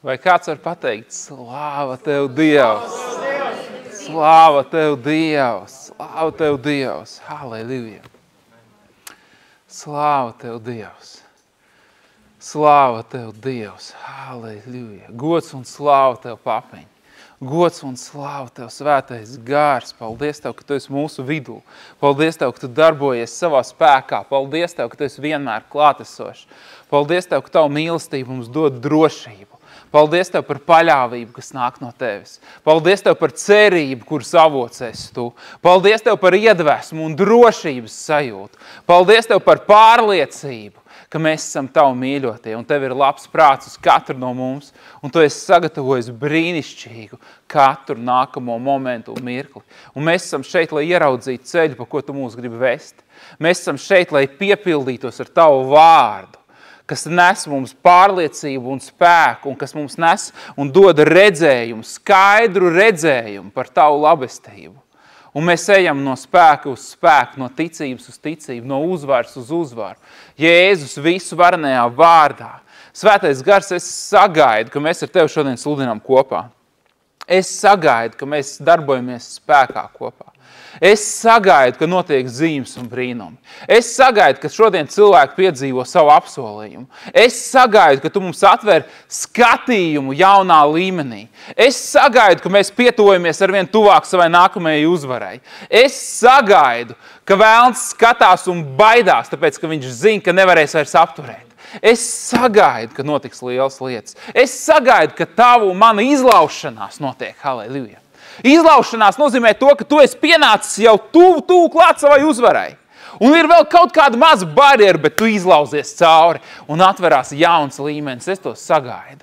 Vai kāds var pateikt, slāva Tev, Dievs! Slāva Tev, Dievs! Slāva Tev, Dievs! Halleluja! Slāva Tev, Dievs! Slāva Tev, Dievs! Halleluja! Gods un slāva Tev, papiņ! Gods un slāva Tev, svētais gārs! Paldies Tev, ka Tu esi mūsu vidū! Paldies Tev, ka Tu darbojies savā spēkā! Paldies Tev, ka Tu esi vienmēr klātesošs! Paldies Tev, ka Tavu mīlestību mums dod drošību! Paldies Tev par paļāvību, kas nāk no Tevis. Paldies Tev par cerību, kuras avots esi Tu. Paldies Tev par iedvesmu un drošības sajūtu. Paldies Tev par pārliecību, ka mēs esam Tavu mīļotie un Tev ir labs prāts uz katru no mums. Un Tu esi sagatavojis brīnišķīgu katru nākamo momentu un mirkli. Un mēs esam šeit, lai ieraudzītu ceļu, pa ko Tu mūs gribi vest. Mēs esam šeit, lai piepildītos ar Tavu vārdu, kas nes mums pārliecību un spēku, un kas mums nes un dod redzējumu, skaidru redzējumu par Tavu labestību. Un mēs ejam no spēka uz spēku, no ticības uz ticību, no uzvaras uz uzvaru. Jēzus visu varenajā vārdā. Svētais gars, es sagaidu, ka mēs ar Tevi šodien sludinām kopā. Es sagaidu, ka mēs darbojamies spēkā kopā. Es sagaidu, ka notiek zīmes un brīnumi. Es sagaidu, ka šodien cilvēki piedzīvo savu apsolījumu. Es sagaidu, ka Tu mums atver skatījumu jaunā līmenī. Es sagaidu, ka mēs pietuvojamies arvien tuvāk savai nākamajai uzvarai. Es sagaidu, ka vēlns skatās un baidās, tāpēc, ka viņš zina, ka nevarēs vairs apturēt. Es sagaidu, ka notiks lielas lietas. Es sagaidu, ka Tavu un mana izlaušanās notiek. Halleluja! Izlaušanās nozīmē to, ka tu esi pienācis jau tuvu klāt savai uzvarai. Un ir vēl kaut kāda maza barjera, bet tu izlauzies cauri un atverās jauns līmenis. Es to sagaidu.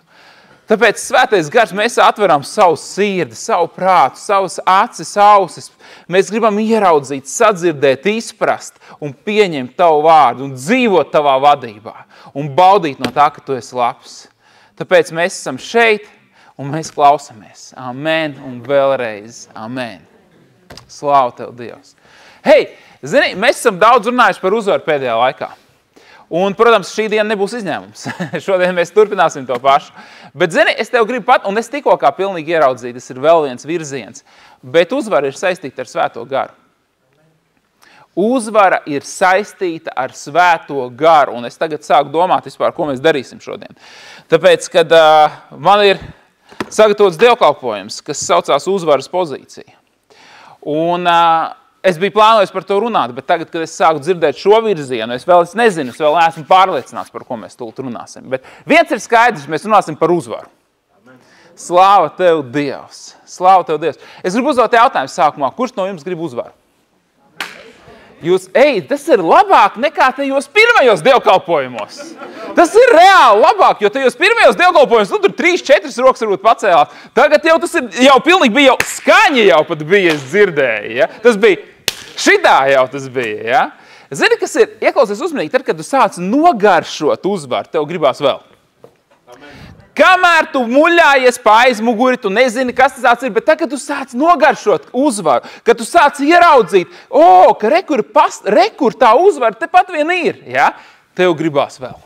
Tāpēc, svētais gars, mēs atveram savu sirdi, savu prātu, savas acis, ausis. Mēs gribam ieraudzīt, sadzirdēt, izprast un pieņemt Tavu vārdu un dzīvot Tavā vadībā un baudīt no tā, ka Tu esi labs. Tāpēc mēs esam šeit un mēs klausamies. Amen un vēlreiz. Amen. Slāva Tev, Dievs. Hei, zini, mēs esam daudz runājuši par uzvaru pēdējā laikā. Un, protams, šī diena nebūs izņēmums. Šodien mēs turpināsim to pašu. Bet, zini, es Tev gribu un es tikko kā pilnīgi ieraudzīju, tas ir vēl viens virziens. Bet uzvara ir saistīta ar Svēto garu. Uzvara ir saistīta ar Svēto garu. Un es tagad sāku domāt vispār, ko mēs darīsim šodien. Tāpēc, kad man ir sagatavots dievkalpojums, kas saucās uzvaras pozīcija. Un es biju plānojis par to runāt, bet tagad, kad es sāku dzirdēt šo virzienu, es nezinu, es vēl neesmu pārliecināts, par ko mēs tūlīt runāsim. Bet viens ir skaidrs, mēs runāsim par uzvaru. Amen. Slāva Tev, Dievs! Slāva Tev, Dievs! Es gribu uzdot jautājumu sākumā, kurš no jums grib uzvaru? Tas ir labāk nekā tajos pirmajos dievkalpojumos. Tas ir reāli labāk, jo tajos pirmajos dievkalpojumos, tur 3-4 rokas varbūt pacēlāt. Tagad jau tas ir, pilnīgi bija skaņa jau pat bija, es dzirdēju, ja? Tas bija, šitā jau tas bija, ja? Zini, kas ir, ieklausies uzmanīgi, tad, kad tu sāc nogaršot uzvaru, tev gribās vēl. Kamēr tu muļājies pa aizmuguri, tu nezini, kas tas ir, bet tad, kad tu sāc nogaršot uzvaru, kad tu sāc ieraudzīt, ka rekur tā uzvara tepat vien ir, ja? Tev gribās vēl.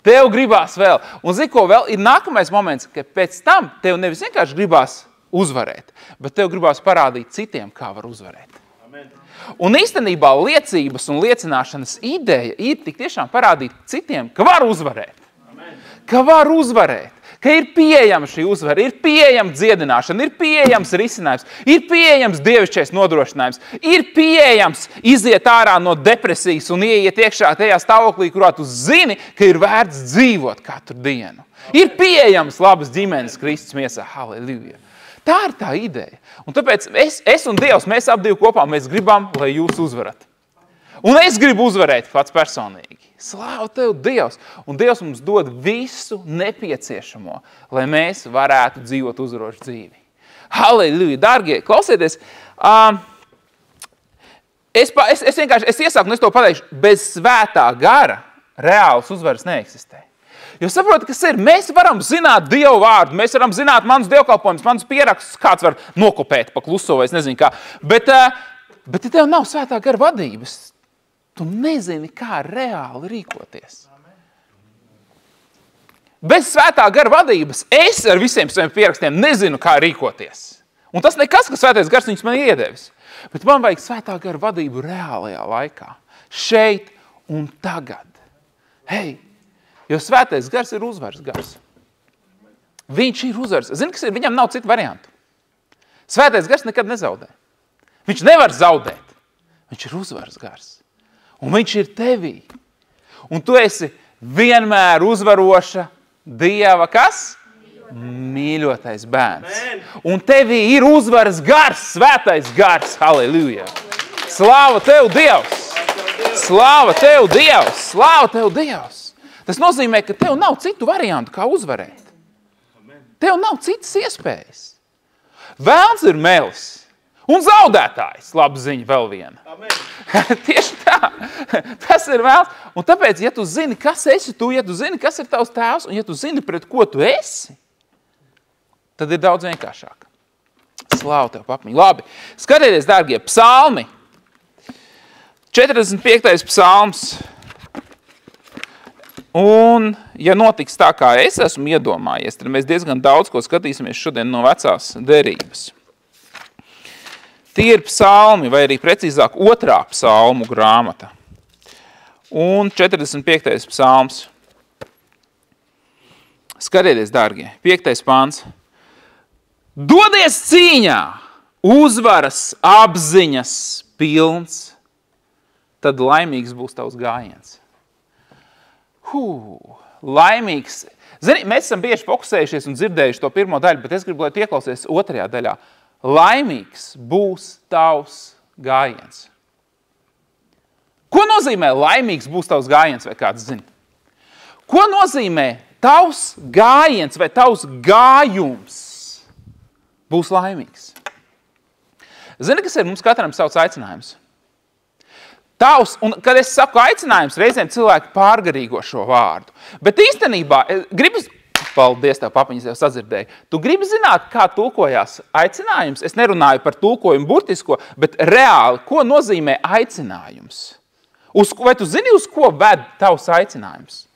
Tev gribās vēl. Un zini, ko vēl ir nākamais moments, ka pēc tam tev nevis vienkārši gribās uzvarēt, bet tev gribās parādīt citiem, kā var uzvarēt. Amen. Un īstenībā liecības un liecināšanas ideja ir tik tiešām parādīt citiem, ka var uzvarēt. Ka var uzvarēt, ka ir pieejama šī uzvara, ir pieejama dziedināšana, ir pieejams risinājums, ir pieejams dievišķais nodrošinājums, ir pieejams iziet ārā no depresijas un ieiet iekšā tajā stāvoklī, kurā tu zini, ka ir vērts dzīvot katru dienu. Ir pieejams labas ģimenes Kristus miesā. Halleluja. Tā ir tā ideja. Un tāpēc es un Dievs, mēs ap divi kopā, mēs gribam, lai jūs uzvarat. Un es gribu uzvarēt pats personīgi. Slāva Tev, Dievs! Un Dievs mums dod visu nepieciešamo, lai mēs varētu dzīvot uzvarošu dzīvi. Halleluja! Dārgie, klausieties! Es iesaku, un es to pateikšu, bez Svētā gara reāls uzvaras neeksistē. Jo saproti, kas ir? Mēs varam zināt Dievu vārdu, mēs varam zināt manus dievkalpojumus, manus pierakstus, kāds var nokopēt pa kluso vai es nezinu kā. Bet ja tev nav Svētā gara vadības, tu nezini, kā reāli rīkoties. Bez svētā gara vadības es ar visiem saviem pierakstiem nezinu, kā rīkoties. Un tas nekas, ka svētais gars viņus man iedevis. Bet man vajag svētā gara vadību reālajā laikā. Šeit un tagad. Hei, jo svētais gars ir uzvaras gars. Viņš ir uzvaras. Zini, kas ir? Viņam nav citu variantu. Svētais gars nekad nezaudē. Viņš nevar zaudēt. Viņš ir uzvaras gars. Un viņš ir tevī. Un tu esi vienmēr uzvaroša Dieva, kas? Mīļotais bērns. Un tevī ir uzvaras gars, svētais gars. Halleluja. Slāva tev, Dievs! Slāva tev, Dievs! Slāva tev, Dievs! Tas nozīmē, ka tev nav citu variantu, kā uzvarēt. Tev nav citas iespējas. Vēlns ir melis. Un zaudētājs. Laba ziņa vēl viena. Tieši tā. Tas ir vēlns. Un tāpēc, ja tu zini, kas esi tu, ja tu zini, kas ir tavs tēvs, un ja tu zini, pret ko tu esi, tad ir daudz vienkāršāk. Slāva tev, papiņi. Labi. Skatieties, dārgie, psalmi. 45. psalms. Un, ja notiks tā, kā es esmu iedomājies, tad mēs diezgan daudz ko skatīsimies šodien no vecās derības. Tie ir psalmi, vai arī precīzāk 2. psalmu grāmata. Un 45. psalms. Skatieties, dārgie, 5. pāns. Dodies cīņā, uzvaras, apziņas pilns, tad laimīgs būs tavs gājiens. Laimīgs. Zini, mēs esam bieži fokusējušies un dzirdējuši to pirmo daļu, bet es gribu, lai tu ieklausies 2. daļā. Laimīgs būs tavs gājiens. Ko nozīmē laimīgs būs tavs gājiens, vai kāds zina? Ko nozīmē tavs gājiens vai tavs gājums būs laimīgs? Zini, kas ir mums katram savs aicinājums? Tavs, un kad es saku aicinājums, reizēm cilvēki pārgarīgo šo vārdu. Bet īstenībā, paldies tev, papiņas, jau sadzirdēju, tu gribi zināt, kā tulkojās aicinājums? Es nerunāju par tulkojumu burtisko, bet reāli, ko nozīmē aicinājums? Vai tu zini, uz ko ved tavs aicinājums?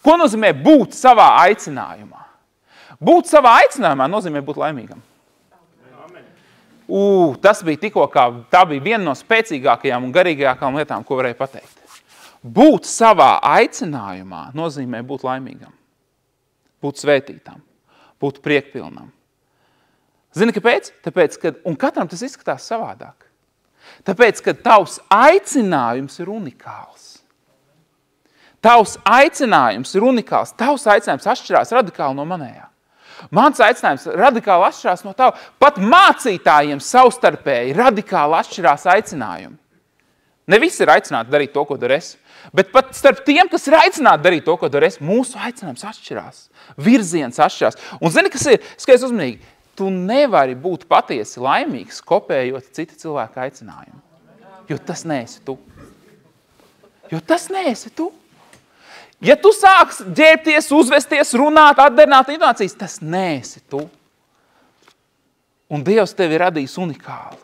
Ko nozīmē būt savā aicinājumā? Būt savā aicinājumā nozīmē būt laimīgam. Tas bija tikko kā, tā bija viena no spēcīgākajām un garīgākām lietām, ko varēja pateikt. Būt savā aicinājumā nozīmē būt laimīgam, būt svētītam, būt priekpilnam. Zini, kāpēc? Tāpēc, un katram tas izskatās savādāk. Tāpēc, ka tavs aicinājums ir unikāls. Tavs aicinājums ir unikāls. Tavs aicinājums atšķirās radikāli no manējā. Mans aicinājums radikāli atšķirās no tava. Pat mācītājiem savstarpēji radikāli atšķirās aicinājumi. Ne visi ir aicināti darīt to, ko dar es. Bet pat starp tiem, kas ir aicināti darīt to, ko dar es, mūsu aicinājums atšķirās. Virziens atšķirās. Un zini, kas ir? Skaties uzmanīgi. Tu nevari būt patiesi laimīgs, kopējot cita cilvēka aicinājumu. Jo tas neesi tu. Jo tas neesi tu. Ja tu sāks ģērbties, uzvesties, runāt, atdarināt intonācijas, tas neesi tu. Un Dievs tevi radījis unikālu.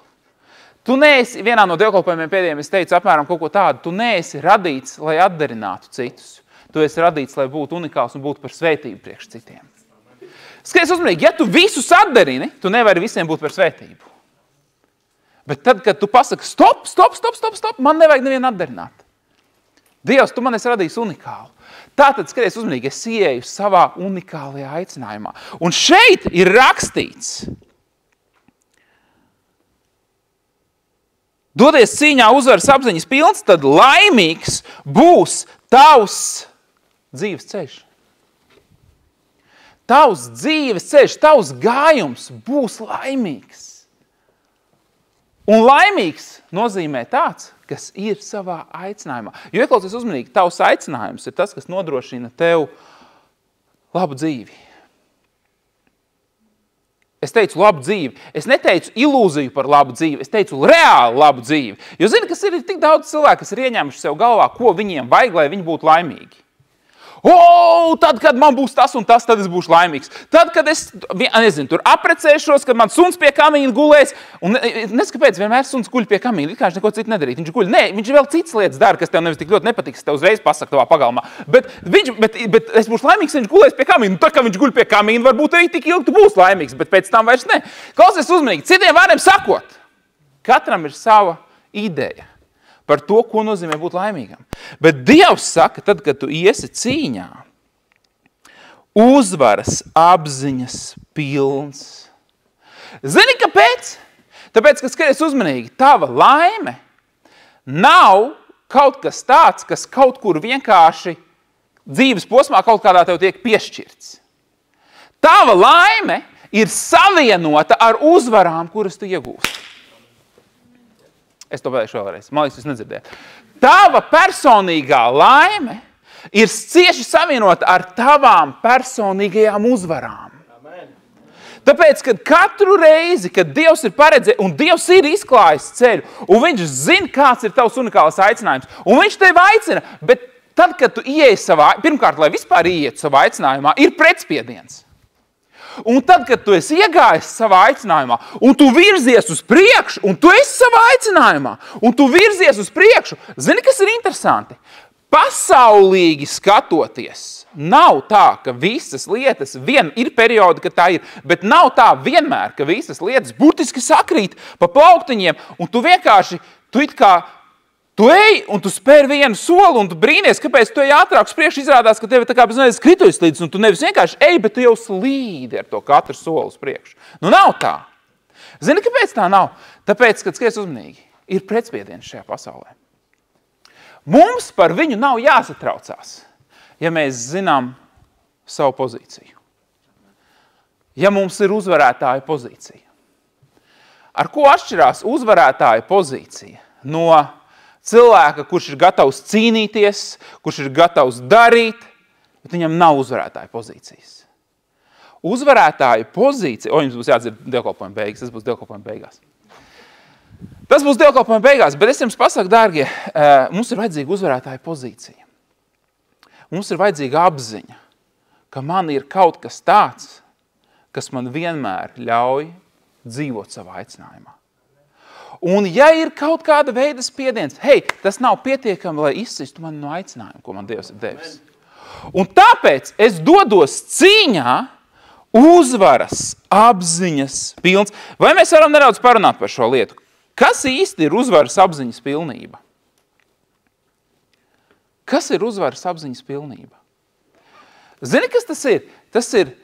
Tu neesi, vienā no dievkalpojumiem pēdējiem es teicu apmēram kaut ko tādu, tu neesi radīts, lai atdarinātu citus. Tu esi radīts, lai būtu unikāls un būtu par svētību priekš citiem. Skaties uzmanīgi, ja tu visus atdarini, tu nevari visiem būt par svētību. Bet tad, kad tu pasaki, stop, man nevajag nevienu atdarināt. Dievs, tu man esi radījis unikālu. Tātad, skaties uzmanīgi, es ieeju savā unikālajā aicinājumā. Un šeit ir rakstīts, dodies cīņā uzvaras apziņas pilns, tad laimīgs būs tavs dzīves ceļš. Tavs dzīves ceļš, tavs gājums būs laimīgs. Un laimīgs nozīmē tāds, kas ir savā aicinājumā. Jo ieklausies uzmanīgi, tavs aicinājums ir tas, kas nodrošina tev labu dzīvi. Es teicu labu dzīvi. Es neteicu ilūziju par labu dzīvi. Es teicu reāli labu dzīvi. Jo zini, kas ir tik daudz cilvēku, kas ir ieņēmuši sev galvā, ko viņiem vajag, lai viņi būtu laimīgi. Tad, kad man būs tas un tas, tad es būšu laimīgs. Tad, kad es, nezinu, tur aprecēšos, kad man suns pie kamīna gulēs, un neskapēc vienmēr suns guļ pie kamīna, it kā viņš neko citu nedarīt, viņš guļ. Nē, viņš vēl citas lietas dara, kas tev nevis tik ļoti nepatiks, tev uzreiz pasaka tavā pagalmā. Bet es būšu laimīgs, ja viņš gulēs pie kamīna. Tā, ka viņš guļ pie kamīna, varbūt arī tik ilgi tu būsi laimīgs, bet pēc tam vairs ne. Klausies uzmanīgi, citiem vārdiem sakot, katram ir sava ideja par to, ko nozīmē būt laimīgam. Bet Dievs saka, tad, kad tu iesi cīņā, uzvaras apziņas pilns. Zini, kāpēc? Tāpēc, ka skaties uzmanīgi, tava laime nav kaut kas tāds, kas kaut kur vienkārši dzīves posmā kaut kādā tev tiek piešķirts. Tava laime ir savienota ar uzvarām, kuras tu iegūsti. Es to pateikšu vēlreiz. Man liekas, jūs nedzirdējat. Tava personīgā laime ir cieši savienota ar tavām personīgajām uzvarām. Amen. Tāpēc, kad katru reizi, kad Dievs ir paredzējis, un Dievs ir izklājis ceļu, un viņš zina, kāds ir tavs unikāls aicinājums, un viņš tevi aicina, bet tad, kad tu ieej pirmkārt, lai vispār ieietu savā aicinājumā, ir pretspiediens. Un tad, kad tu esi iegājis savā aicinājumā, un tu virzies uz priekšu, un tu esi savā aicinājumā, un tu virzies uz priekšu, zini, kas ir interesanti? Pasaulīgi skatoties, nav tā, ka visas lietas, ir periodi, ka tā ir, bet nav tā vienmēr, ka visas lietas burtiski sakrīt pa plauktiņiem, un tu vienkārši, tu ej, un tu spēr vienu soli, un tu brīnies, kāpēc tu ej ātrāk uz priekšu, izrādās, ka tevi tā kā bez skrituļs līdz, un tu nevis vienkārši ej, bet tu jau slīdi ar to katru soli uz priekšu. Nu, nav tā. Zini, kāpēc tā nav? Tāpēc, kad skaties uzmanīgi, ir pretspiediens šajā pasaulē. Mums par viņu nav jāsatraucās, ja mēs zinām savu pozīciju. Ja mums ir uzvarētāja pozīcija. Ar ko atšķirās uzvarētāja pozīcija no cilvēka, kurš ir gatavs cīnīties, kurš ir gatavs darīt, bet viņam nav uzvarētāja pozīcijas. Uzvarētāja pozīcija, jums būs jādzird dievkalpojuma beigas, tas būs dievkalpojuma beigās. Tas būs dievkalpojuma beigās, bet es jums pasaku, dārgie, mums ir vajadzīga uzvarētāja pozīcija. Mums ir vajadzīga apziņa, ka man ir kaut kas tāds, kas man vienmēr ļauj dzīvot savā aicinājumā. Un ja ir kaut kāda veida spiediens, tas nav pietiekami, lai izcistu mani no aicinājuma, ko man Dievs ir devis. Un tāpēc es dodos cīņā uzvaras apziņas pilns. Vai mēs varam nedaudz parunāt par šo lietu? Kas īsti ir uzvaras apziņas pilnība? Kas ir uzvaras apziņas pilnība? Zini, kas tas ir? Tas ir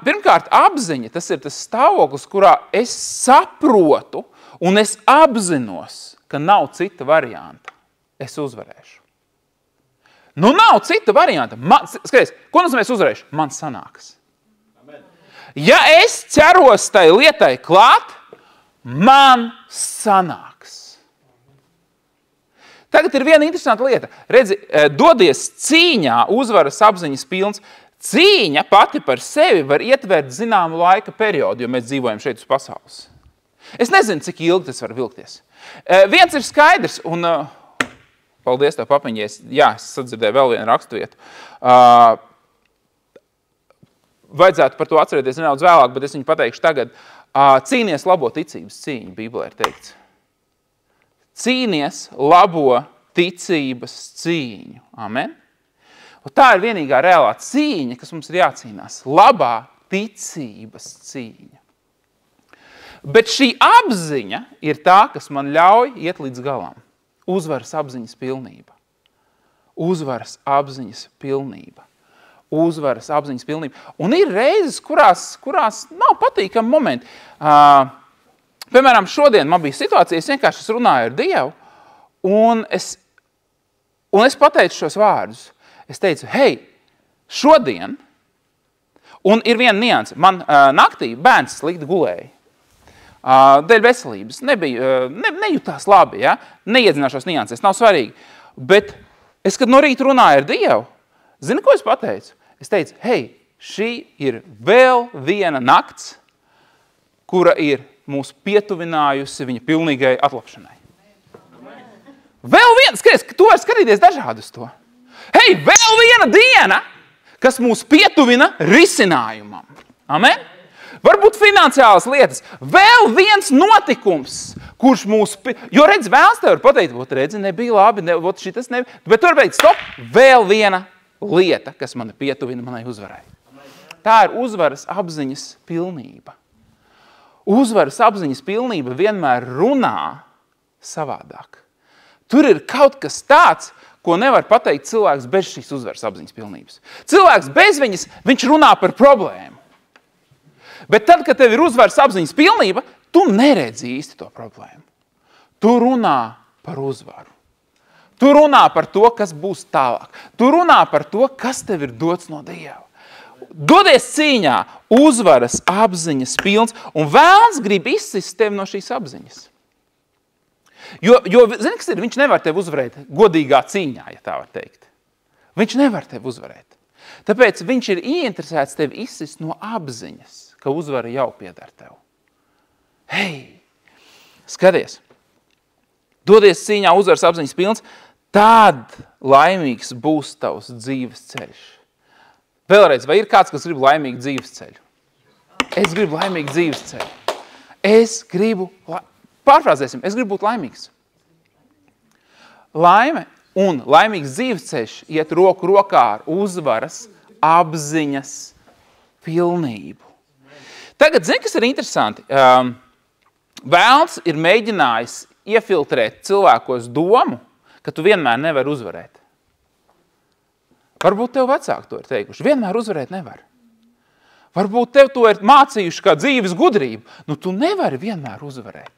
pirmkārt apziņa, tas ir tas stāvoklis, kurā es saprotu, un es apzinos, ka nav cita varianta. Es uzvarēšu. Nu, nav cita varianta. Skaties, ko nozīmē uzvarēšu? Man sanāks. Amen. Ja es ķeros tai lietai klāt, man sanāks. Tagad ir viena interesanta lieta. Redzi, dodies cīņā uzvaras apziņas pilns. Cīņa pati par sevi var ietvert zināmu laika periodu, jo mēs dzīvojam šeit uz pasaules. Es nezinu, cik ilgi tas var vilkties. Viens ir skaidrs, un paldies tev, papiņies, es sadzirdēju vēl vienu raksturvietu. Vajadzētu par to atcerēties nedaudz vēlāk, bet es viņu pateikšu tagad. Cīnies labo ticības cīņu, Bībelē ir teikts. Cīnies labo ticības cīņu. Amen? Un tā ir vienīgā reālā cīņa, kas mums ir jācīnās. Labā ticības cīņa. Bet šī apziņa ir tā, kas man ļauj iet līdz galam. Uzvaras apziņas pilnība. Uzvaras apziņas pilnība. Uzvaras apziņas pilnība. Un ir reizes, kurās nav patīkami momenti. Piemēram, šodien man bija situācija, es vienkārši runāju ar Dievu, un es pateicu šos vārdus. Es teicu, šodien, un ir viena nianse, man naktī bērns slikti gulēja. Dēļ veselības. Nejūtās labi, ja? Neiedzināšos niansēs, nav svarīgi. Bet es, kad no rīta runāju ar Dievu, zini, ko es pateicu? Es teicu, šī ir vēl viena nakts, kura ir mūs pietuvinājusi viņa pilnīgai atlapšanai. Vēl viena, skaties, tu vari skatīties dažādi uz to. Hei, vēl viena diena, kas mūs pietuvina risinājumam. Amen? Varbūt finansiālas lietas. Vēl viens notikums, kurš mūs... Jo redz, vēls tev var pateikt, redzi, nebija labi, šitas nebija. Bet tur beidz, stop, vēl viena lieta, kas mani pietuvina manai uzvarai. Tā ir uzvaras apziņas pilnība. Uzvaras apziņas pilnība vienmēr runā savādāk. Tur ir kaut kas tāds, ko nevar pateikt cilvēks bez šīs uzvaras apziņas pilnības. Cilvēks bez viņas, viņš runā par problēmu. Bet tad, kad tev ir uzvaras apziņas pilnība, tu neredzi īsti to problēmu. Tu runā par uzvaru. Tu runā par to, kas būs tālāk. Tu runā par to, kas tev ir dots no Dieva. Dodies cīņā, uzvaras apziņas pilns, un vēlns grib izsist tevi no šīs apziņas. Jo zini, kas ir? Viņš nevar tevi uzvarēt godīgā cīņā, ja tā var teikt. Viņš nevar tevi uzvarēt. Tāpēc viņš ir ieinteresēts tevi izsist no apziņas, ka uzvara jau pieder tev. Hei, skaties, dodies cīņā, uzvaras apziņas pilns, tad laimīgs būs tavs dzīves ceļš. Vēlreiz, vai ir kāds, kas grib laimīgu dzīves ceļu? Es gribu laimīgu dzīves ceļu. Pārfrāzēsim, es gribu būt laimīgs. Laime un laimīgs dzīves ceļš iet roku rokā ar uzvaras apziņas pilnību. Tagad, zini, kas ir interesanti? Vēlns ir mēģinājis iefiltrēt cilvēkos domu, ka tu vienmēr nevar uzvarēt. Varbūt tev vecāki to ir teikuši. Vienmēr uzvarēt nevar. Varbūt tev to ir mācījuši kā dzīves gudrību. Tu nevari vienmēr uzvarēt.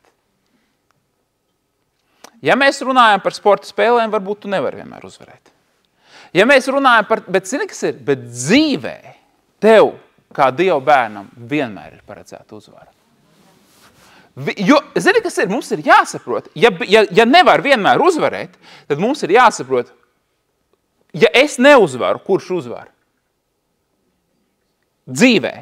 Ja mēs runājam par sporta spēlēm, varbūt tu nevari vienmēr uzvarēt. Ja mēs runājam par... Bet zini, kas ir? Bet dzīvē tev, kā Dieva bērnam, vienmēr ir paredzēta uzvara. Jo, zini, kas ir? Mums ir jāsaprot. Ja nevar vienmēr uzvarēt, tad mums ir jāsaprot, ja es neuzvaru, kurš uzvar? Dzīvē.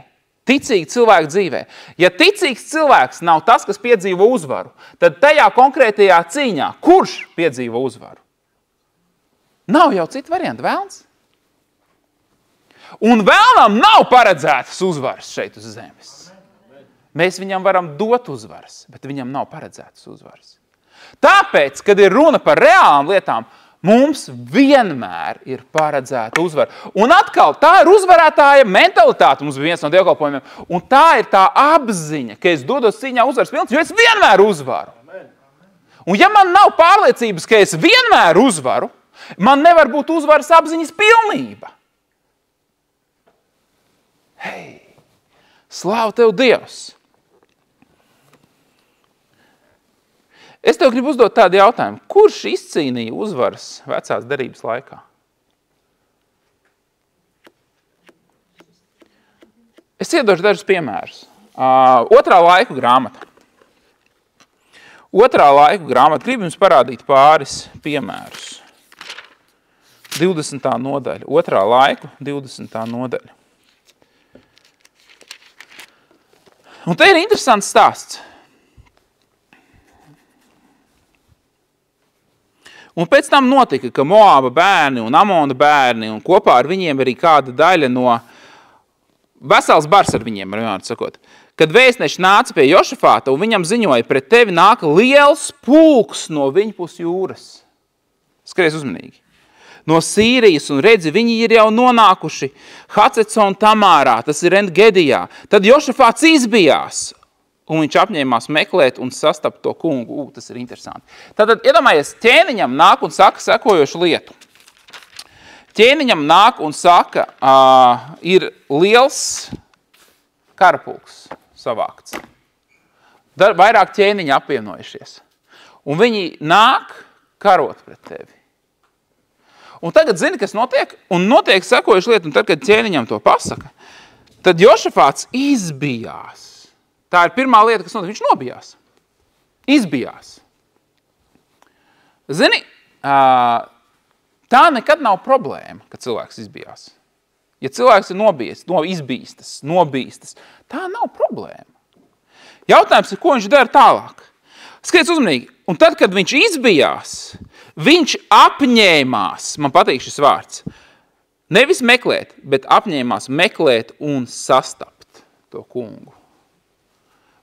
Ticīgi cilvēku dzīvē. Ja ticīgs cilvēks nav tas, kas piedzīvo uzvaru, tad tajā konkrētajā cīņā, kurš piedzīvo uzvaru? Nav jau citu variantu, vēlns. Un vēlnam nav paredzētas uzvaras šeit uz zemes. Mēs viņam varam dot uzvaras, bet viņam nav paredzētas uzvaras. Tāpēc, kad ir runa par reālām lietām, mums vienmēr ir paredzēta uzvara. Un atkal, tā ir uzvarētāja mentalitāte, mums bija viens no dievkalpojumiem, un tā ir tā apziņa, ka es dodos cīņā uzvaras pilns, jo es vienmēr uzvaru. Un ja man nav pārliecības, ka es vienmēr uzvaru, man nevar būt uzvaras apziņas pilnība. Hei, slāv tev Dievs! Es tev gribu uzdot tādu jautājumu. Kurš izcīnīja uzvaras vecās derības laikā? Es iedošu dažus piemērus. Otrā laiku grāmata. Otrā laiku grāmata. Gribu jums parādīt pāris piemērus. 20. nodaļa. Otrā laiku, 20. nodaļa. Un te ir interesants stāsts. Un pēc tam notika, ka Moāba bērni un Amona bērni un kopā ar viņiem arī kāda daļa no vesels bars ar viņiem, sakot. Kad vēstneši nāca pie Jošafāta un viņam ziņoja, pret tevi nāk liels pulks no viņpus jūras. Skaties uzmanīgi. No Sīrijas un redzi, viņi ir jau nonākuši Hacecon Tamārā, tas ir En-Gedijā. Tad Jošafāts izbijās. Un viņš apņēmās meklēt un sastapt to kungu. Tas ir interesanti. Tātad, iedomājies, ķēniņam nāk un saka sekojošu lietu. Ķēniņam nāk un saka, ir liels karapulks savākts. Vairāk ķēniņi apvienojušies. Un viņi nāk karot pret tevi. Un tagad zini, kas notiek? Un notiek sekojušu lietu, un tad, kad ķēniņam to pasaka, tad Jošafāts izbijās. Tā ir pirmā lieta, kas notiek. Viņš nobijās. Izbijās. Zini, tā nekad nav problēma, kad cilvēks izbijās. Ja cilvēks ir izbīstas, tā nav problēma. Jautājums ir, ko viņš dara tālāk. Skaties uzmanīgi. Un tad, kad viņš izbijās, Viņš apņēmās, man patīk šis vārds, nevis meklēt, bet apņēmās meklēt un sastapt to kungu.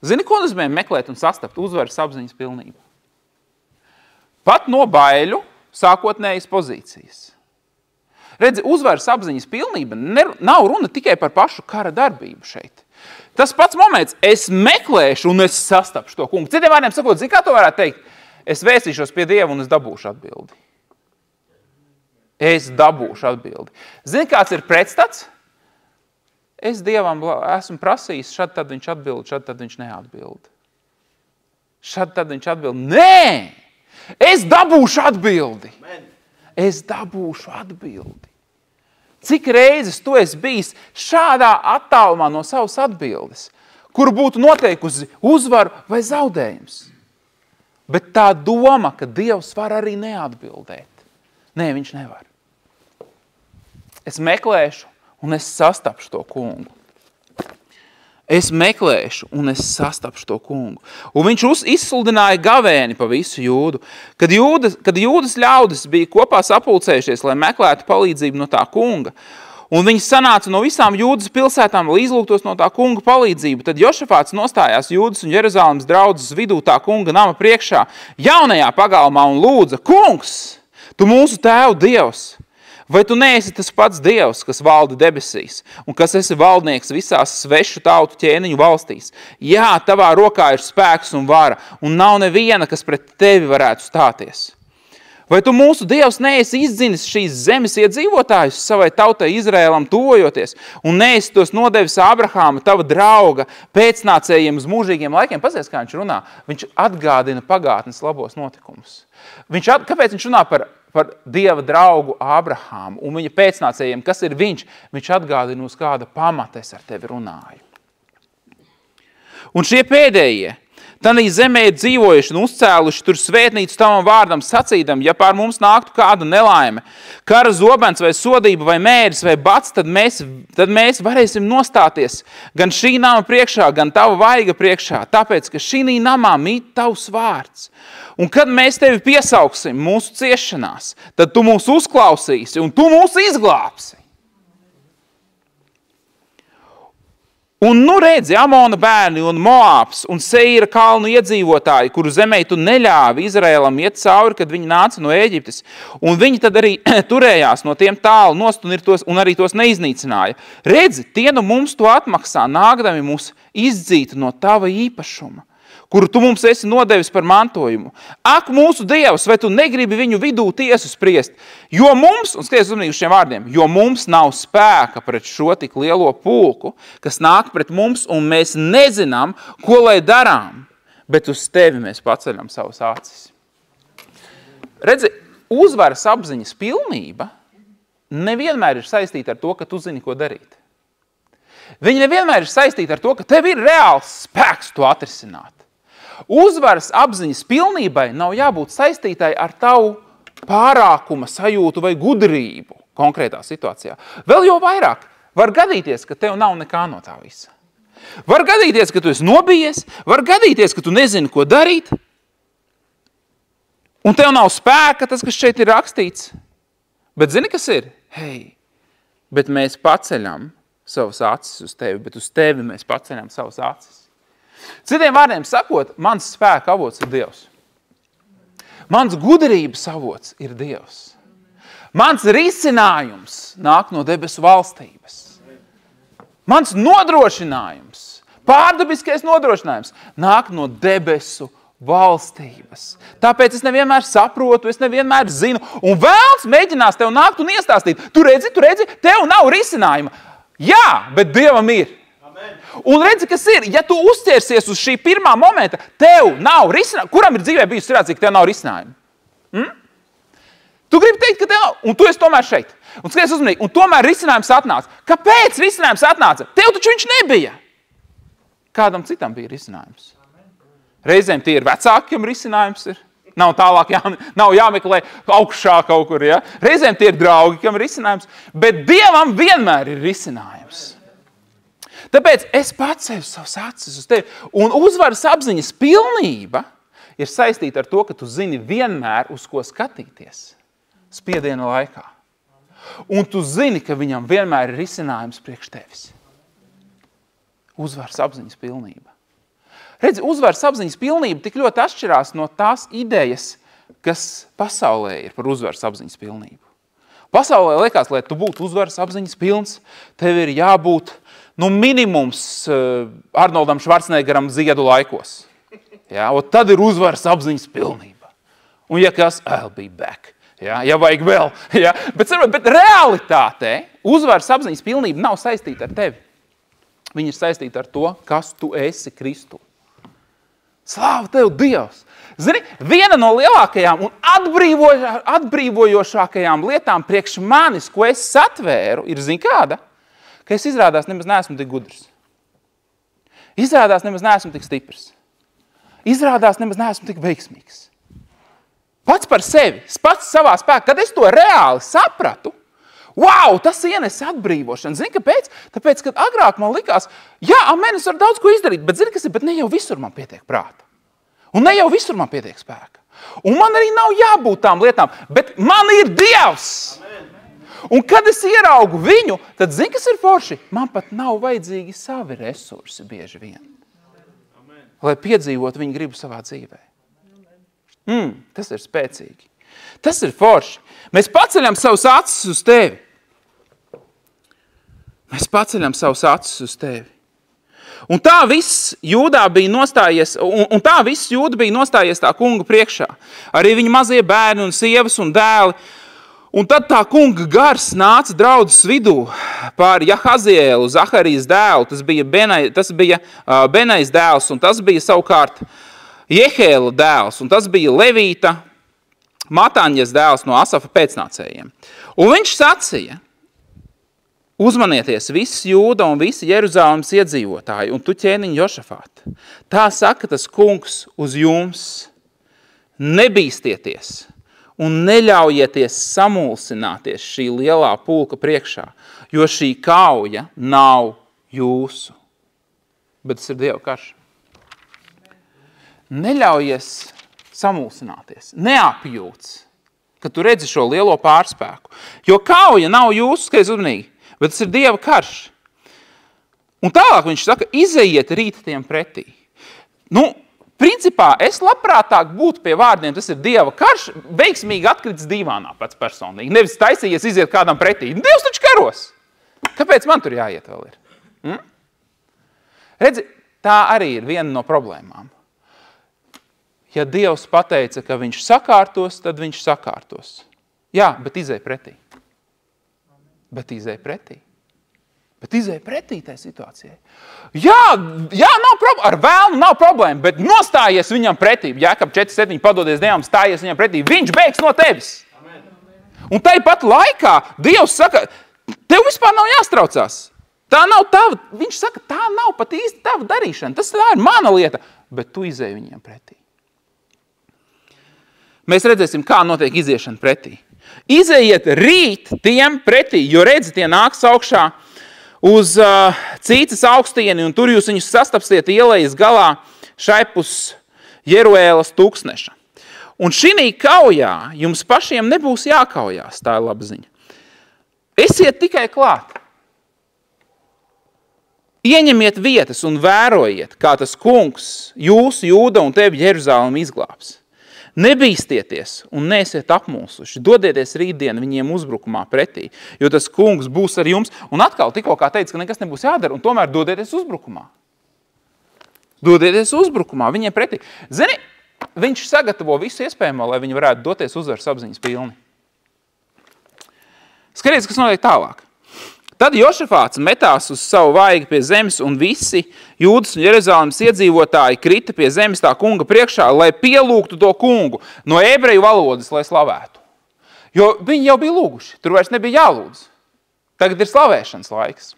Zini, ko nozīmē meklēt un sastapt? Uzvaras apziņas pilnību. Pat no baiļu sākotnējas pozīcijas. Redzi, uzvaras apziņas pilnība nav runa tikai par pašu kara darbību šeit. Tas pats moments, es meklēšu un es sastapšu to kungu. Citiem vārdiem sakot, zini, kā to varētu teikt? Es vēstīšos pie Dieva un es dabūšu atbildi. Es dabūšu atbildi. Zini, kāds ir pretstats? Es Dievam esmu prasījis, šad tad viņš atbild, šad tad viņš neatbild. Šad tad viņš atbild. Nē! Es dabūšu atbildi. Es dabūšu atbildi. Cik reizes tu esi bijis šādā attālumā no savas atbildes, kur būtu noteikusi uzvaru vai zaudējums? Bet tā doma, ka Dievs var arī neatbildēt. Nē, viņš nevar. Es meklēšu un es sastapšu to kungu. Es meklēšu un es sastapšu to kungu. Un viņš izsludināja gavēni pa visu Jūdu. Kad Jūdas ļaudis bija kopā sapulcējušies, lai meklētu palīdzību no tā kunga, un viņi sanāca no visām Jūdas pilsētām, lai izlūgtos no tā kunga palīdzību, tad Jošafāts nostājās Jūdas un Jeruzalemes draudzes vidū tā kunga nama priekšā jaunajā pagalmā un lūdza: Kungs, tu mūsu tēvu Dievs! Vai tu neesi tas pats Dievs, kas valda debesīs un kas esi valdnieks visās svešu tautu ķēniņu valstīs? Jā, tavā rokā ir spēks un vara, un nav neviena, kas pret tevi varētu stāties. Vai tu mūsu Dievs neesi izdzinis šīs zemes iedzīvotājus savai tautai Izraēlam tuvojoties un neesi tos nodevis Abrahāma, tava drauga, pēcnācējiem uz mūžīgiem laikiem? Pazies, kā viņš runā. Viņš atgādina pagātnes labos notikumus. Kāpēc viņš runā par Dieva draugu Abrahāmu un viņa pēcnācējiem? Kas ir viņš? Viņš atgādina, uz kāda pamata es ar tevi runāju. Un šie pēdējie, tādā zemē ir dzīvojuši un uzcēluši tur svētnīcu tavam vārdam, sacīdam: ja pār mums nāktu kāda nelaime, kara zobens vai sodība vai mēris vai bats, tad mēs varēsim nostāties gan šī nama priekšā, gan tava vaiga priekšā, tāpēc, ka šī namā mīt tavs vārds. Un kad mēs tevi piesauksim mūsu ciešanās, tad tu mūs uzklausīsi un tu mūs izglābsi. Un nu redzi, Amona bērni un Moābs un Seira kalnu iedzīvotāji, kuru zemē tu neļāvi Izraēlam iet cauri, kad viņi nāca no Ēģiptes. Un viņi tad arī turējās no tiem tālu nost un arī tos neiznīcināja. Redzi, tie nu mums to atmaksā, nākdami mūs izdzīt no tava īpašuma, kuru tu mums esi nodevis par mantojumu. Ak, mūsu Dievs, vai tu negribi viņu vidū tiesu spriest? Jo mums, un skaties uzmanīgi uz šiem vārdiem, jo mums nav spēka pret šo tik lielo pulku, kas nāk pret mums, un mēs nezinām, ko lai darām, bet uz tevi mēs paceļam savas acis. Redzi, uzvaras apziņas pilnība nevienmēr ir saistīta ar to, ka tu zini, ko darīt. Viņa nevienmēr ir saistīta ar to, ka tev ir reāls spēks to atrisināt. Uzvaras apziņas pilnībai nav jābūt saistītai ar tavu pārākuma sajūtu vai gudrību konkrētā situācijā. Vēl jau vairāk var gadīties, ka tev nav nekā no tā visa. Var gadīties, ka tu esi nobijies, var gadīties, ka tu nezini, ko darīt, un tev nav spēka, tas, kas šeit ir rakstīts. Bet zini, kas ir? Hei, bet mēs paceļam savas acis uz tevi, bet uz tevi mēs paceļam savas acis. Citiem vārdiem sakot, mans spēka avots ir Dievs. Mans gudrības avots ir Dievs. Mans risinājums nāk no debesu valstības. Mans nodrošinājums, pārdabiskais nodrošinājums, nāk no debesu valstības. Tāpēc es nevienmēr saprotu, es nevienmēr zinu, un vēlns mēģinās tev nākt un iestāstīt. Tu redzi, tev nav risinājuma. Jā, bet Dievam ir. Un redzi, kas ir, ja tu uzķersies uz šī pirmā momenta, tev nav risinājuma. Kuram ir dzīvē bijusi situācija, ka tev nav risinājuma? Tu gribi teikt, ka tev nav, un tu esi tomēr šeit. Un skaties uzmanīgi, un tomēr risinājums atnāca. Kāpēc risinājums atnāca? Tev taču viņš nebija. Kādam citam bija risinājums. Reizēm tie ir vecāki, kam risinājums ir. Nav tālāk, nav jāmeklē augšā kaut kur, ja? Reizēm tie ir draugi, kam ir risinājums. Bet Dievam vienmēr ir risinājums. Tāpēc es paceļu savus acis uz tevi. Un uzvaras apziņas pilnība ir saistīta ar to, ka tu zini vienmēr, uz ko skatīties spiediena laikā. Un tu zini, ka viņam vienmēr ir risinājums priekš tevis. Uzvaras apziņas pilnība. Redzi, uzvaras apziņas pilnība tik ļoti atšķirās no tās idejas, kas pasaulē ir par uzvaras apziņas pilnību. Pasaulē liekas, lai tu būtu uzvaras apziņas pilns, tev ir jābūt minimums Arnoldam Švarcnegeram Ziedu laikos. Ja, tad ir uzvaras apziņas pilnība. Un ja kas, I'll be back. Ja vajag vēl. Ja. Bet realitātē uzvaras apziņas pilnība nav saistīta ar tevi. Viņa ir saistīta ar to, kas tu esi Kristu. Slāva tev, Dievs! Zini, viena no lielākajām un atbrīvojošākajām lietām priekš manis, ko es satvēru, ir, zini kāda? Ka es izrādās nemaz neesmu tik gudrs. Izrādās nemaz neesmu tik stiprs. Izrādās nemaz neesmu tik veiksmīgs. Pats par sevi, pats savā spēkā, kad es to reāli sapratu, wow, tas ienes atbrīvošanu. Zini, kāpēc? Tāpēc, kad agrāk man likās, jā, amen, es varu daudz ko izdarīt, bet zini, kas ir, bet ne jau visur man pietiek prāta. Un ne jau visur man pietiek spēka. Un man arī nav jābūt tām lietām, bet man ir Dievs. Amen. Un kad es ieraugu viņu, tad zini, kas ir forši? Man pat nav vajadzīgi savi resursi bieži vien. Amen. Lai piedzīvot viņu gribu savā dzīvē. Tas ir spēcīgi. Tas ir forši. Mēs paceļam savus acis uz tevi. Mēs paceļam savus acis uz tevi. Un tā viss Jūdā bija nostājies, un tā viss Jūda bija nostājies tā kunga priekšā. Arī viņa mazie bērni un sievas un dēli. Un tad tā kunga gars nāca draudzes vidū pār Jahazielu, Zaharijas dēlu. Tas bija Benais dēls, un tas bija savukārt Jehēla dēls, un tas bija Levīta, Matāņas dēls no Asafa pēcnācējiem. Un viņš sacīja, uzmanieties visi Jūda un visi Jeruzālemes iedzīvotāji, un tu ķēniņ Jošafāt. Tā saka tas kungs uz jums, nebīstieties un neļaujieties samulsināties šī lielā pulka priekšā, jo šī kauja nav jūsu, bet tas ir Dieva karš. Neļaujies samulsināties, neapjūts, ka tu redzi šo lielo pārspēku. Jo kauja nav jūsu, skaiz uzmanīgi, bet tas ir Dieva karš. Un tālāk viņš saka, izejiet rīt tiem pretī. Principā, es labprātāk būtu pie vārdiem, tas ir Dieva karš, veiksmīgi atkrits divānā pats personīgi. Nevis taisījies iziet kādam pretī. Dievs taču karos. Kāpēc man tur jāiet vēl ir? Redzi, tā arī ir viena no problēmām. Ja Dievs pateica, ka viņš sakārtos, tad viņš sakārtos. Jā, bet izej pretī. Bet izej pretī tai situācijai. Jā, nav problēma, ar vēlnu nav problēma, bet nostājies viņam pretī. Jākab 4.7 padodies Dievam, stājies viņam pretī. Viņš bēgs no tevis. Amen. Un tāpat laikā Dievs saka, tev vispār nav jāstraucās. Tā nav tava, viņš saka, tā nav pat īsti tava darīšana. Tā ir mana lieta, bet tu izej viņam pretī. Mēs redzēsim, kā notiek iziešana pretī. Izejiet rīt tiem pretī, jo redzi, tie nāks augšā uz Cīcas augstieni, un tur jūs viņus sastapsiet ielejas galā šaipus Jeruēlas tūkstneša. Un šī kaujā jums pašiem nebūs jākaujās, tā ir laba ziņa. Esiet tikai klāt. Ieņemiet vietas un vērojiet, kā tas kungs jūs, Jūda un tevi Jeruzālem izglābs. Nebīstieties un neesiet apmulsuši. Dodieties rītdien viņiem uzbrukumā pretī, jo tas kungs būs ar jums. Un atkal tikko kā teica, ka nekas nebūs jādara, un tomēr dodieties uzbrukumā. Dodieties uzbrukumā viņiem pretī. Zini, viņš sagatavo visu iespējamo, lai viņi varētu doties uzvaras apziņas pilni. Skaties, kas notiek tālāk. Tad Jošafāts metās uz savu vaigu pie zemes, un visi Jūdas un Jeruzālemes iedzīvotāji krita pie zemes tā kunga priekšā, lai pielūgtu to kungu no ebreju valodas, lai slavētu. Jo viņi jau bija lūguši, tur vairs nebija jālūdz. Tagad ir slavēšanas laiks.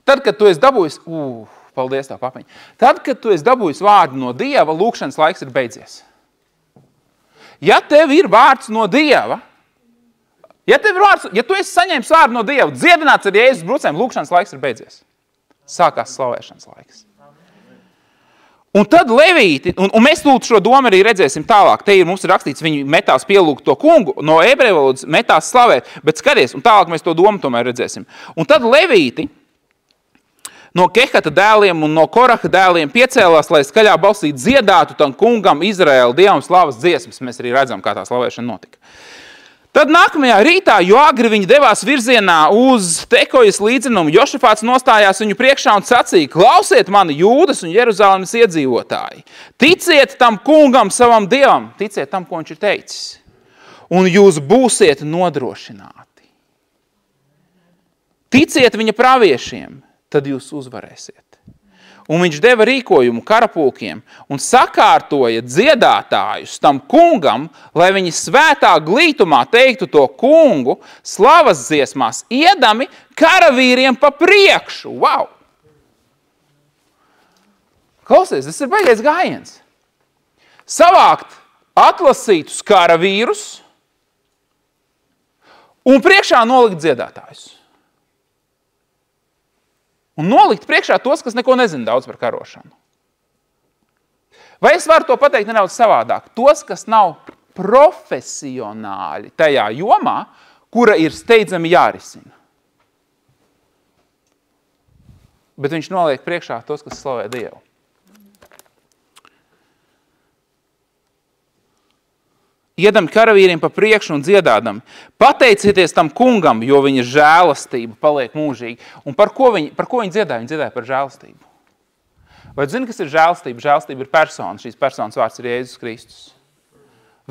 Tad, kad tu esi dabūjis, paldies tev, papiņ. Tad, kad tu esi dabūjis vārdu no Dieva, lūkšanas laiks ir beidzies. Ja tev ir vārds no Dieva, ja tu esi saņēmis vārdu no Dieva, dziedināts ar Jēzus brucēm, lūkšanas laiks ir beidzies. Sākās slavēšanas laiks. Un tad Levīti, un mēs lūdzu šo domu arī redzēsim tālāk, te ir mums rakstīts, viņi metās pielūgt to kungu, no ebreju valodas metās slavēt, bet skaties, un tālāk mēs to domu tomēr redzēsim. Un tad Levīti no Kehata dēliem un no Koraha dēliem piecēlās, lai skaļā balsī dziedātu tam kungam Izraēla dievam slavas dziesmas. Mēs arī redzam, kā tā slavēšana notika. Tad nākamajā rītā, jo agri viņi devās virzienā uz Tekojas līdzinumu, Jošafāts nostājās viņu priekšā un sacīja: klausiet mani, Jūdas un Jeruzalemes iedzīvotāji, ticiet tam kungam savam dievam, ticiet tam, ko viņš ir teicis, un jūs būsiet nodrošināti. Ticiet viņa praviešiem, tad jūs uzvarēsiet. Un viņš deva rīkojumu karapulkiem un sakārtoja dziedātājus tam kungam, lai viņi svētā glītumā teiktu to kungu slavas dziesmās, iedami karavīriem pa priekšu. Wow! Klausies, tas ir baigais gājiens. Savākt atlasītus karavīrus un priekšā nolikt dziedātājus. Un nolikt priekšā tos, kas neko nezina daudz par karošanu. Vai es varu to pateikt nedaudz savādāk? Tos, kas nav profesionāļi tajā jomā, kura ir steidzami jārisina. Bet viņš noliek priekšā tos, kas slavē Dievu. Iedam karavīriem pa priekšu un dziedādam: pateicieties tam kungam, jo viņa žēlastība paliek mūžīgi. Un par ko viņi dziedāja? Viņi dziedāja par žēlastību. Vai zini, kas ir žēlastība? Žēlastība ir persona. Šīs personas vārds ir Jēzus Kristus.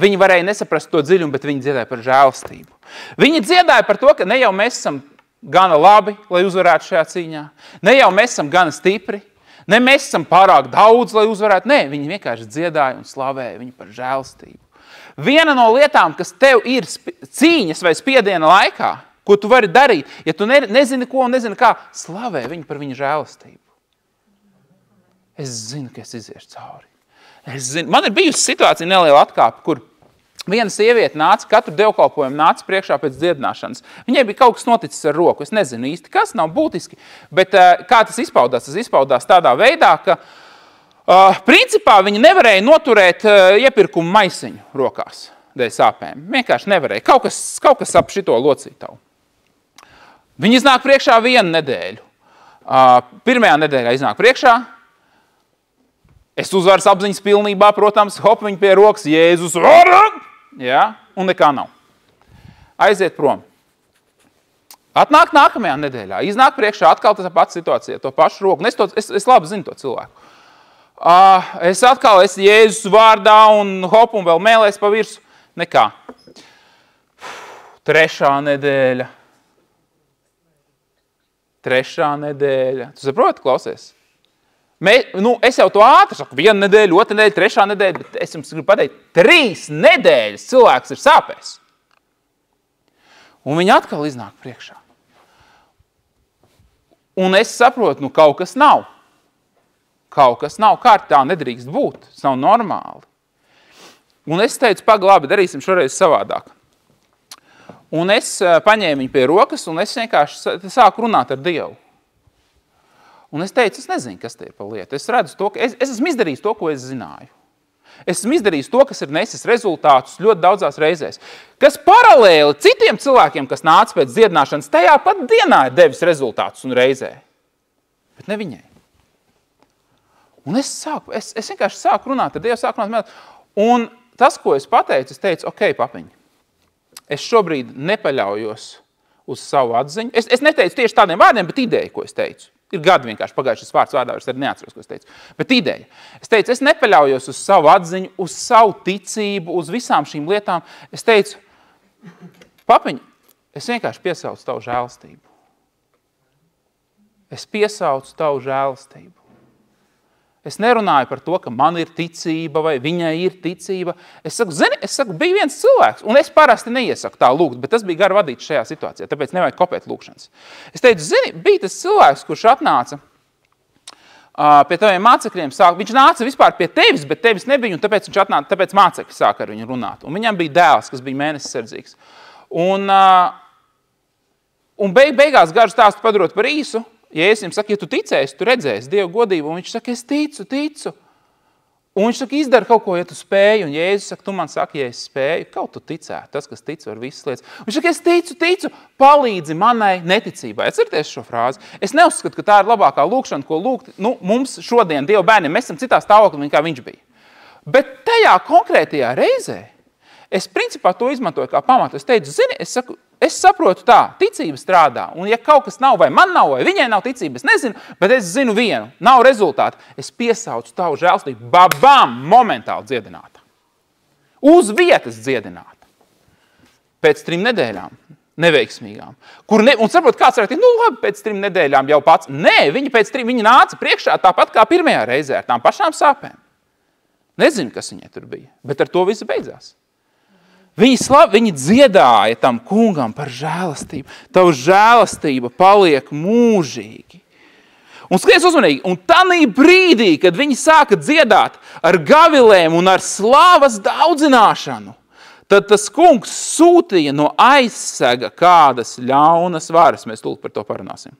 Viņi varēja nesaprast to dziļumu, bet viņi dziedāja par žēlastību. Viņi dziedāja par to, ka ne jau mēs esam gana labi, lai uzvarētu šajā cīņā, ne jau mēs esam gana stipri, ne mēs esam pārāk daudz, lai uzvarētu. Nē, viņi vienkārši dziedāja un slavēja viņu par žēlastību. Viena no lietām, kas tev ir cīņas vai spiediena laikā, ko tu vari darīt, ja tu nezini ko un nezini kā, slavē viņu par viņa žēlastību. Es zinu, ka es iziešu cauri. Man ir bijusi situācija neliela atkāpe, kur viena sieviete nāca, katru dievkalpojumu nāca priekšā pēc dziedināšanas. Viņai bija kaut kas noticis ar roku. Es nezinu īsti, kas nav būtiski, bet kā tas izpaudās? Tas izpaudās tādā veidā, ka principā viņi nevarēja noturēt iepirkumu maisiņu rokās dēļ sāpēm. Vienkārši nevarēja. Kaut kas ap šito locītavu. Viņi iznāk priekšā vienu nedēļu. Pirmajā nedēļā iznāk priekšā. Es uzvaras apziņas pilnībā, protams, hop, viņi pie rokas, Jēzus, ja, un nekā nav. Aiziet prom. Atnāk nākamajā nedēļā. Iznāk priekšā atkal tā pats situācija, to pašu roku. Es labi zinu to cilvēku. Es atkal esmu Jēzus vārdā un hop un vēl mēlēs pa virsu. Nekā. Trešā nedēļa. Tu saproti, klausies? Es jau to ātri saku, 1 nedēļa, 2 nedēļa, 3 nedēļa, bet es jums gribu pateikt, 3 nedēļas cilvēks ir sāpēs. Un viņi atkal iznāk priekšā. Un es saprotu, kaut kas nav. Kaut kas nav kārtā, nedrīkst būt. Tas nav normāli. Un es teicu, labi, darīsim šoreiz savādāk. Un es paņēmu viņu pie rokas, un es vienkārši sāku runāt ar Dievu. Un es teicu, es nezinu, kas te ir pa lietu. Es redzu to, ka es esmu izdarījis to, ko es zināju. Es esmu izdarījis to, kas ir nesis rezultātus ļoti daudzās reizēs. Kas paralēli citiem cilvēkiem, kas nāca pēc dziedināšanas, tajā pat dienā ir devis rezultātus un reizē. Bet ne viņai. Un es vienkārši sāku runāt ar Dievu, un tas, ko es pateicu, es teicu, ok, papiņ, es šobrīd nepaļaujos uz savu atziņu. Es neteicu tieši tādiem vārdiem, bet ideja, ko es teicu. Ir gadi vienkārši pagājušas vārds vārdā, es neatceros, ko es teicu. Bet ideja. Es teicu, es nepaļaujos uz savu atziņu, uz savu ticību, uz visām šīm lietām. Es teicu, papiņ, es vienkārši piesaucu tavu žēlastību. Es piesaucu tavu žēlastību. Es nerunāju par to, ka man ir ticība vai viņai ir ticība. Es saku, bija viens cilvēks, un es parasti neiesaku tā lūgt, bet tas bija gar vadīts šajā situācijā, tāpēc nevajag kopēt lūkšanas. Es teicu, bija tas cilvēks, kurš atnāca pie taviem mācekļiem, viņš nāca vispār pie tevis, bet tevis nebija, un tāpēc viņš atnāca, tāpēc mācekļi sāka ar viņu runāt. Un viņam bija dēls, kas bija mēnesis sardzīgs. Un beigās garu stāstu padarot par īsu, ja es viņam saku, ja tu ticēsi, tu redzēsi Dievu godību, un viņš saka, es ticu. Un viņš saka, izdara kaut ko, ja tu spēji, un Jēzus saka, tu man saki, ja es spēju, kaut tu ticētu, tas, kas tic var visas lietas. Viņš saka, es ticu, palīdzi manai neticībai. Atcerieties šo frāzi. Es neuzskatu, ka tā ir labākā lūkšana, ko lūgt. Mums šodien, Dieva bērniem, mēs esam citā stāvoklī, kā viņš bija. Bet tajā konkrētajā reizē es principā to izmantoju kā pamatu. Es teicu, zini, es saprotu tā, ticība strādā, un ja kaut kas nav, vai man nav, vai viņai nav ticība, es nezinu, bet es zinu vienu, nav rezultātu. Es piesaucu tavu žēlstību, babam, momentāli dziedināta. Uz vietas dziedināta. Pēc 3 nedēļām, neveiksmīgām. Un saprot, kāds varētu teikt, labi, pēc 3 nedēļām jau pats. Nē, viņi nāca priekšā tāpat kā pirmajā reizē ar tām pašām sāpēm. Nezinu, kas viņai tur bija, bet ar to viss beidzās. Viņi dziedāja tam kungam par žēlastību. Tavu žēlastība paliek mūžīgi. Un skaties uzmanīgi, un tanī brīdī, kad viņi sāka dziedāt ar gavilēm un ar slavas daudzināšanu, tad tas kungs sūtīja no aizsega kādas ļaunas varas. Mēs tūlīt par to parunāsim.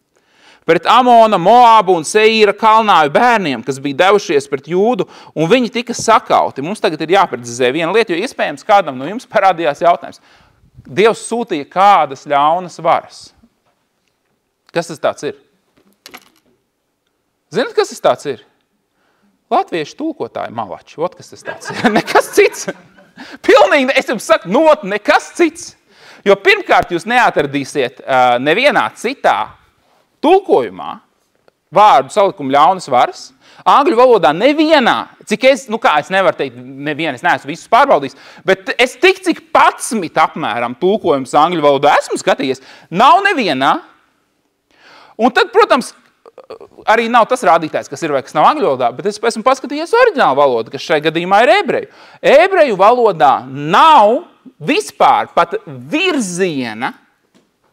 Pret Amona, Moābu un Seīra kalnāju bērniem, kas bija devušies pret Jūdu, un viņi tika sakauti. Mums tagad ir jāprecizē viena lieta, jo iespējams kādam no jums parādījās jautājums. Dievs sūtīja kādas ļaunas varas. Kas tas tāds ir? Zināt, kas tas tāds ir? Latviešu tulkotāji malači. Ot, kas tas tāds ir? Nekas cits. Pilnīgi, es jums saku, nekas cits. Jo pirmkārt jūs neatradīsiet nevienā citā tulkojumā vārdu salikumu ļaunas varas. Angļu valodā nevienā, es nevaru teikt nevienu, es neesmu visus pārbaudījis, bet es cik 11 apmēram tulkojums angļu valodā esmu skatījies, nav nevienā. Un tad, protams, arī nav tas rādītājs, kas ir vai kas nav angļu valodā, bet es esmu paskatījies oriģinālu valodu, kas šai gadījumā ir ebreju. Ebreju valodā nav vispār pat virziena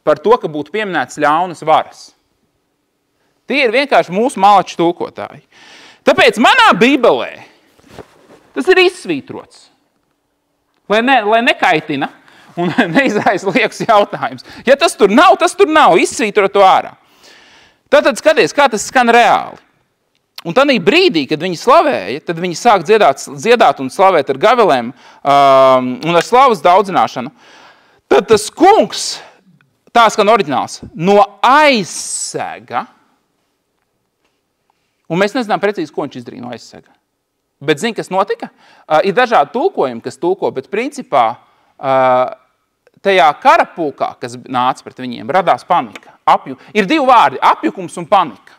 par to, ka būtu pieminēts ļaunas varas. Tie ir vienkārši mūsu malači tulkotāji. Tāpēc manā bībelē tas ir izsvītrots, lai nekaitina un neizraisa liekas jautājums. Ja tas tur nav, izsvītrot to ārā. Tātad skaties, kā tas skan reāli. Un tanī brīdī, kad viņi slavēja, tad viņi sāk dziedāt un slavēt ar gavilēm un ar slavas daudzināšanu. Tad tas kungs, tā skan oriģināls, no aizsega. Un mēs nezinām precīzi, ko viņš izdarīja no aizsega. Bet zini, kas notika? Ir dažādi tulkojumi, kas tulko, bet principā tajā karapulkā, kas nāca pret viņiem, radās panika. Ir 2 vārdi, apjukums un panika.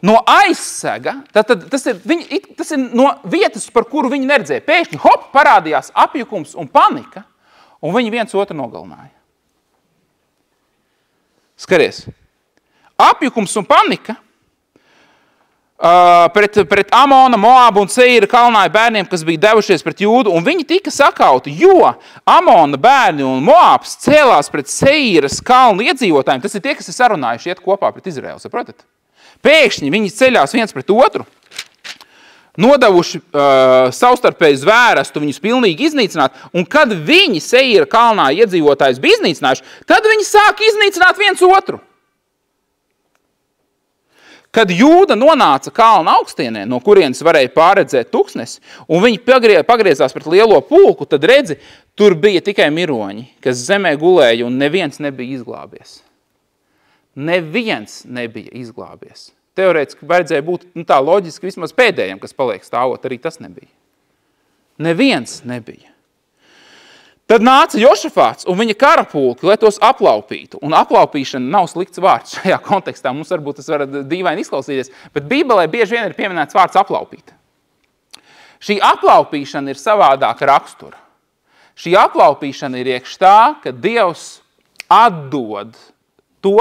No aizsega, tas ir no vietas, par kuru viņi neredzēja. Pēkšņi, parādījās apjukums un panika, un viņi viens otru nogalināja. Skaties, apjukums un panika pret Amona, Moābu un Seīra kalnāju bērniem, kas bija devušies pret Jūdu, un viņi tika sakauti, jo Amona bērni un Moābs cēlās pret Seīras kalnu iedzīvotājiem. Tas ir tie, kas ir sarunājuši iet kopā pret Izraēlu, saprotat? Pēkšņi viņi ceļās viens pret otru, nodevuši savstarpēju zvērestu, viņus pilnīgi iznīcināt, un kad viņi Seīra kalnā iedzīvotājus bija iznīcinājuši, tad viņi sāk iznīcināt viens otru. Kad Jūda nonāca kalna augstienē, no kurienes varēja pārredzēt tuksnesi, un viņi pagriezās pret lielo pulku, tad redzi, tur bija tikai miroņi, kas zemē gulēja, un neviens nebija izglābies. Neviens nebija izglābies. Teorētiski vajadzēja būt tā loģiski vismaz pēdējiem, kas paliek stāvot, arī tas nebija. Neviens nebija. Tad nāca Jošafāts un viņa karapulki, lai tos aplaupītu. Un aplaupīšana nav slikts vārds šajā kontekstā. Mums varbūt tas var dīvaini izklausīties, bet Bībelē bieži vien ir pieminēts vārds aplaupīt. Šī aplaupīšana ir savādāka rakstura. Šī aplaupīšana ir iekš tā, ka Dievs atdod to,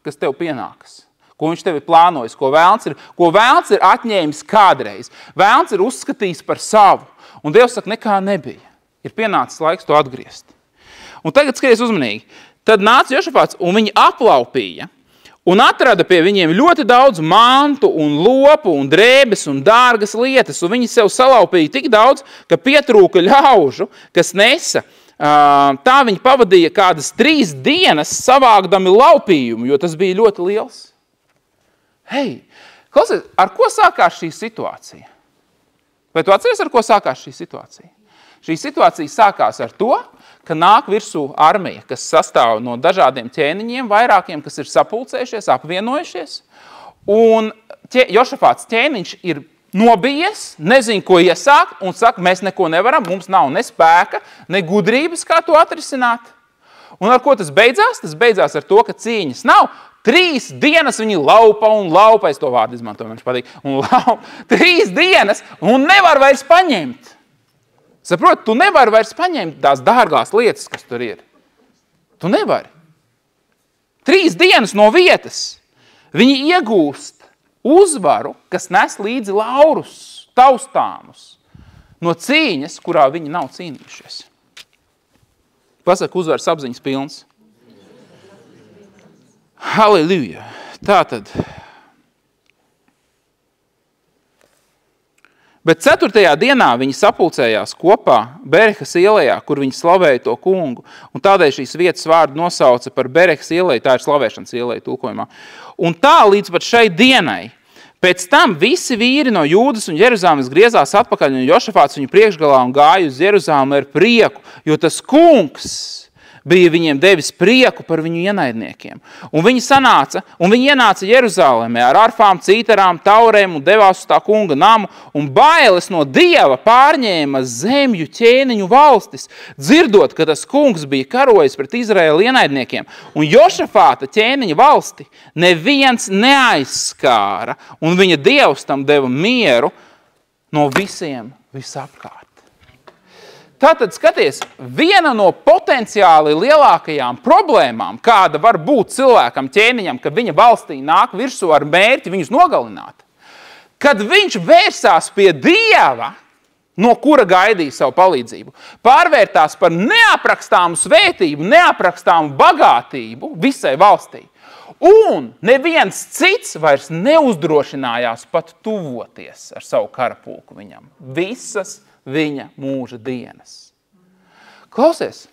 kas tev pienākas, ko viņš tevi plānojas, ko vēlns ir atņēmis kādreiz. Vēlns ir uzskatījis par savu. Un Dievs saka, nekā nebija. Ir pienācis laiks to atgriezt. Un tagad skaties uzmanīgi. Tad nāca Jošafāts un viņi aplaupīja un atrada pie viņiem ļoti daudz mantu un lopu un drēbes un dārgas lietas. Un viņi sev salaupīja tik daudz, ka pietrūka ļaužu, kas nesa. Tā viņi pavadīja kādas 3 dienas savākdami laupījumu, jo tas bija ļoti liels. Hei, klausies, ar ko sākās šī situācija? Vai tu atceries, ar ko sākās šī situācija? Šī situācija sākās ar to, ka nāk virsū armija, kas sastāv no dažādiem ķēniņiem, vairākiem, kas ir sapulcējušies, apvienojušies. Un Jošafāts ķēniņš ir nobijies, nezin, ko iesākt, un saka, mēs neko nevaram, mums nav ne spēka, ne gudrības, kā to atrisināt. Un ar ko tas beidzās? Tas beidzās ar to, ka cīņas nav. 3 dienas viņi laupa un laupa, es to vārdu izmantoju, man viņš patīk, un laupa 3 dienas, un nevar vairs paņemt. Saprot, tu nevari vairs paņemt tās dārgās lietas, kas tur ir. Tu nevari. 3 dienas no vietas viņi iegūst uzvaru, kas nes līdzi laurus, taustāmus, no cīņas, kurā viņi nav cīnījušies. Pasaka, uzvaras apziņas pilns. Halleluja. Tātad. Bet 4. dienā viņi sapulcējās kopā Berehas ielejā, kur viņi slavēja to kungu. Un tādēļ šīs vietas vārdu nosauca par Berehas ieleju, tā ir slavēšanas ieleja tulkojumā. Un tā līdz pat šai dienai. Pēc tam visi vīri no Jūdas un Jeruzāles griezās atpakaļ, un Jošafāts viņu priekšgalā un gāja uz Jeruzālemi ar prieku, jo tas kungs bija viņiem devis prieku par viņu ienaidniekiem. Un viņi ienāca Jeruzālēmē ar arfām, cītarām, taurēm un devās uz tā kunga namu, un bailes no Dieva pārņēma zemju ķēniņu valstis, dzirdot, ka tas kungs bija karojis pret Izraēla ienaidniekiem. Un Jošafāta ķēniņa valsti neviens neaizskāra, un viņa Dievs tam deva mieru no visiem visapkārt. Tātad, skaties, viena no potenciāli lielākajām problēmām, kāda var būt cilvēkam ķēniņam, ka viņa valstī nāk virsū ar mērķi viņus nogalināt, kad viņš vērsās pie Dieva, no kura gaidīja savu palīdzību, pārvērtās par neaprakstāmu svētību, neaprakstāmu bagātību visai valstī. Un neviens cits vairs neuzdrošinājās pat tuvoties ar savu karapulku viņam. Visas viņa mūža dienas. Klausies,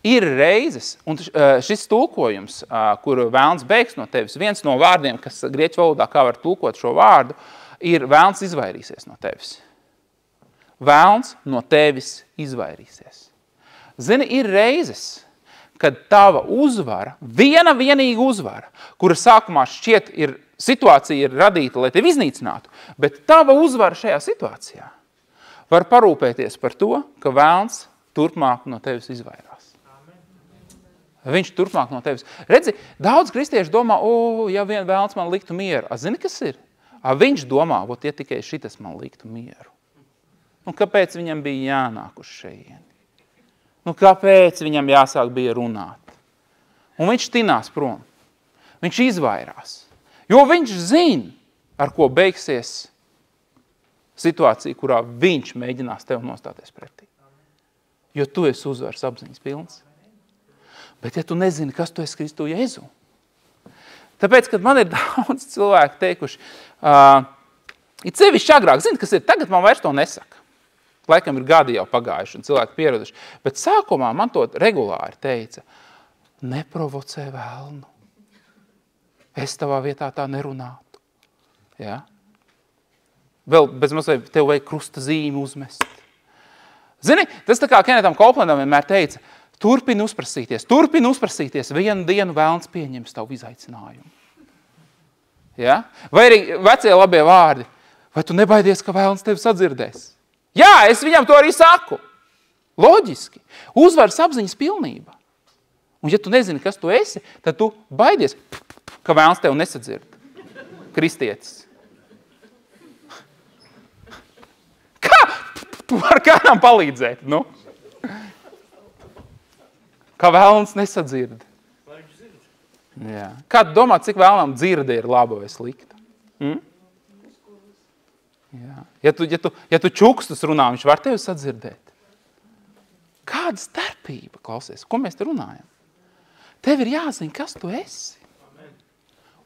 ir reizes, un šis tulkojums, kuru vēlns beigs no tevis, viens no vārdiem, kas grieķu valodā kā var tulkot šo vārdu, ir vēlns izvairīsies no tevis. Vēlns no tevis izvairīsies. Zini, ir reizes, kad tava uzvara, vienīga uzvara, kura sākumā šķiet situācija ir radīta, lai tevi iznīcinātu, bet tava uzvara šajā situācijā var parūpēties par to, ka vēlns turpmāk no tevis izvairās. Viņš turpmāk no tevis. Redzi, daudz kristieši domā, ja vien vēlns man liktu mieru. Zini, kas ir? Viņš domā, ja tikai šitas man liktu mieru. Kāpēc viņam bija jānāk uz šejieni? Kāpēc viņam jāsāk bija runāt? Un viņš tinās prom. Viņš izvairās. Jo viņš zina, ar ko beigsies situācija, kurā viņš mēģinās tev nostāties pretī. Jo tu esi uzvaras apziņas pilns. Bet ja tu nezini, kas tu esi Kristu Jēzu, tāpēc, kad man ir daudz cilvēku teikuši, it sevišķi agrāk, zini, kas ir, tagad man vairs to nesaka. Laikam ir gadi jau pagājuši un cilvēki pieraduši. Bet sākumā man to regulāri teica, neprovocē vēlnu. Es tavā vietā tā nerunātu. Ja? Vēl bez mazliet tev vajag krusta zīmi uzmest. Zini, tas tā kā Kenetam Copelandam vienmēr teica, turpini uzprasīties, vienu dienu vēlns pieņems tavu izaicinājumu. Ja? Vai arī vecie labie vārdi, vai tu nebaidies, ka vēlns tevi sadzirdēs? Jā, es viņam to arī saku. Loģiski. Uzvaras apziņas pilnība. Un ja tu nezini, kas tu esi, tad tu baidies, ka vēlns tevi nesadzird. Kristietis. Kā? Tu var kādam palīdzēt, nu? Kā vēlns nesadzird. Jā. Kā tu domā, cik vēlnam dzirde ir laba vai slikta? Jā. Ja tu čukstus runā, viņš var tevi sadzirdēt. Kāda starpība, klausies, ko mēs te runājam? Tev ir jāzina, kas tu esi.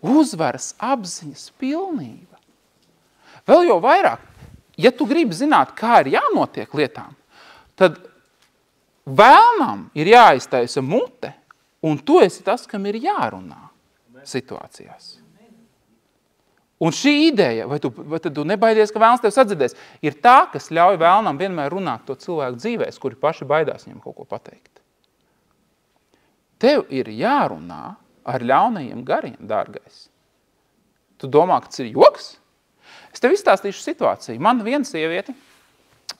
Uzvaras apziņas pilnība. Vēl jau vairāk, ja tu gribi zināt, kā ir jānotiek lietām, tad vēlnam ir jāiztaisa mute, un tu esi tas, kam ir jārunā situācijās. Un šī ideja, vai tad tu nebaidies, ka vēlns tev sadzirdēs, ir tā, kas ļauj vēlnam vienmēr runāt to cilvēku dzīvēs, kuri paši baidās viņam kaut ko pateikt. Tev ir jārunā ar ļaunajiem gariem, dārgais. Tu domā, ka tas ir joks? Es tev izstāstīšu situāciju. Man viena sieviete,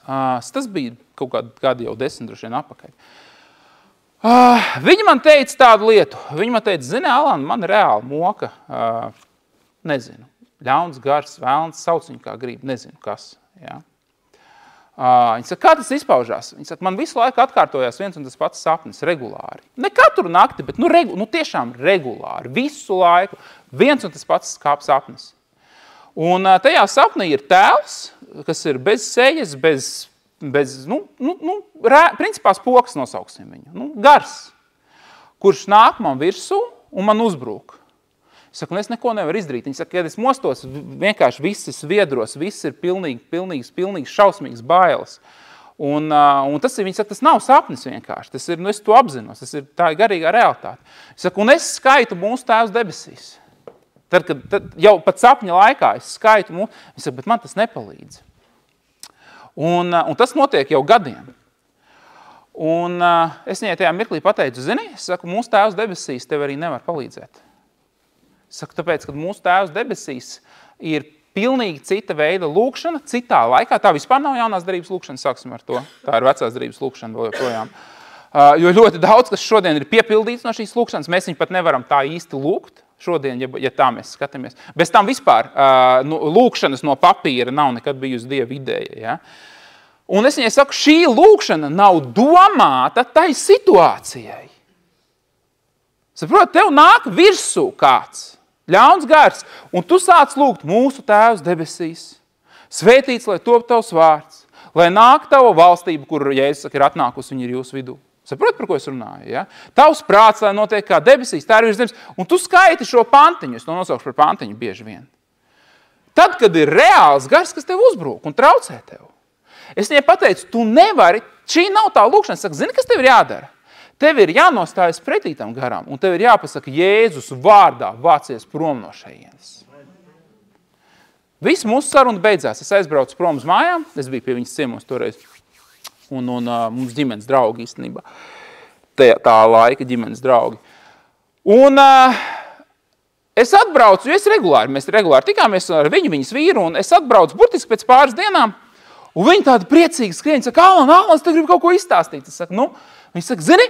tas bija kaut kādi jau 10 droši vien apakaļ. Viņa man teica tādu lietu. Viņa man teica, zini, Alan, man reāli moka, nezinu, ļauns gars, vēlns, sauc viņu kā grib, nezinu kas. Ja? Viņa saka, kā tas izpaužās? Viņa saka, man visu laiku atkārtojās viens un tas pats sapnis, regulāri. Ne katru nakti, bet tiešām regulāri, visu laiku, viens un tas pats sapnis. Un tajā sapnī ir tēls, kas ir bez sejas, principā spoks nosauksim viņu, gars, kurš nāk man virsū un man uzbrūk. Es saku, es neko nevaru izdarīt. Viņi saka, kad es mostos, vienkārši visi sviedros, viss ir pilnīgi šausmīgs bailes. Un tas ir, viņi saka, tas nav sapnis vienkārši, tas ir, es to apzinos, tā ir garīgā realitāte. Es saku, un es skaitu mūsu Tēvs debesīs. Tad jau pat sapņa laikā es skaitu mūsu, viņi saka, bet man tas nepalīdz. Un tas notiek jau gadiem. Un es viņai tajā mirklī pateicu, zini, es saku, mūsu Tēvs debesīs tev arī nevar palīdzēt. Es saku, tāpēc, ka mūsu Tēvs debesīs ir pilnīgi cita veida lūkšana, citā laikā. Tā vispār nav jaunās darības lūkšana, sāksim ar to. Tā ir vecās darības lūkšana vēl joprojām. Jo ļoti daudz, kas šodien ir piepildīts no šīs lūkšanas, mēs viņu pat nevaram tā īsti lūgt šodien, ja tā mēs skatāmies. Bez tam vispār lūkšanas no papīra nav nekad bijusi Dieva ideja. Ja? Un es viņai saku, šī lūkšana nav domāta tai situācijai. Saprot, tev nāk virsū kāds ļauns gars, un tu sāc lūgt mūsu Tēvs debesīs. Svētīts, lai top tavs vārds, lai nāk tava valstība, kur Jēzus saka, ir atnākusi, viņa ir jūsu vidū. Saprot, par ko es runāju? Ja? Tavs prāts, lai notiek kā debesīs, tā ir virs zemes, un tu skaiti šo pantiņu, es to nosaukšu par pantiņu bieži vien. Tad, kad ir reāls gars, kas tev uzbrūk un traucē tev, es viņai pateicu, tu nevari, šī nav tā lūkšana, es saku, zini, kas tev ir jādara? Tev ir jānostājas pretī tam garam, un tev ir jāpasaka Jēzus vārdā vācies prom no šejienes. Viss mūsu saruna beidzās. Es aizbraucu prom uz mājām, es biju pie viņas ciemos toreiz, un mums ģimenes draugi īstenībā. Tā laika ģimenes draugi. Un es atbraucu, jo mēs regulāri tikāmies ar viņas vīru, un es atbraucu burtiski pēc pāris dienām, un viņi tādi priecīgi skrien, saka, Alan, es te gribu kaut ko izstāstīt. Es saku, viņi saka, zini,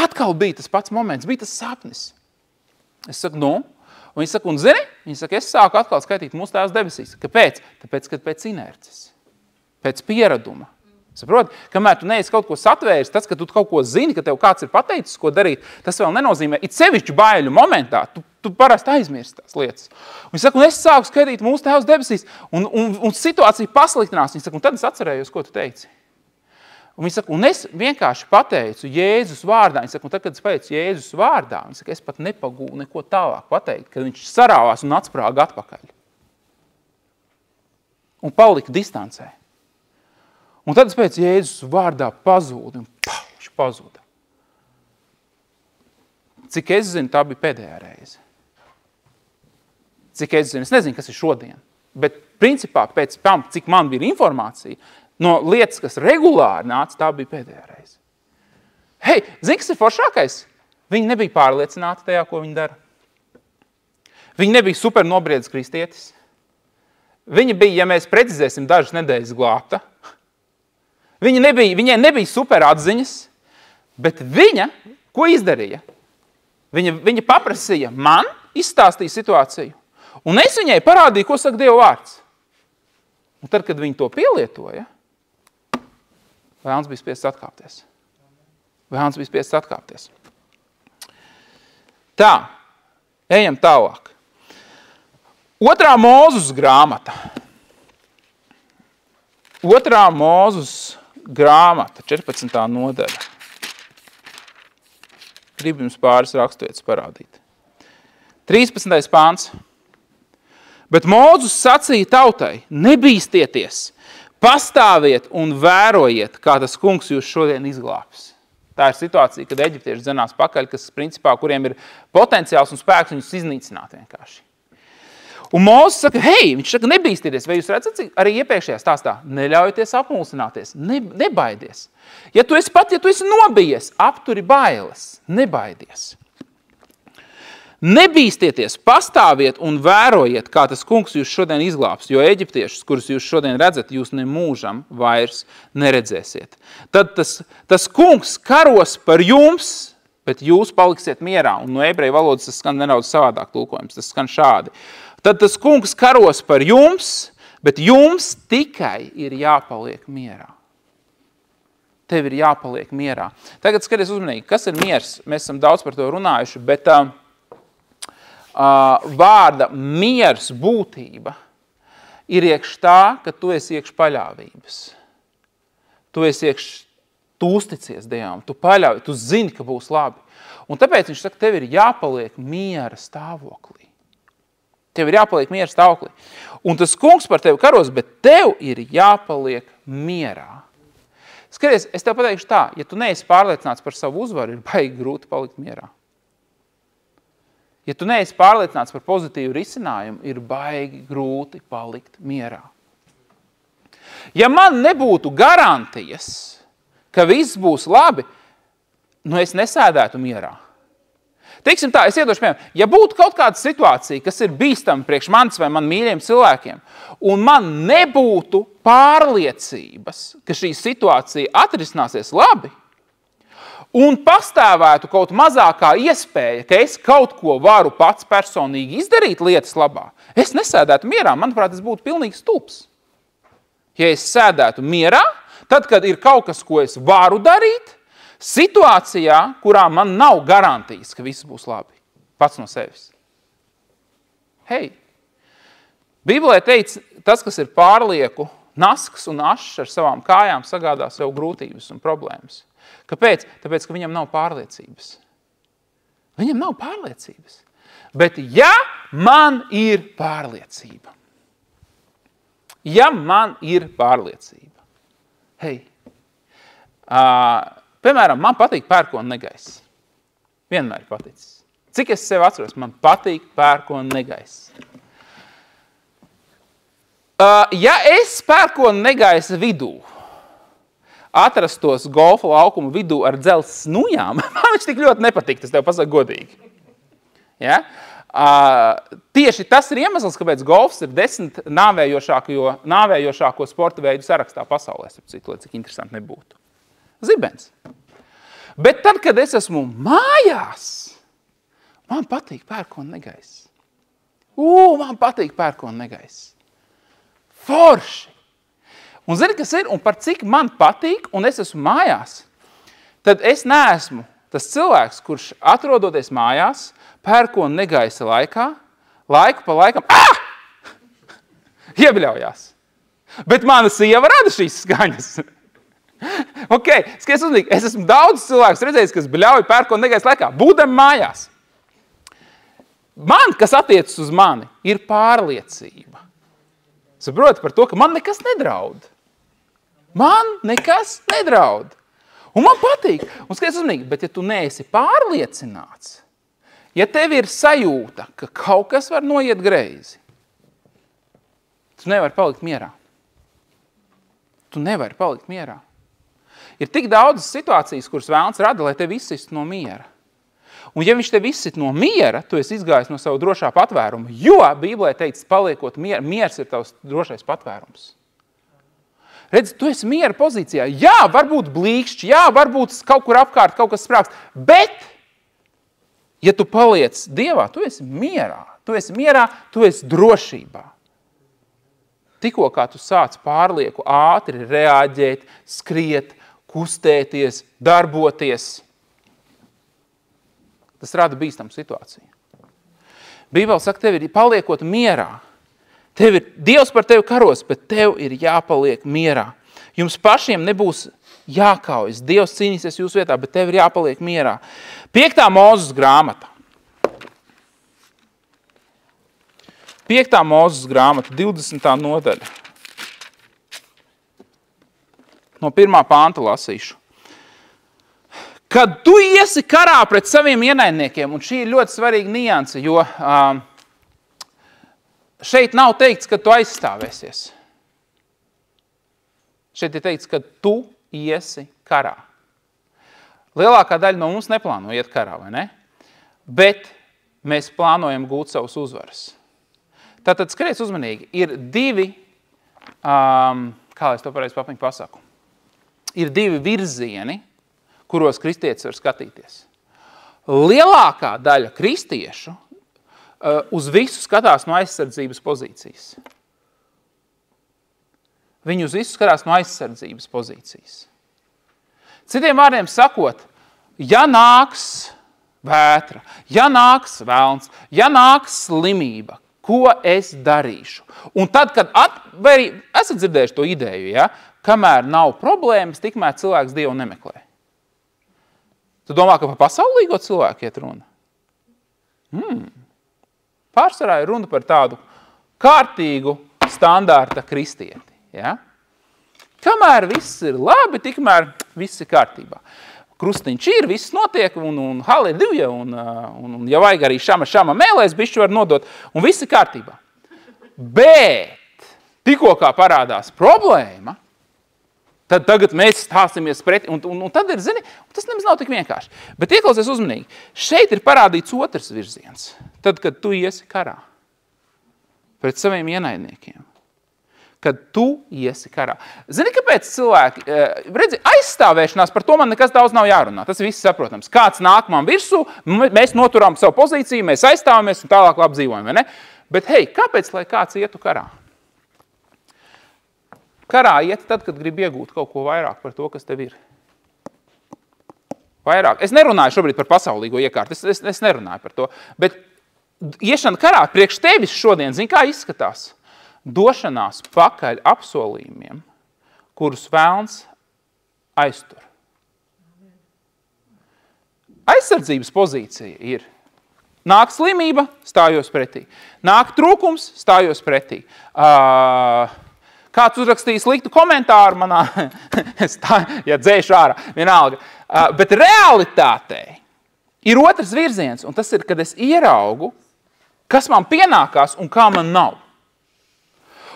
atkal bija tas pats moments, bija tas sapnis. Es saku, Un viņi saka, un zini? Viņi saka, es sāku atkal skaitīt mūsu Tēvs debesīs. Kāpēc? Tāpēc, kad pēc inerces, pēc pieraduma. Saproti? Kamēr tu neesi kaut ko satvēris, tas, ka tu kaut ko zini, ka tev kāds ir pateicis, ko darīt, tas vēl nenozīmē. It sevišķu baiļu momentā, tu parasti aizmirsti tās lietas. Viņi saka, un es sāku skaitīt mūsu Tēvs debesīs, un situācija pasliktinās. Viņi saka, un tad es atcerējos, ko tu teici. Un viņi saka, un es vienkārši pateicu Jēzus vārdā. Viņi saka, un tad, kad es pateicu Jēzus vārdā, viņi saka, es pat nepagūlu neko tālāk pateikt, kad viņš sarāvās un atsprāga atpakaļ. Un palika distancē. Un tad es pēc Jēzus vārdā pazūdu, un viņš pazuda. Cik es zinu, tā bija pēdējā reize. Cik es nezinu, kas ir šodien. Bet principā pēc tam, cik man bija informācija, no lietas, kas regulāri nāca, tā bija pēdējā reize. Hei, zini, kas ir foršākais? Viņi nebija pārliecināti tajā, ko viņi dara. Viņi nebija super nobriedis kristietis. Viņa bija, ja mēs precizēsim, dažas nedēļas glābta. Viņai nebija super atziņas, bet viņa, ko izdarīja? Viņa paprasīja man, izstāstīja situāciju, un es viņai parādīju, ko saka Dieva vārds. Un tad, kad viņi to pielietoja, Vēlns bija spiests atkāpties. Tā, ejam tālāk. 2. Mūzus grāmata. 2. Mūzus grāmata, 14. nodaļa. Gribu jums pāris raksturvietas parādīt. 13. pāns. Bet Mūzus sacīja tautai, nebīstieties, pastāviet un vērojiet, kā tas kungs jūs šodien izglābs. Tā ir situācija, kad eģiptieši dzenās pakaļ, kas principā, kuriem ir potenciāls un spēks viņus iznīcināt vienkārši. Un Mūzes saka, hei, viņš saka, nebīsties, vai jūs redzat, arī iepriekšējā stāstā, neļaujieties apmulsināties, nebaidies. Ja tu esi nobijies, apturi bailes, nebaidies. Nebīstieties, pastāviet un vērojiet, kā tas kungs jūs šodien izglābs, jo eģiptiešus, kurus jūs šodien redzat, jūs nemūžam vairs neredzēsiet. Tad tas kungs karos par jums, bet jūs paliksiet mierā. Un no ebreju valodas tas skan nedaudz savādāk tulkojums, tas skan šādi. Tad tas kungs karos par jums, bet jums tikai ir jāpaliek mierā. Tev ir jāpaliek mierā. Tagad skaties uzmanīgi, kas ir miers? Mēs esam daudz par to runājuši, bet vārda miers būtība ir iekš tā, ka tu esi iekš paļāvības. Tu esi iekš, tu uzticies Dievam, tu paļauj, tu zini, ka būs labi. Un tāpēc viņš saka, tev ir jāpaliek miera stāvoklī. Tev ir jāpaliek miera stāvoklī. Un tas kungs par tevi karos, bet tev ir jāpaliek mierā. Skaties, es tev pateikšu tā, ja tu neesi pārliecināts par savu uzvaru, ir baigi grūti palikt mierā. Ja tu neesi pārliecināts par pozitīvu risinājumu, ir baigi grūti palikt mierā. Ja man nebūtu garantijas, ka viss būs labi, es nesēdētu mierā. Teiksim tā, es iedošu piemēram, ja būtu kaut kāda situācija, kas ir bīstama priekš manis vai man mīļiem cilvēkiem, un man nebūtu pārliecības, ka šī situācija atrisināsies labi, un pastāvētu kaut mazākā iespēja, ka es kaut ko varu pats personīgi izdarīt lietas labā, es nesēdētu mierā, manuprāt, es būtu pilnīgi stulbs. Ja es sēdētu mierā, tad, kad ir kaut kas, ko es varu darīt, situācijā, kurā man nav garantijas, ka viss būs labi, pats no sevis. Hei, Bībelē teica, tas, kas ir pārlieku nasks un ašs ar savām kājām, sagādā sev grūtības un problēmas. Kāpēc? Tāpēc, ka viņam nav pārliecības. Viņam nav pārliecības. Bet ja man ir pārliecība, hei, piemēram, man patīk pērkona negaiss. Vienmēr paticis. Cik es sev atceros, man patīk pērkona negaiss. Ja es pērkona negaisa vidū atrastos golfa laukuma vidū ar dzelzs snujām, man viņš tik ļoti nepatīk, tas tev pasaka godīgi. Ja? Tieši tas ir iemesls, kāpēc golfs ir 10 nāvējošāko sporta veidu sarakstā pasaulē, lai cik interesanti nebūtu. Zibens. Bet tad, kad es esmu mājās, man patīk pērkona negaiss. Man patīk pērkona negaiss. Forši. Un zini, kas ir? Un par cik man patīk, un es esmu mājās, tad es neesmu tas cilvēks, kurš atrodoties mājās, pērkona negaisa laiku pa laikam, iebļaujās. Bet mana sieva rada šīs skaņas. Ok, skaties uzmanīgi, es esmu daudz cilvēkus redzējis, kas bļauj pērkona negaisa laikā, būdam mājās. Man, kas attiecas uz mani, ir pārliecība. Saproti par to, ka man nekas nedraud. Un man patīk. Un skaties uzmanīgi, bet ja tu neesi pārliecināts, ja tev ir sajūta, ka kaut kas var noiet greizi, tu nevari palikt mierā. Ir tik daudzas situācijas, kuras vēlns rada, lai tevi izsist no miera. Un ja viņš tevi izsit no miera, tu esi izgājis no savu drošā patvēruma, jo Bībelē teicis, paliekot miers ir tavs drošais patvērums. Redzi, tu esi miera pozīcijā. Jā, varbūt blīkšķi, jā, varbūt kaut kur apkārt kaut kas sprākst, bet ja tu paliec Dievā, tu esi mierā, tu esi drošībā. Tikko kā tu sāc pārlieku ātri reaģēt, skriet, kustēties, darboties, tas rada bīstamu situāciju. Bībele saka, tev ir paliekot mierā. Dievs par tevi karos, bet tev ir jāpaliek mierā. Jums pašiem nebūs jākaujas. Dievs cīnīsies jūsu vietā, bet tev ir jāpaliek mierā. 5. Mūzes grāmata. 5. Mūzes grāmata, 20. nodaļa. No 1. panta lasīšu. Kad tu iesi karā pret saviem ienaidniekiem, un šī ir ļoti svarīga nianse, jo šeit nav teikts, ka tu aizstāvēsies. Šeit ir teikts, ka tu iesi karā. Lielākā daļa no mums neplāno iet karā, vai ne? Bet mēs plānojam gūt savus uzvaras. Tātad skaties uzmanīgi. Ir divi, kā lai es to pareizi papiņu pasaku, ir divi virzieni, kuros kristietis var skatīties. Lielākā daļa kristiešu uz visu skatās no aizsardzības pozīcijas. Viņi uz visu skatās no aizsardzības pozīcijas. Citiem vārdiem sakot, ja nāks vētra, ja nāks velns, ja nāks slimība, ko es darīšu? Un tad, kad esat dzirdējuši to ideju, ja? Kamēr nav problēmas, tikmēr cilvēks Dievu nemeklē. Tu domā, ka par pasaulīgo cilvēku iet runa? Pārsvarā ir runa par tādu kārtīgu standārta kristieti. Ja? Kamēr viss ir labi, tikmēr viss ir kārtībā. Krustiņš ir, viss notiek, un halleluja, un ja vajag arī šama mēlēs, bišķi var nodot, un viss ir kārtībā. Bet, tikko kā parādās problēma, tad tagad mēs stāsimies pretī, un tad ir, zini, tas nemaz nav tik vienkārši. Bet ieklausies uzmanīgi, šeit ir parādīts otrs virziens, tad, kad tu iesi karā pret saviem ienaidniekiem. Kad tu iesi karā. Zini, kāpēc cilvēki, redzi, aizstāvēšanās, par to man nekas daudz nav jārunā, tas viss saprotams. Kāds nāk man virsū, mēs noturām savu pozīciju, mēs aizstāvamies un tālāk labi dzīvojam, vai ne? Bet hei, kāpēc, lai kāds ietu karā? Karā iet tad, kad grib iegūt kaut ko vairāk par to, kas tev ir. Vairāk. Es nerunāju šobrīd par pasaulīgo iekārtu, es nerunāju par to. Bet iešana karā priekš tevis šodien, zini, kā izskatās? Došanās pakaļ apsolījumiem, kurus velns aiztur. Aizsardzības pozīcija ir: nāk slimība, stājos pretī. Nāk trūkums, stājos pretī. Kāds uzrakstīja sliktu komentāru manā, ja dzēšu ārā, vienalga. Bet realitātē ir otrs virziens, un tas ir, kad es ieraugu, kas man pienākās un kā man nav.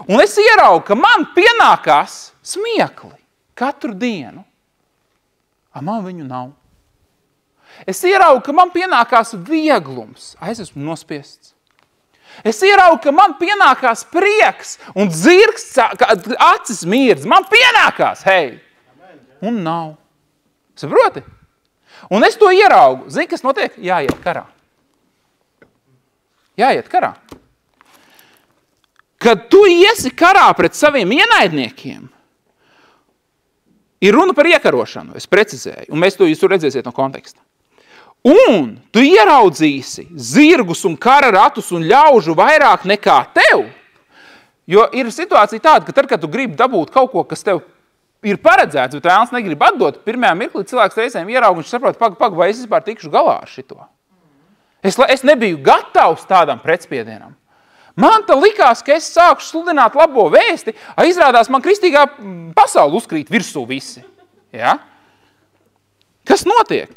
Un es ieraugu, ka man pienākās smiekli katru dienu, a man viņu nav. Es ieraugu, ka man pienākās vieglums, es esmu nospiests. Es ieraugu, ka man pienākās prieks un dzirksts, acis mirdz. Man pienākās, hei! Un nav. Saproti? Un es to ieraugu. Zini, kas notiek? Jāiet karā. Jāiet karā. Kad tu iesi karā pret saviem ienaidniekiem, ir runa par iekarošanu, es precizēju, un jūs to redzēsiet no konteksta. Un tu ieraudzīsi zirgus un kara ratus un ļaužu vairāk nekā tev, jo ir situācija tāda, ka tad, kad tu gribi dabūt kaut ko, kas tev ir paredzēts, bet vēlns negrib atdot, pirmajā mirklī cilvēks reizēm ieraug un viņš saprot, vai es vispār tikšu galā ar šito. Es nebiju gatavs tādam pretspiedienam. Man tā likās, ka es sāku sludināt labo vēsti, izrādās man kristīgā pasaule uzkrīt virsū visi. Ja? Kas notiek?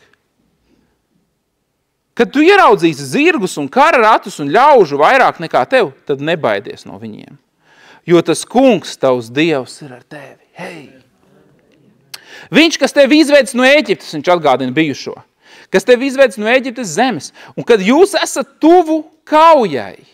Kad tu ieraudzīsi zirgus un kara ratus un ļaužu vairāk nekā tev, tad nebaidies no viņiem. Jo tas kungs, tavs Dievs, ir ar tevi. Hei! Viņš, kas tevi izvedis no Ēģiptes, viņš atgādina bijušo, kas tevi izvedis no Ēģiptes zemes, un kad jūs esat tuvu kaujai,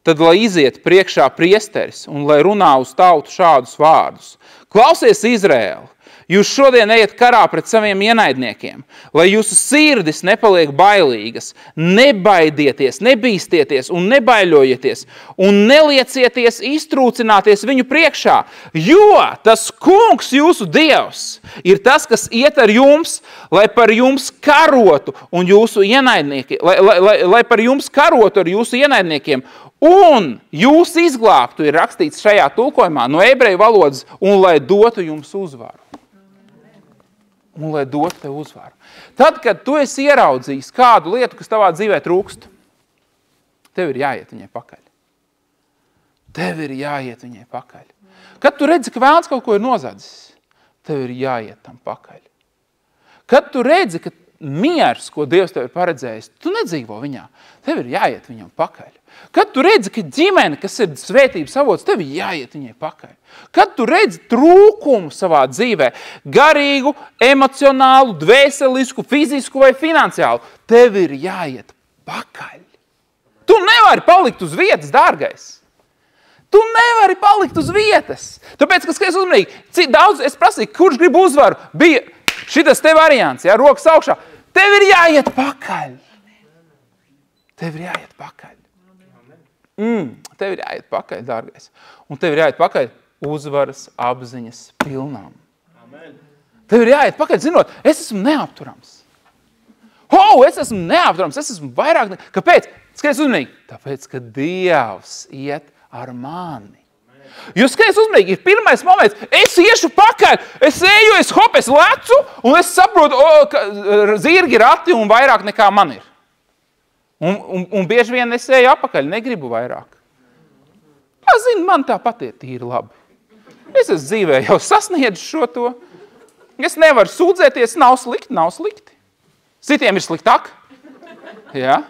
tad lai iziet priekšā priesteris un lai runā uz tautu šādus vārdus. Klausies, Izraēli! Jūs šodien ejat karā pret saviem ienaidniekiem, lai jūsu sirdis nepaliek bailīgas, nebaidieties, nebīstieties un nebaiļojieties un neliecieties iztrūcināties viņu priekšā, jo tas kungs jūsu Dievs ir tas, kas iet ar jums, lai par jums karotu un jūsu ienaidnieki, lai par jums karotu ar jūsu ienaidniekiem un jūs izglābtu, ir rakstīts šajā tulkojumā no ebreju valodas, un lai dotu jums uzvaru. Un lai dotu tev uzvaru. Tad, kad tu esi ieraudzījis kādu lietu, kas tavā dzīvē trūkst, tev ir jāiet viņai pakaļ. Tev ir jāiet viņai pakaļ. Kad tu redzi, ka vēlns kaut ko ir nozadzis, tev ir jāiet tam pakaļ. Kad tu redzi, ka miers, ko Dievs tev ir paredzējis, tu nedzīvo viņā. Tev ir jāiet viņam pakaļ. Kad tu redzi, ka ģimene, kas ir svētības avots, tev ir jāiet viņai pakaļ. Kad tu redzi trūkumu savā dzīvē, garīgu, emocionālu, dvēselisku, fizisku vai finansiālu, tev ir jāiet pakaļ. Tu nevari palikt uz vietas, dārgais. Tu nevari palikt uz vietas. Tāpēc, ka skaties uzmanīgi, cik daudz es prasīju, kurš grib uzvaru, bija šitas te variants, ja, rokas augšā. Tev ir jāiet pakaļ. Tev ir jāiet pakaļ. Tev ir jāiet pakaļ, dārgais. Un tev ir jāiet pakaļ uzvaras apziņas pilnām. Amen. Tev ir jāiet pakaļ, zinot, es esmu neapturams. Es esmu neapturams, es esmu vairāk. Kāpēc? Skaties uzmanīgi. Tāpēc, ka Dievs iet ar mani. Jo skaties uzmanīgi, ir pirmais moments, es iešu pakaļ, es eju, es lecu, un es saprotu, ka zirgi rati un vairāk nekā man ir. Un bieži vien es eju apakaļ, negribu vairāk. Zinu, man tāpat ir tīri labi. Es esmu dzīvē jau sasniedzu šo to. Es nevaru sūdzēties, nav slikti. Citiem ir sliktāk. Jā.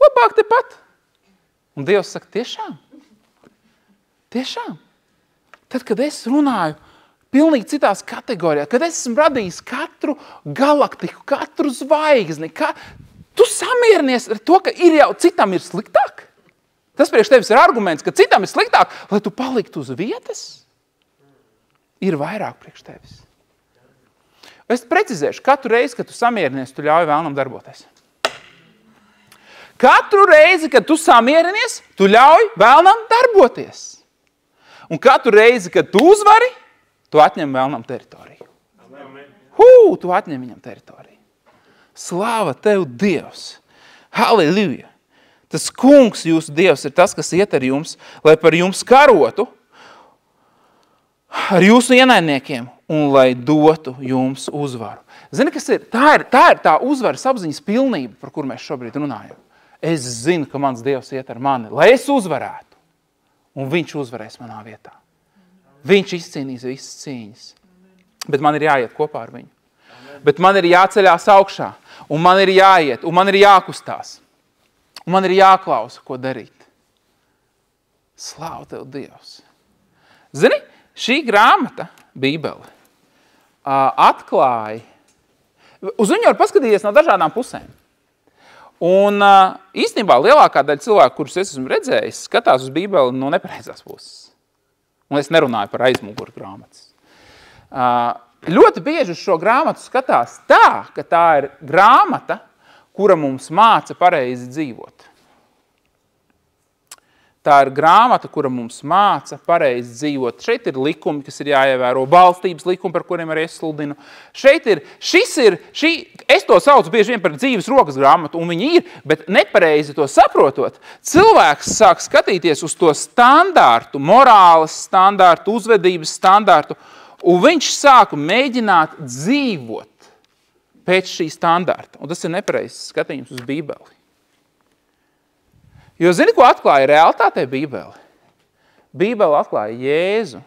Labāk tepat. Un Dievs saka, tiešām. Tiešām. Tad, kad es runāju pilnīgi citās kategorijās, kad es esmu radījis katru galaktiku, katru zvaigzni, tu samierinies ar to, ka jau citam ir sliktāk. Tas priekš tevis ir arguments, ka citam ir sliktāk, lai tu paliktu uz vietas. Ir vairāk priekš tevis. Es precizēšu, katru reizi, kad tu samierinies, tu ļauj vēlnam darboties. Katru reizi, kad tu samierinies, tu ļauj vēlnam darboties. Un katru reizi, kad tu uzvari, tu atņem vēlnam teritoriju. Tu atņem viņam teritoriju. Slāva tev, Dievs! Halleluja! Tas kungs, jūsu Dievs, ir tas, kas iet ar jums, lai par jums karotu ar jūsu ienaidniekiem un lai dotu jums uzvaru. Zini, kas ir? Tā ir tā uzvaras apziņas pilnība, par kur mēs šobrīd runājam. Es zinu, ka mans Dievs iet ar mani, lai es uzvarētu. Un viņš uzvarēs manā vietā. Viņš izcīnīs visas cīņas. Bet man ir jāiet kopā ar viņu. Bet man ir jāceļās augšā. Un man ir jāiet. Un man ir jākustās. Un man ir jāklausa, ko darīt. Slāva tev, Dievs. Zini, šī grāmata, Bībele, atklāja. Uz viņu var paskatīties no dažādām pusēm. Un īstenībā lielākā daļa cilvēku, kurus es esmu redzējis, skatās uz Bībeli no nepareizās puses. Un es nerunāju par aizmuguru grāmatas. Ļoti bieži uz šo grāmatu skatās tā, ka tā ir grāmata, kura mums māca pareizi dzīvot. Tā ir grāmata, kura mums māca pareizi dzīvot. Šeit ir likumi, kas ir jāievēro, balstības likumi, par kuriem arī es sludinu. Es to saucu bieži vien par dzīves rokas grāmatu, un viņi ir, bet nepareizi to saprotot, cilvēks sāk skatīties uz to standārtu, morāles standārtu, uzvedības standārtu, un viņš sāk mēģināt dzīvot pēc šī standārta. Un tas ir nepareizs skatījums uz Bībeli. Jo zini, ko atklāja realitātē Bībele? Bībele atklāja Jēzu,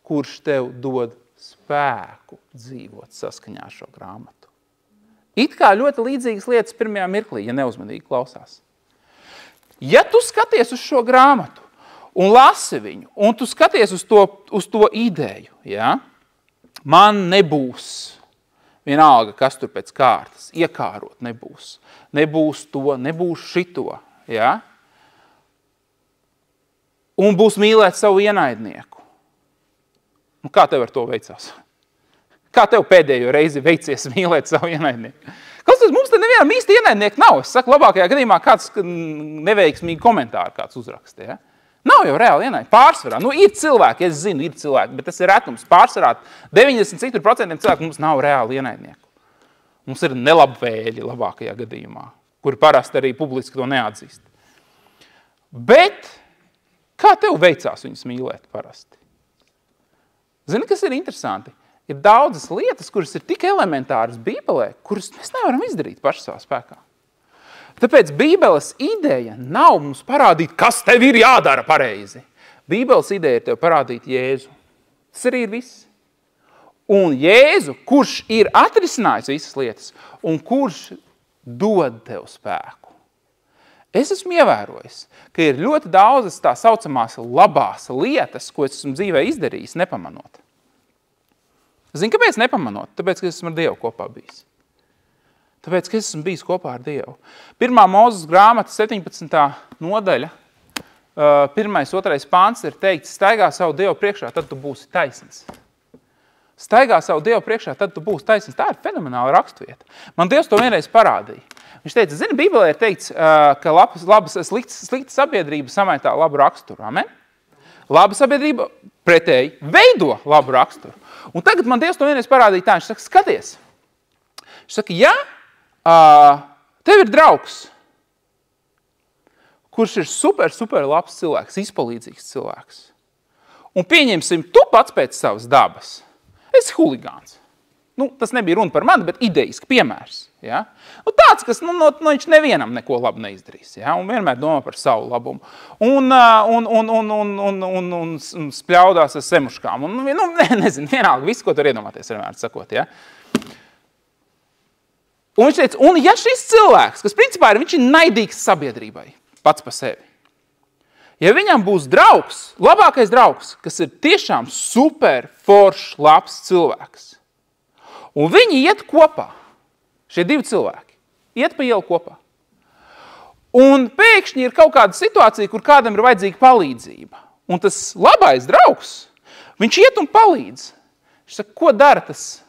kurš tev dod spēku dzīvot saskaņā ar šo grāmatu. It kā ļoti līdzīgas lietas pirmajā mirklī, ja neuzmanīgi klausās. Ja tu skaties uz šo grāmatu un lasi viņu, un tu skaties uz to ideju, ja, man nebūs vienalga, kas tur pēc kārtas, iekārot nebūs. Nebūs to, nebūs šito. Ja? Un būs mīlēt savu ienaidnieku. Un kā tev ar to veicās? Kā tev pēdējo reizi veicies mīlēt savu ienaidnieku? Klausies, mums te nevienam īsti ienaidnieku nav. Es saku, labākajā gadījumā kāds neveiksmīgi komentāru kāds uzraksta. Ja? Nav jau reāli ienaidnieki. Pārsvarā. Ir cilvēki, es zinu, ir cilvēki, bet tas ir retums. Pārsvarā 90% cilvēku mums nav reāli ienaidnieku. Mums ir nelabvēļi labākajā gadījumā, kuri parasti arī publiski to neatzīst. Bet kā tev veicās viņus mīlēt parasti? Zini, kas ir interesanti? Ir daudzas lietas, kuras ir tik elementāras Bībelē, kuras mēs nevaram izdarīt paši savā spēkā. Tāpēc Bībeles ideja nav mums parādīt, kas tev ir jādara pareizi. Bībeles ideja ir tev parādīt Jēzu. Tas arī ir viss. un Jēzu, kurš ir atrisinājis visas lietas un kurš dod tev spēku. Es esmu ievērojis, ka ir ļoti daudzas tā saucamās labās lietas, ko es esmu dzīvē izdarījis, nepamanot. Zini, kāpēc nepamanot? Tāpēc, ka es esmu ar Dievu kopā bijis. Tāpēc, ka es esmu bijis kopā ar Dievu. 1. Mūzes grāmata 17. nodaļa, 1.2. pāns ir teikts, staigā savu Dievu priekšā, tad tu būsi taisns. Staigā savu Dievu priekšā, tad tu būsi taisns. Tā ir fenomenāla rakstvieta. Man Dievs to vienreiz parādīja. Viņš teica, zini, Bībelē ir teikts, ka slikta sabiedrība samaitā labu raksturu. Amen? Laba sabiedrība pretēji veido labu raksturu. Un tagad man Dievs to vienreiz parādīja tā. Viņš saka, skaties. Viņš saka, ja tev ir draugs, kurš ir super labs cilvēks, izpalīdzīgs cilvēks, un pieņemsim, tu pats pēc savas dabas, esi huligāns. Tas nebija runa par mani, bet ideiski piemērs. Ja? Tāds, kas viņš nevienam neko labu neizdarīs. Ja? Un vienmēr domā par savu labumu. Un spļaudās ar semuškām. Nezinu, vienalga, visu, ko tur iedomāties, vienmēr sakot. Ja? Un viņš teica, un ja šis cilvēks, kas principā viņš ir naidīgs sabiedrībai, pats pa sevi, ja viņam būs draugs, labākais draugs, kas ir tiešām super foršs, labs cilvēks, un viņi iet kopā, šie divi cilvēki, iet pa ielu kopā. Un pēkšņi ir kaut kāda situācija, kur kādam ir vajadzīga palīdzība. Un tas labais draugs, viņš iet un palīdz. Viņš saka, ko dara tas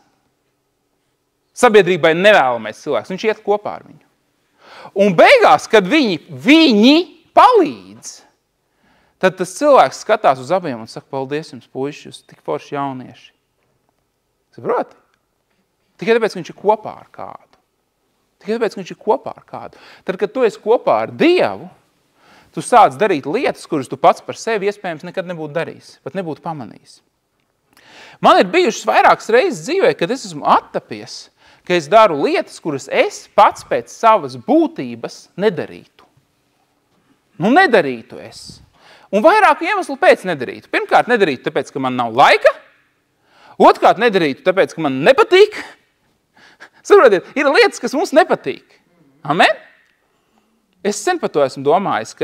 sabiedrībai nevēlamais cilvēks? Viņš iet kopā ar viņu. Un beigās, kad viņi palīdz, tad tas cilvēks skatās uz abiem un saka, paldies jums, puiši, jūs tik forši jaunieši. Saproti? Tikai tāpēc, ka viņš ir kopā ar kādu. Tikai tāpēc, ka viņš ir kopā ar kādu. Tad, kad tu esi kopā ar Dievu, tu sāc darīt lietas, kuras tu pats par sevi iespējams nekad nebūtu darījis, pat nebūtu pamanījis. Man ir bijušas vairākas reizes dzīvē, kad es esmu attapies, ka es daru lietas, kuras es pats pēc savas būtības nedarītu. Nedarītu es. Un vairāku iemeslu pēc nedarītu. Pirmkārt, nedarītu tāpēc, ka man nav laika. Otrkārt, nedarītu tāpēc, ka man nepatīk. Saprotiet, ir lietas, kas mums nepatīk. Amen? Es sen par to esmu domājis,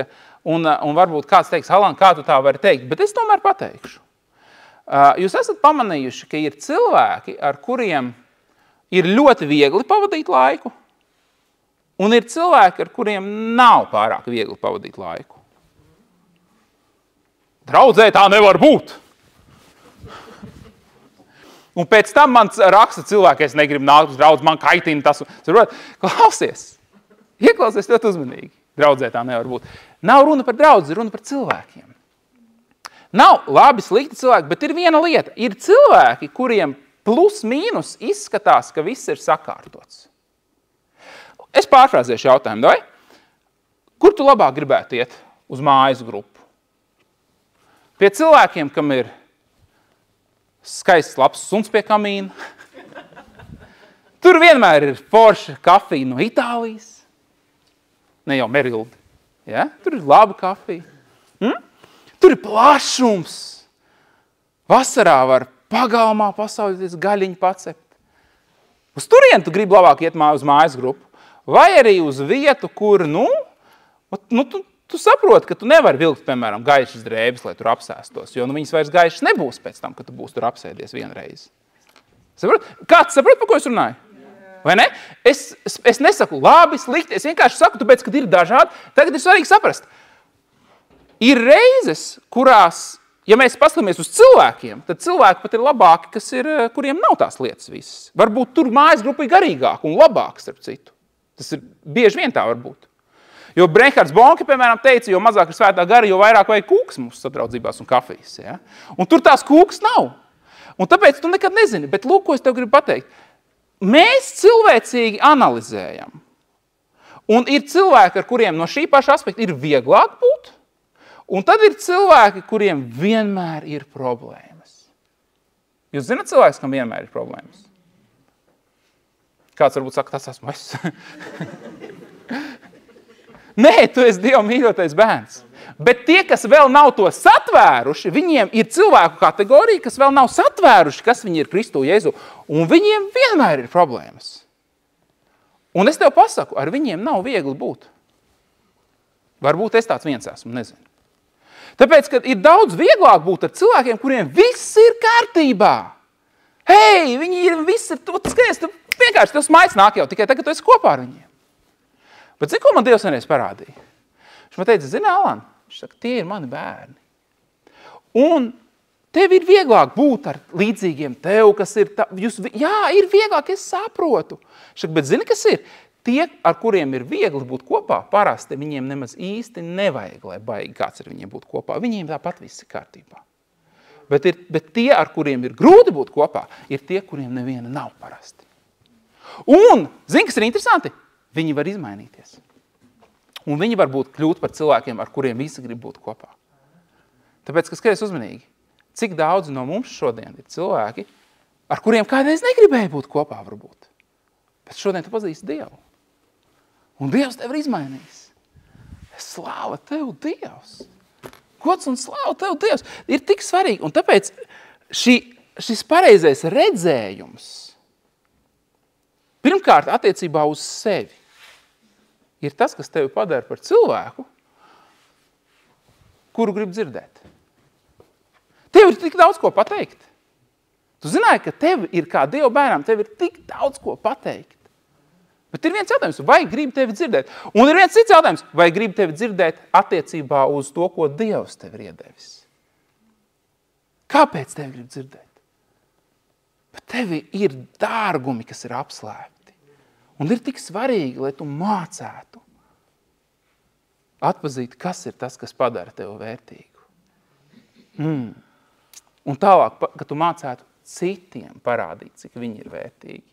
un varbūt kāds teiks, Alan, kā tu tā vari teikt, bet es tomēr pateikšu. Jūs esat pamanījuši, ka ir cilvēki, ar kuriem ir ļoti viegli pavadīt laiku, un ir cilvēki, ar kuriem nav pārāk viegli pavadīt laiku. Draudzē tā nevar būt. Un pēc tam man raksta cilvēki, es negribu nākt uz draudzi, man kaitina tas. Klausies, ieklausies ļoti uzmanīgi. Draudzē tā nevar būt. Nav runa par draudzi, runa par cilvēkiem. Nav labi, slikti cilvēki, bet ir viena lieta. Ir cilvēki, kuriem plus mīnus izskatās, ka viss ir sakārtots. Es pārfrāzēšu jautājumu, vai? Kur tu labāk gribētu iet uz mājas grupu? Pie cilvēkiem, kam ir skaists labs suns pie kamīna. Tur vienmēr ir forša kafija no Itālijas. Ne jau Merildi. Ja? Tur ir laba kafija. Tur ir plašums. Vasarā var pagalmā pasaulīties gaļiņu pacept. Uz turienu tu gribi labāk iet uz mājas grupu. Vai arī uz vietu, kur, tu saproti, ka tu nevari vilkt, piemēram, gaišas drēbes, lai tur apsēstos, jo viņas vairs gaišas nebūs pēc tam, kad tu būsi tur apsēdies vienreiz. Saprot? Kāds saprot, par ko es runāju? Vai ne? Es nesaku labi, slikti, es vienkārši saku, tāpēc, kad ir dažādi, tagad ir svarīgi saprast. Ir reizes, kurās, ja mēs paskatāmies uz cilvēkiem, tad cilvēki pat ir labāki, kuriem nav tās lietas visas. Varbūt tur mājas grupa ir garīgāka un labāka, starp citu. Tas ir bieži vien tā var būt. Jo Brehards Bonke, piemēram, teica, jo mazāk ir svētā gara, jo vairāk vajag kūkas mūsu sadraudzībās un kafijas. Ja? Un tur tās kūkas nav. Un tāpēc tu nekad nezini. Bet lūk, ko es tev gribu pateikt. Mēs cilvēcīgi analizējam. Un ir cilvēki, ar kuriem no šī paša aspekta ir vieglāk būt. Un tad ir cilvēki, kuriem vienmēr ir problēmas. Jūs zināt cilvēks, kam vienmēr ir problēmas? Kāds varbūt saka, tas esmu es. Nē, tu esi Dieva mīļotais bērns. Bet tie, kas vēl nav to satvēruši, viņiem ir cilvēku kategorija, kas vēl nav satvēruši, kas viņi ir Kristu Jēzu. Un viņiem vienmēr ir problēmas. Un es tev pasaku, ar viņiem nav viegli būt. Varbūt es tāds viens esmu, nezinu. Tāpēc, ka ir daudz vieglāk būt ar cilvēkiem, kuriem viss ir kārtībā. Hei, viņi ir, viss ir, tu skaties, tu vienkārši, tev smaids nāk jau tikai tagad, tu esi kopā ar viņiem. Bet zini, ko man Dievs vienreiz parādīja? Viņš man teica, zini, Alan, viņš saka, tie ir mani bērni. Un tev ir vieglāk būt ar līdzīgiem tev, kas ir, ir vieglāk, es saprotu. Viņš saka, bet zini, kas ir? Tie, ar kuriem ir viegli būt kopā, parasti viņiem nemaz īsti nevajag, lai baigi kāds ar viņiem būt kopā. Viņiem tāpat viss ir kārtībā. Bet tie, ar kuriem ir grūti būt kopā, ir tie, kuriem neviena nav parasti. Un, zini, kas ir interesanti? Viņi var izmainīties. Un viņi var kļūt par cilvēkiem, ar kuriem visi grib būt kopā. Tāpēc, ka skaties uzmanīgi, cik daudz no mums šodien ir cilvēki, ar kuriem kādreiz negribēja būt kopā varbūt. Bet šodien tu pazīsti Dievu. Un Dievs tev ir izmainījis. Slāva tev, Dievs! Gods un slāva tev, Dievs! Ir tik svarīgi. Un tāpēc šis pareizais redzējums, pirmkārt, attiecībā uz sevi, ir tas, kas tevi padara par cilvēku, kuru grib dzirdēt. Tev ir tik daudz ko pateikt. Tu zināji, ka tev ir kā Dieva bērnam, tev ir tik daudz ko pateikt. Bet ir viens jautājums, vai grib tevi dzirdēt? Un ir viens cits jautājums, vai grib tevi dzirdēt attiecībā uz to, ko Dievs tev ir iedevis? Kāpēc tevi grib dzirdēt? Bet tevi ir dārgumi, kas ir apslēpti. Un ir tik svarīgi, lai tu mācētu atpazīt, kas ir tas, kas padara tevi vērtīgu. Un tālāk, ka tu mācētu citiem parādīt, cik viņi ir vērtīgi.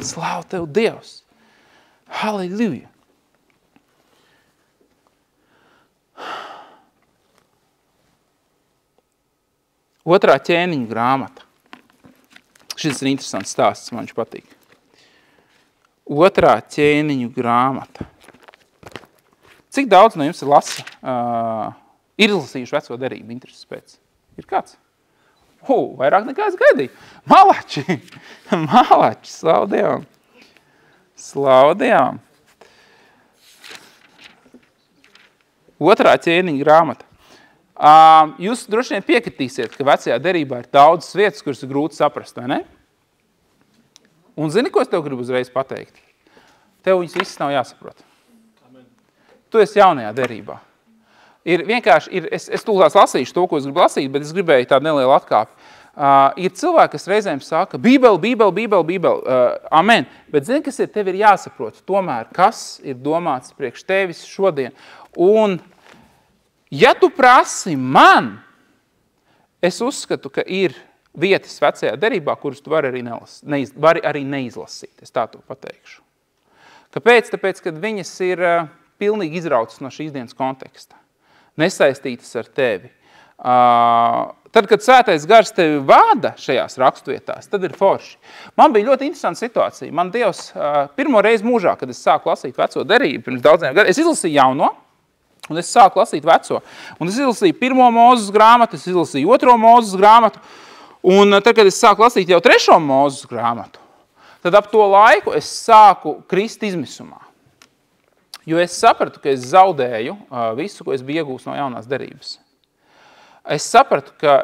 Slāva tev, Dievs! Halleluja! Otrā ķēniņa grāmata. Šis ir interesants stāsts, man viņš patīk. Otrā ķēniņu grāmata. Cik daudz no jums ir izlasījuši veco derību intereses pēc? Ir kāds? Vairāk nekā es gaidīju. Malači! Malači! Slāva Dievam! Slāva Dievam! Otrā ķēniņa grāmata. Jūs droši vien piekritīsiet, ka vecajā derībā ir daudzas vietas, kuras ir grūti saprast, vai ne? Un zini, ko es tev gribu uzreiz pateikt? Tev viņas visas nav jāsaprot. Amen. Tu esi jaunajā derībā. Ir vienkārši, es tūlās lasīšu to, ko es gribu lasīt, bet es gribēju tādu nelielu atkāpi. Ir cilvēki, kas reizēm saka, Bībeli, amen. Bet zini, kas ir, tev ir jāsaprot tomēr, kas ir domāts priekš tevis šodien. Un, ja tu prasi man, es uzskatu, ka ir vietas vecajā derībā, kuras tu vari arī neizlasīt. Es tā to pateikšu. Kāpēc? Tāpēc, kad viņas ir pilnīgi izrautas no šīs dienas konteksta. Nesaistītas ar tevi. Tad, kad Svētais Gars tevi vada šajās rakstvietās, tad ir forši. Man bija ļoti interesanta situācija. Man Dievs pirmo reizi mūžā, kad es sāku lasīt veco derību, pirms daudziem gadiem, es izlasīju jauno, un es sāku lasīt veco. Un es izlasīju 1. Mūzes grāmatu, es izlasīju 2. Mūzes grāmatu, un tad, kad es sāku lasīt jau 3. Mūzes grāmatu, tad ap to laiku es sāku krist izmisumā. Jo es sapratu, ka es zaudēju visu, ko es biju iegūst no jaunās derības. Es sapratu, ka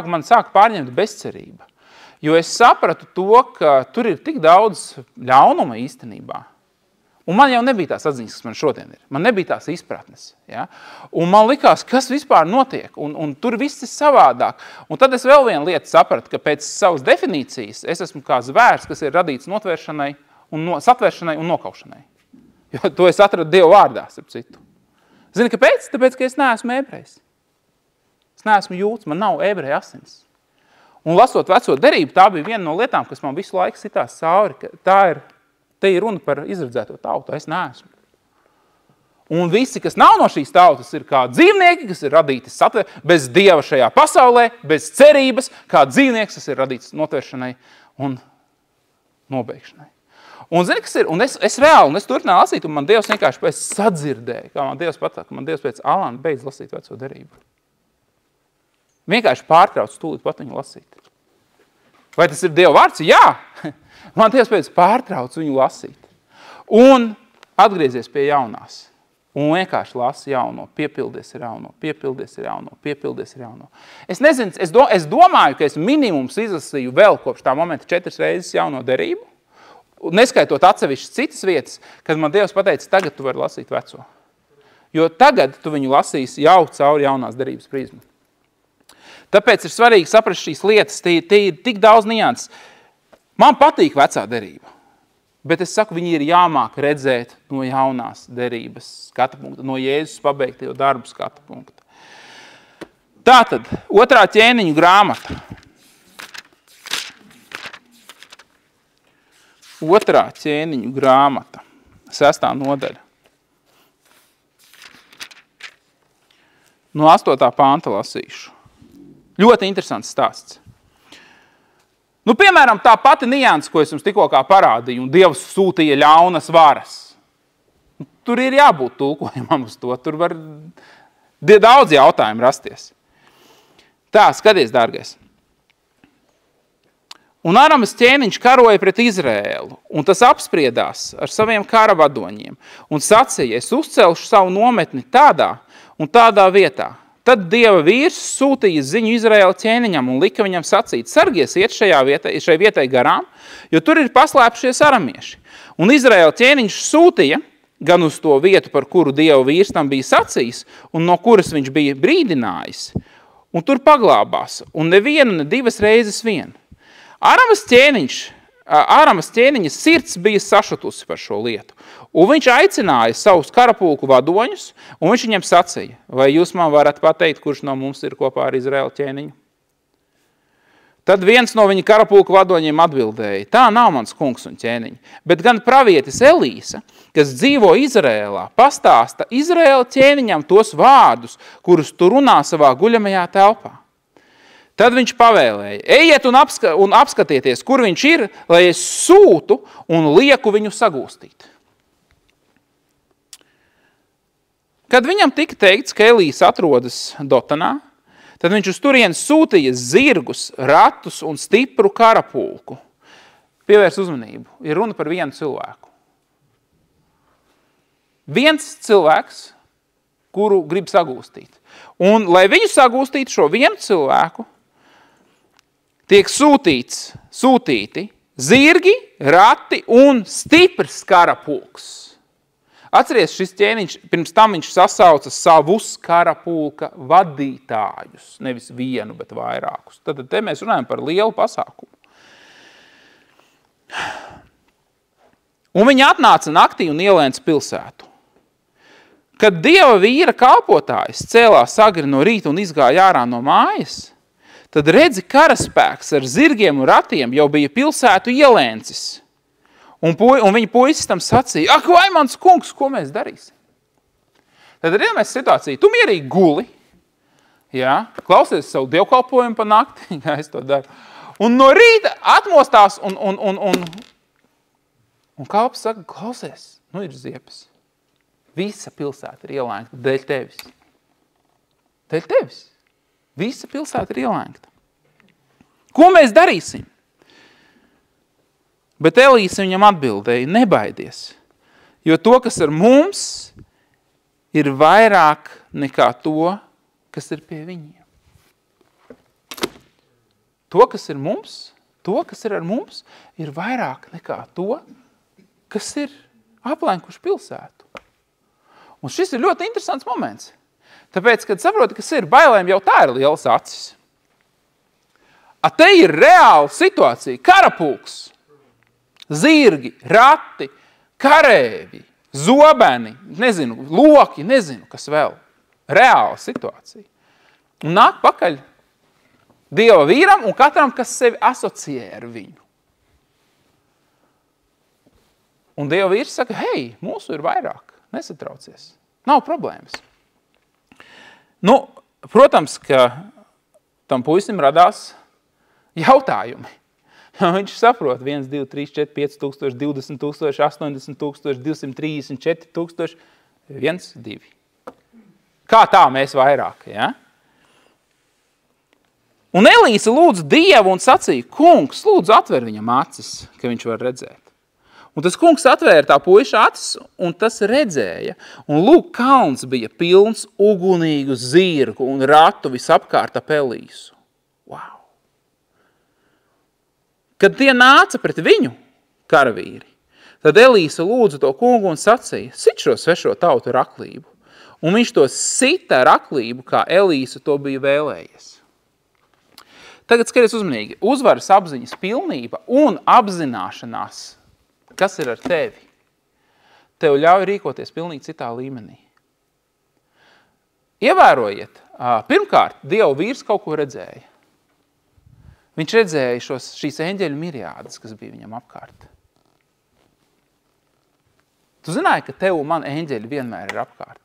man sāka pārņemt bezcerība. Jo es sapratu to, ka tur ir tik daudz ļaunuma īstenībā. Un man jau nebija tās atziņas, kas man šodien ir. Man nebija tās izpratnes. Ja? Un man likās, kas vispār notiek. Un tur viss ir savādāk. Un tad es vēl vienu lietu sapratu, ka pēc savas definīcijas es esmu kā zvērs, kas ir radīts notvēršanai, satvēršanai un nokaušanai. Jo to es atradu Dieva vārdā, starp citu. Zini, kāpēc? Tāpēc, ka es neesmu ebrejs. Es neesmu jūds, man nav ebreja asins. Un lasot veco derību, tā bija viena no lietām, kas man visu laiku sitās cauri, ka te ir runa par izredzēto tautu, es neesmu. Un visi, kas nav no šīs tautas, ir kā dzīvnieki, kas ir radīti bez Dieva šajā pasaulē, bez cerības, kā dzīvnieks, kas ir radīts notvēršanai un nobeigšanai. Un zini, kas ir? Un es turpināju lasīt, un man Dievs vienkārši pēc sadzirdēja, kā man Dievs patāk, man Dievs pēc Alana beidz lasīt veco derību. Vienkārši pārtrauc tūlīt pat viņu lasīt. Vai tas ir Dieva vārds? Jā! Man Dievs pēc pārtrauc viņu lasīt. Un atgriezies pie jaunās. Un vienkārši lasi jauno, piepildies ar jauno, piepildies ar jauno, piepildies ar jauno. Es nezinu, es domāju, ka es minimums izlasīju vēl kopš tā momenta 4 reizes jauno derību, neskaitot atsevišķas citas vietas, kad man Dievs pateica, tagad tu vari lasīt veco. Jo tagad tu viņu lasīsi jau cauri jaunās derības prizmu. Tāpēc ir svarīgi saprast šīs lietas, tie ir tik daudz nianses. Man patīk vecā derība, bet es saku, viņi ir jāmāk redzēt no jaunās derības skata punkta, no Jēzus pabeigtajo darbu skata punkta. Tātad, 2. ķēniņu grāmata. 2. ķēniņu grāmata, 6. nodaļa. No 8. panta lasīšu. Ļoti interesants stāsts. Nu, piemēram, tā pati nianse, ko es jums tikko kā parādīju, un Dievs sūtīja ļaunas varas. Tur ir jābūt tulkojumam uz to. Tur var daudz jautājumu rasties. Tā, skaties, dārgais. Un Aramas ķēniņš karoja pret Izrēlu, un tas apspriedās ar saviem kara vadoņiem, un sacīja, es uzcelšu savu nometni tādā un tādā vietā. Tad Dieva vīrs sūtīja ziņu Izraēla ķēniņam un lika viņam sacīt, sargies iet šai vietai garām, jo tur ir paslēpušies aramieši. Un Izraēla ķēniņš sūtīja gan uz to vietu, par kuru Dieva vīrs tam bija sacījis, un no kuras viņš bija brīdinājis, un tur paglābās, un nevienu, ne 2 reizes vien. Aramas ķēniņa sirds bija sašutusi par šo lietu. Un viņš aicināja savus karapulku vadoņus, un viņš viņiem sacīja, vai jūs man varat pateikt, kurš no mums ir kopā ar Izraēla ķēniņu? Tad viens no viņa karapulku vadoņiem atbildēja, tā nav mans kungs un ķēniņi, bet gan pravietis Elīsa, kas dzīvo Izraēlā, pastāsta Izraēla ķēniņam tos vārdus, kurus tu runā savā guļamajā telpā. Tad viņš pavēlēja, ejiet un apskatieties, kur viņš ir, lai es sūtu un lieku viņu sagūstīt. Kad viņam tika teikts, ka Elīs atrodas Dotanā, tad viņš uz turienes sūtīja zirgus, ratus un stipru karapulku. Pievērs uzmanību, ir runa par vienu cilvēku. Viens cilvēks, kuru grib sagūstīt. Un, lai viņu sagūstītu šo vienu cilvēku, tiek sūtīti zirgi, rati un stiprs karapulks. Atceries, šis ķēniņš, pirms tam viņš sasauca savus karapulka vadītājus, nevis vienu, bet vairākus. Tad te mēs runājam par lielu pasākumu. Un viņi atnāca naktī un ielēns pilsētu. Kad Dieva vīra kalpotājs cēlās agri no rīta un izgāja ārā no mājas, tad redzi karaspēks ar zirgiem un ratiem jau bija pilsētu ielēncis. Un viņa puisis tam sacīja, ak, vai mans kungs, ko mēs darīsim? Tad ir mēs situācija, tu mierīgi guli, jā, klausies savu dievkalpojumu pa nakti, kā es to daru, un no rīta atmostās un kalps saka, klausies, nu ir ziepes. Visa pilsēta ir ielēngta dēļ tevis. Dēļ tevis. Visa pilsēta ir ielēngta. Ko mēs darīsim? Bet Elīs viņam atbildēja, nebaidies, jo to, kas ar mums, ir vairāk nekā to, kas ir pie viņiem. To, kas ir ar mums, ir vairāk nekā to, kas ir aplenkuši pilsētu. Un šis ir ļoti interesants moments. Tāpēc, kad saproti, kas ir bailēm, jau tā ir lielas acis. Te ir reāla situācija, karapulks. Zirgi, rati, karēvi, zobeni, nezinu, loki, nezinu, kas vēl. Reāla situācija. Un nāk pakaļ Dieva vīram un katram, kas sevi asociē ar viņu. Un Dieva vīrs saka, hei, mūsu ir vairāk, nesatraucies, nav problēmas. Nu, protams, ka tam puisim radās jautājumi. Viņš saprot 1, 2, 3, 4, 5 tūkstoši, 20 tūkstoši, 80 tūkstoši, 234 tūkstoši, 1, 2. Kā tā mēs vairāk, ja? Un Elīsa lūdza Dievu un sacīja, kungs, lūdzu atver viņam acis, ka viņš var redzēt. Un tas kungs atvēra tā puiša acis, un tas redzēja. Un lūk, kalns bija pilns ugunīgu zirgu un ratu visapkārt ap Elīsu. Wow! Kad tie nāca pret viņu, karavīri, tad Elīsa lūdza to kungu un sacīja, sit šo svešo tautu ar aklību. Un viņš to sita ar aklību, kā Elīsa to bija vēlējies. Tagad skaties uzmanīgi. Uzvaras apziņas pilnība un apzināšanās, kas ir ar tevi, tev ļauj rīkoties pilnīgi citā līmenī. Ievērojiet, pirmkārt, Dieva vīrs kaut ko redzēja. Viņš redzēja šīs eņģeļu miriādes, kas bija viņam apkārt. Tu zināji, ka tev un man eņģeļi vienmēr ir apkārt?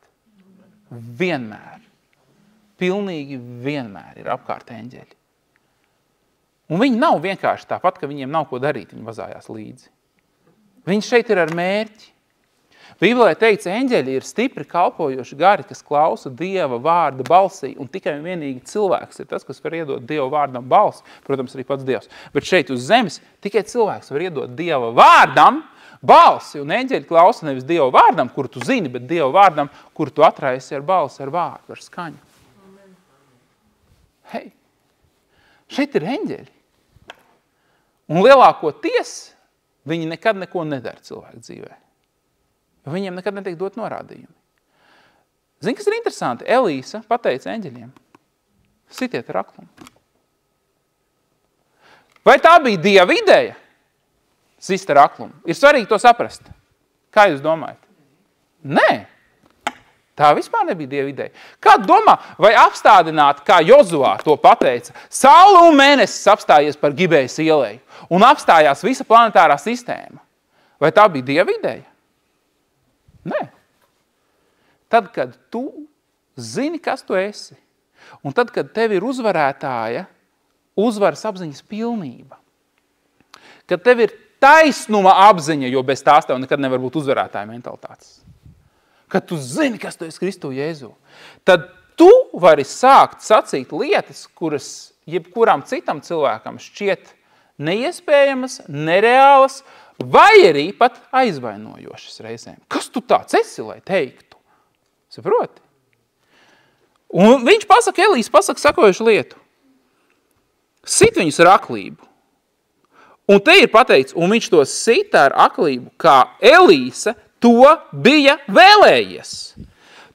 Vienmēr. Pilnīgi vienmēr ir apkārt eņģeļi. Un viņi nav vienkārši tāpat, ka viņiem nav ko darīt, viņi vazājās līdzi. Viņi šeit ir ar mērķi. Bībelē teikts, eņģeļi ir stipri kalpojoši gari, kas klausa Dieva vārda balsī, un tikai un vienīgi cilvēks ir tas, kas var iedot Dieva vārdam balsi, protams, arī pats Dievs. Bet šeit uz zemes tikai cilvēks var iedot Dieva vārdam balsi, un eņģeļi klausa nevis Dieva vārdam, kuru tu zini, bet Dieva vārdam, kuru tu atraisi ar balsi, ar vārdu, ar skaņu. Hei, šeit ir eņģeļi. Un lielākoties viņi nekad neko nedara cilvēku dzīvē. Viņiem nekad netiek dot norādījumi. Zini, kas ir interesanti? Elīsa pateica eņģeļiem, sitiet ar aklumu. Vai tā bija Dieva ideja? Sist ar aklumu. Ir svarīgi to saprast. Kā jūs domājat? Nē. Tā vispār nebija Dieva ideja. Kā domā, vai apstādināt, kā Jozuā to pateica, Saule un mēnesis apstājies par Gibejas ieleju un apstājās visa planetārā sistēma? Vai tā bija Dieva ideja? Nē. Tad, kad tu zini, kas tu esi, un tad, kad tev ir uzvarētāja, uzvaras apziņas pilnība, kad tev ir taisnuma apziņa, jo bez tās tev nekad nevar būt uzvarētāja mentalitātes, kad tu zini, kas tu esi Kristu Jēzu, tad tu vari sākt sacīt lietas, kuras jebkuram citam cilvēkam šķiet neiespējamas, nereālas, vai arī pat aizvainojošas reizēm. Kas tu tāds esi, lai teiktu? Saproti? Un viņš pasaka, Elīsa pasaka sakojušu lietu. Sit viņus ar aklību. Un te ir pateikts, un viņš to sita ar aklību, kā Elīsa to bija vēlējies.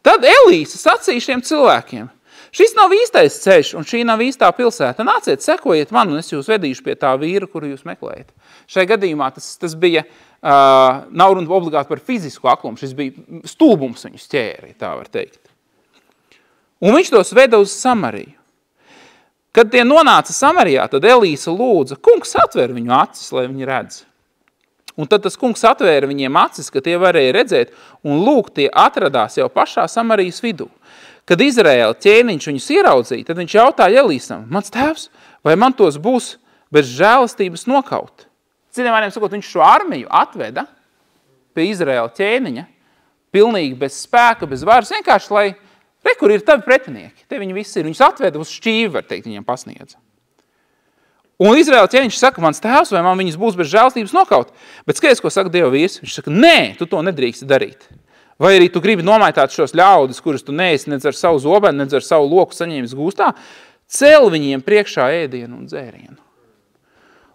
Tad Elīsa sacīja šiem cilvēkiem, šis nav īstais ceļš, un šī nav īstā pilsēta. Nāciet, sekojiet man, un es jūs vedīšu pie tā vīra, kuru jūs meklējat. Šai gadījumā tas bija, nav runa obligāti par fizisku aklumu, šis bija stulbums viņus ķēri, tā var teikt. Un viņš tos veda uz Samariju. Kad tie nonāca Samarijā, tad Elīsa lūdza, kungs atver viņu acis, lai viņi redz. Un tad tas kungs atvēra viņiem acis, ka tie varēja redzēt, un lūk, tie atradās jau pašā Samarijas vidū. Kad Izraēla ķēniņš viņus ieraudzīja, tad viņš jautāja Elīsam, mans tēvs, vai man tos būs bez žēlastības nokaut? Citiem vārdiem sakot, viņš šo armiju atveda pie Izraēla ķēniņa, pilnīgi bez spēka, bez varas, vienkārši, lai, kur ir tavi pretinieki, te viņi visi ir, viņus atveda uz šķīvi, var teikt, viņiem pasniedza. Un Izraēla ķēniņš saka, mans tēvs, vai man viņus būs bez žēlastības nokaut? Bet skaties, ko saka Dieva vīrs, viņš saka, nē, tu to nedrīksti darīt. Vai arī tu gribi nomaitāt šos ļaudis, kurus tu neesi nedz ar savu zobenu, nedz ar savu loku saņēmis gūstā, cel viņiem priekšā ēdienu un dzērienu.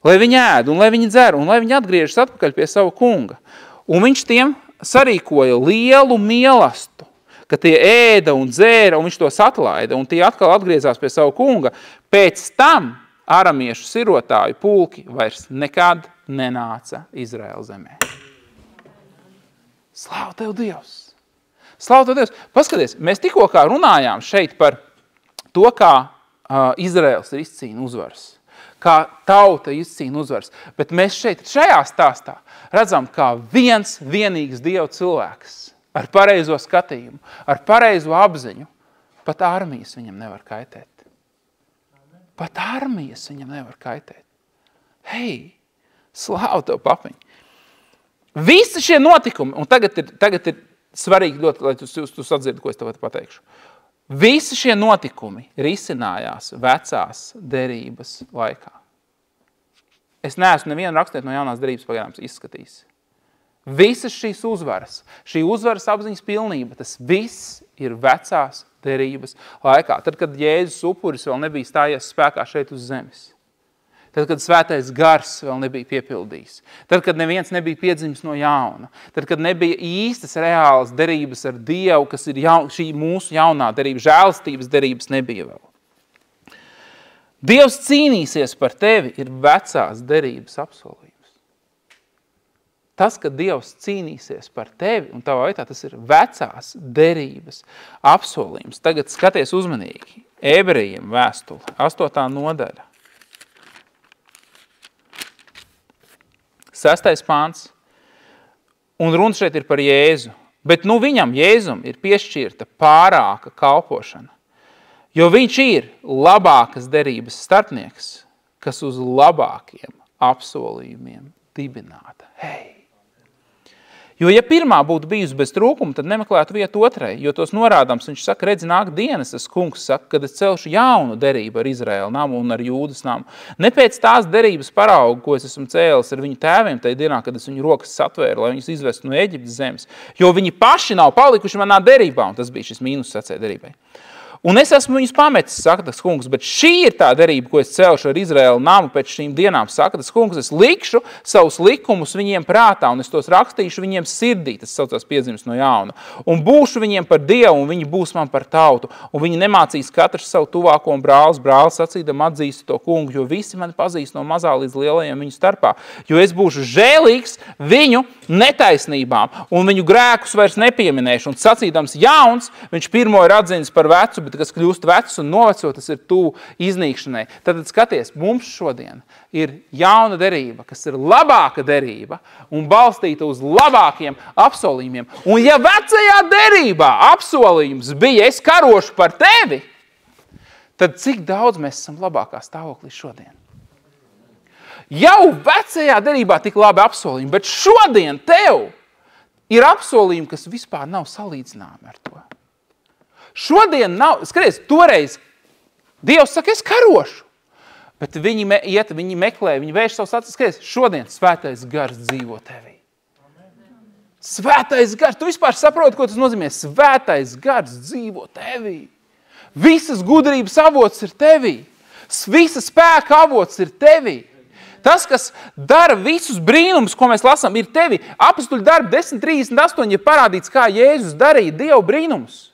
Lai viņi ēd un lai viņi dzer un lai viņi atgriežas atpakaļ pie sava kunga. Un viņš tiem sarīkoja lielu mielastu, ka tie ēda un dzēra un viņš tos atlaida un tie atkal atgriezās pie sava kunga. Pēc tam aramiešu sirotāju pulki vairs nekad nenāca Izraēla zemē. Slāva tev Dievs! Slāva tev Dievs! Paskaties, mēs tikko kā runājām šeit par to, kā Izraēls ir izcīna uzvaras, kā tauta izcīna uzvaras, bet mēs šeit, šajā stāstā, redzam, kā viens vienīgs Dieva cilvēks ar pareizo skatījumu, ar pareizo apziņu, pat armijas viņam nevar kaitēt. Pat armijas viņam nevar kaitēt. Hei, slāvu tev, papiņ. Visi šie notikumi, un tagad ir svarīgi ļoti, lai tu sadzirdi, ko es tev pateikšu. Visi šie notikumi risinājās vecās derības laikā. Es neesmu nevienu rakstnieku no jaunās derības pagaidām izskatījis. Visas šīs uzvaras, šī uzvaras apziņas pilnība, tas viss ir vecās derības laikā. Tad, kad Jēzus upuris vēl nebija stājies spēkā šeit uz zemes. Tad, kad svētais gars vēl nebija piepildījis. Tad, kad neviens nebija piedzimis no jauna. Tad, kad nebija īstas reālas derības ar Dievu, kas ir šī mūsu jaunā derība, žēlastības derības nebija vēl. Dievs cīnīsies par tevi ir vecās derības apsolījums. Tas, ka Dievs cīnīsies par tevi un tavā vietā, tas ir vecās derības apsolījums. Tagad skaties uzmanīgi. Ebrejiem vēstule, 8. nodaļa. 6. pāns. Un runa šeit ir par Jēzu. Bet viņam, Jēzum, ir piešķirta pārāka kalpošana. Jo viņš ir labākas derības starpnieks, kas uz labākiem apsolījumiem dibināta. Hei! Jo, ja pirmā būtu bijusi bez trūkuma, tad nemeklētu vietu otrai, jo tos norādams, viņš saka, redzi, nāk dienas, tas kungs saka, kad es celšu jaunu derību ar Izraēlu namu un ar Jūdas namu. Ne pēc tās derības paraugu, ko es esmu cēlis ar viņu tēviem tajā dienā, kad es viņu rokas satvēru, lai viņus izvestu no Eģiptes zemes, jo viņi paši nav palikuši manā derībā, un tas bija šis mīnus sacē derībai. Un es esmu viņus pametis, saka tas kungs, bet šī ir tā derība, ko es celšu ar Izraēlu namu pēc šīm dienām, saka tas kungs, es likšu savus likumus viņiem prātā, un es tos rakstīšu viņiem sirdī, tas saucās piedzimis no jauna, un būšu viņiem par Dievu, un viņi būs man par tautu, un viņi nemācīs katrs savu tuvāko un brālis sacīdam atzīst to kungu, jo visi mani pazīst no mazā līdz lielajiem viņu starpā, jo es būšu žēlīgs viņu netaisnībām, un viņu grēkus vairs nepieminēšu, un sacīdams jauns, viņš pirmo ir atzinis par vecu, bet kas kļūst vecs un noveco, tas ir tuvu iznīkšanai. Tad skaties, mums šodien ir jauna derība, kas ir labāka derība un balstīta uz labākiem apsolījumiem. Un ja vecajā derībā apsolījums bija, es karošu par tevi, tad cik daudz mēs esam labākā stāvoklī šodien? Jau vecajā derībā tik labi apsolījumi, bet šodien tev ir apsolījumi, kas vispār nav salīdzināmi ar to. Šodien nav, skaties, toreiz Dievs saka, es karošu, bet viņi meklē, viņi vērš savus acis, skaties, šodien svētais gars dzīvo tevī. Svētais gars, tu vispār saproti, ko tas nozīmē, svētais gars dzīvo tevī. Visas gudrības avots ir tevī, visas spēka avots ir tevī. Tas, kas dara visus brīnumus, ko mēs lasām, ir tevi. Apostuļu darbi 10.38 ir parādīts, kā Jēzus darīja Dievu brīnumus.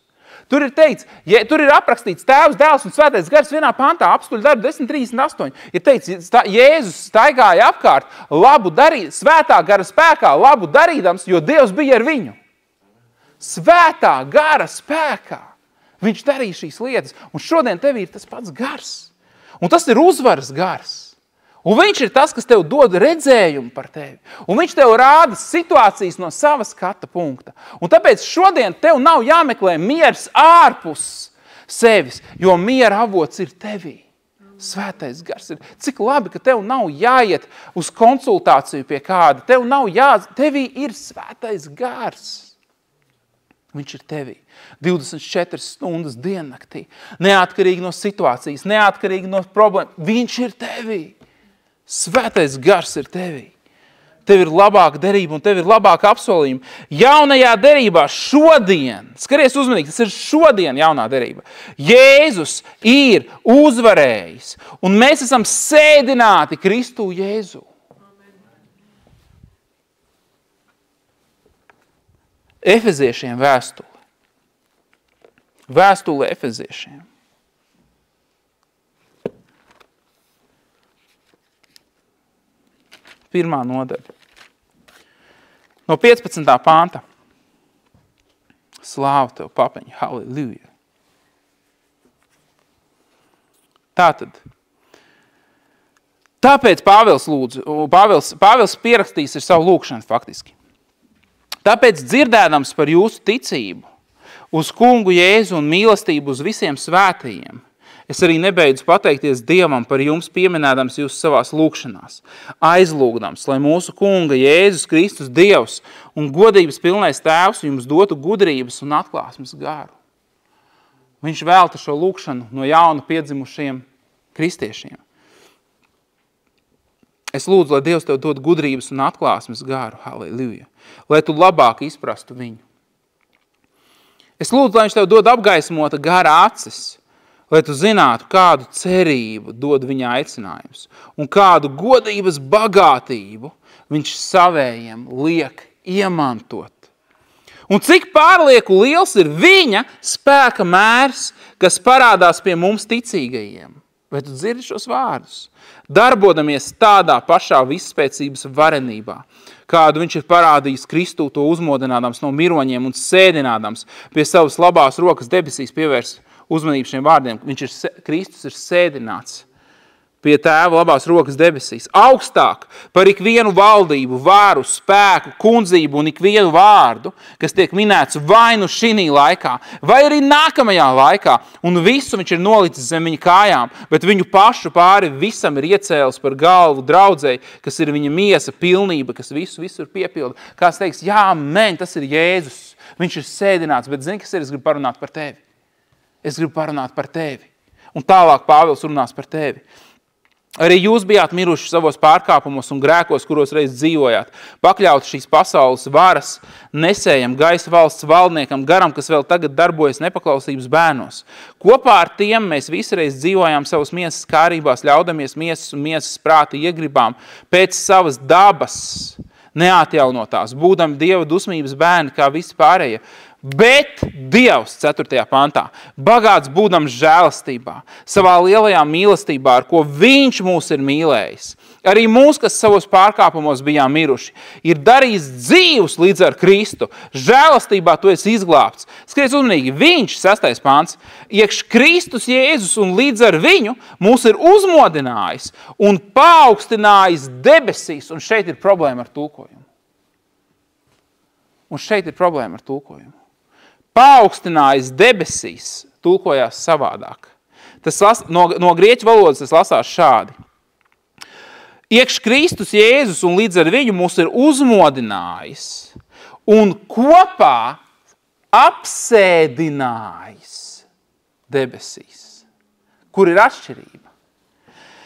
Tur ir teikts, tur ir aprakstīts Tēvs, Dēls un Svētais gars vienā pantā, Apostuļu darbi 10.38. Ir teikts, Jēzus staigāja apkārt, labu darīt, svētā gara spēkā, labu darīdams, jo Dievs bija ar viņu. Svētā gara spēkā. Viņš darīja šīs lietas, un šodien tev ir tas pats gars. Un tas ir uzvaras gars. Un viņš ir tas, kas tev dod redzējumu par tevi. Un viņš tev rāda situācijas no sava skata punkta. Un tāpēc šodien tev nav jāmeklē miers ārpus sevis, jo miera avots ir tevī. Svētais gars ir. Cik labi, ka tev nav jāiet uz konsultāciju pie kāda. Tevī ir svētais gars. Viņš ir tevī. 24 stundas diennaktī. Neatkarīgi no situācijas, neatkarīgi no problēmas. Viņš ir tevī. Svētais gars ir tevī. Tev ir labāka derība un tev ir labāka apsolījuma. Jaunajā derībā šodien, skaties uzmanīgi, tas ir šodien jaunā derība. Jēzus ir uzvarējis un mēs esam sēdināti Kristu Jēzu. Efeziešiem vēstule. Vēstule Efeziešiem. Pirmā nodaļa. No 15. pānta. Slāvu tev, papeņi, halleluja. Tāpēc Pāvils pierakstīs ar savu lūkšanu faktiski. Tāpēc dzirdēdams par jūsu ticību uz kungu Jēzu un mīlestību uz visiem svētajiem, Es arī nebeidzu pateikties Dievam par jums pieminēdams jūs savās lūkšanās, aizlūgdams, lai mūsu Kunga Jēzus Kristus Dievs un godības pilnais Tēvs jums dotu gudrības un atklāsmes garu. Viņš vēlta šo lūkšanu no jauna piedzimušiem kristiešiem. Es lūdzu, lai Dievs tev dod gudrības un atklāsmes garu, halleluja, lai tu labāk izprastu viņu. Es lūdzu, lai viņš tev dod apgaismota gara acis, lai tu zinātu, kādu cerību dod viņa aicinājums un kādu godības bagātību viņš savējiem liek iemantot. Un cik pārlieku liels ir viņa spēka mērs, kas parādās pie mums ticīgajiem. Vai tu dzirdi šos vārdus? Darbodamies tādā pašā visspēcības varenībā, kādu viņš ir parādījis Kristū, to uzmodinādams no miroņiem un sēdinādams pie savas labās rokas debesīs pievērs uzmanību šiem vārdiem. Kristus ir sēdināts pie Tēva labās rokas debesīs, augstāk par ikvienu valdību, vāru, spēku, kundzību un ikvienu vārdu, kas tiek minēts vai nu šinī laikā, vai arī nākamajā laikā, un visu viņš ir nolicis zem viņa kājām, bet viņu pašu pāri visam ir iecēlis par galvu draudzei, kas ir viņa miesa pilnība, kas visu piepilda. Kāds teiks, jā, tas ir Jēzus, viņš ir sēdināts, bet zini, kas ir, es gribu parunāt par tevi. Es gribu parunāt par tevi. Un tālāk Pāvils runās par tevi. Arī jūs bijāt miruši savos pārkāpumos un grēkos, kuros reiz dzīvojāt, pakļauti šīs pasaules varas nesējam, gaisa valsts valdniekam, garam, kas vēl tagad darbojas nepaklausības bērnos. Kopā ar tiem mēs visreiz dzīvojām savas miesas kārībās, ļaudamies miesas un miesas prāti iegribām pēc savas dabas neatjaunotās, būdami Dieva dusmības bērni kā visi pārējie. Bet Dievs, 4. pantā, bagāts būdams žēlastībā, savā lielajā mīlestībā, ar ko viņš mūs ir mīlējis, arī mūs, kas savos pārkāpumos bijām miruši, ir darījis dzīvus līdz ar Kristu. Žēlastībā tu esi izglābts. Skaties uzmanīgi, viņš, 6. pants, iekš Kristus Jēzus un līdz ar viņu mūs ir uzmodinājis un paaugstinājis debesīs. Un šeit ir problēma ar tulkojumu. Paaugstinājis debesīs tulkojās savādāk. No grieķu valodas tas lasās šādi. Iekš Kristus Jēzus un līdz ar viņu mūs ir uzmodinājis un kopā apsēdinājis debesīs. Kur ir atšķirība?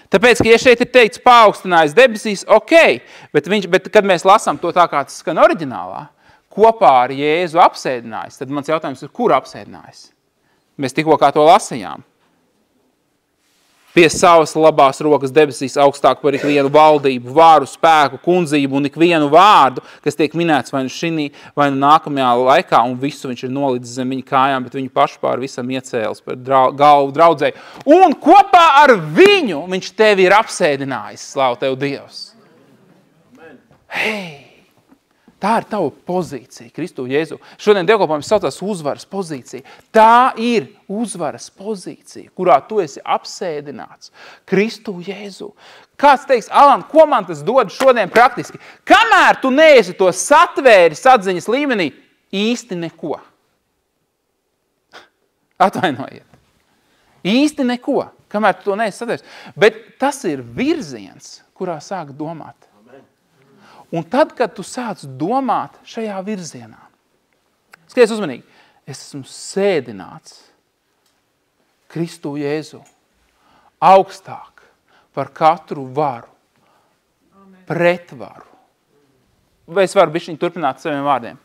Tāpēc, ka ja šeit ir teikts paaugstinājis debesīs, ok, bet kad mēs lasām to tā, kā tas skan oriģinālā, kopā ar Jēzu apsēdinājis, tad mans jautājums ir, kur apsēdinājis? Mēs tikko kā to lasījām. Pie savas labās rokas debesīs augstāk par ikvienu valdību, vāru, spēku, kundzību un ikvienu vārdu, kas tiek minēts vai nu šinī, vai nu nākamajā laikā, un visu viņš ir nolicis zem viņa kājām, bet viņu pašu pār visam iecēlis par galvu draudzei. Un kopā ar viņu viņš tevi ir apsēdinājis, slāv tev Dievs. Hei! Tā ir tava pozīcija, Kristu Jēzu. Šodien dievkalpojums saucās uzvaras pozīcija. Tā ir uzvaras pozīcija, kurā tu esi apsēdināts. Kristu Jēzu. Kāds teiks, Alan, ko man tas dod šodien praktiski? Kamēr tu neesi to satvēris atziņas līmenī, īsti neko. Atvainojiet. Īsti neko, kamēr tu to neesi satvēris. Bet tas ir virziens, kurā sāk domāt. Un tad, kad tu sāc domāt šajā virzienā, skaties uzmanīgi, es esmu sēdināts Kristu Jēzu augstāk par katru varu, pretvaru. Vai es varu bišķiņ turpināt saviem vārdiem?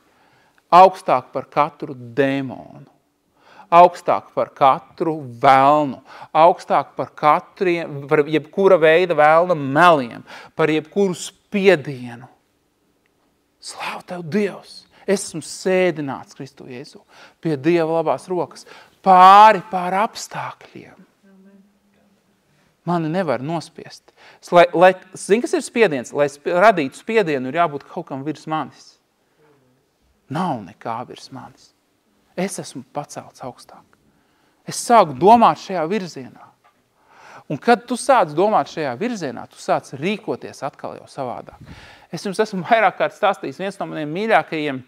Augstāk par katru dēmonu, augstāk par katru velnu, augstāk par jebkura veida velna meliem, par jebkuru spiedienu. Slāv tev Dievs! Es esmu sēdināts Kristu Jēzu pie Dieva labās rokas, pāri apstākļiem. Mani nevar nospiest. Zini, kas ir spiediens? Lai radītu spiedienu, ir jābūt kaut kam virs manis. Nav nekā virs manis. Es esmu pacelts augstāk. Es sāku domāt šajā virzienā. Un kad tu sāc domāt šajā virzienā, tu sāc rīkoties atkal jau savādāk. Es jums esmu vairāk kārt stāstījis viens no maniem mīļākajiem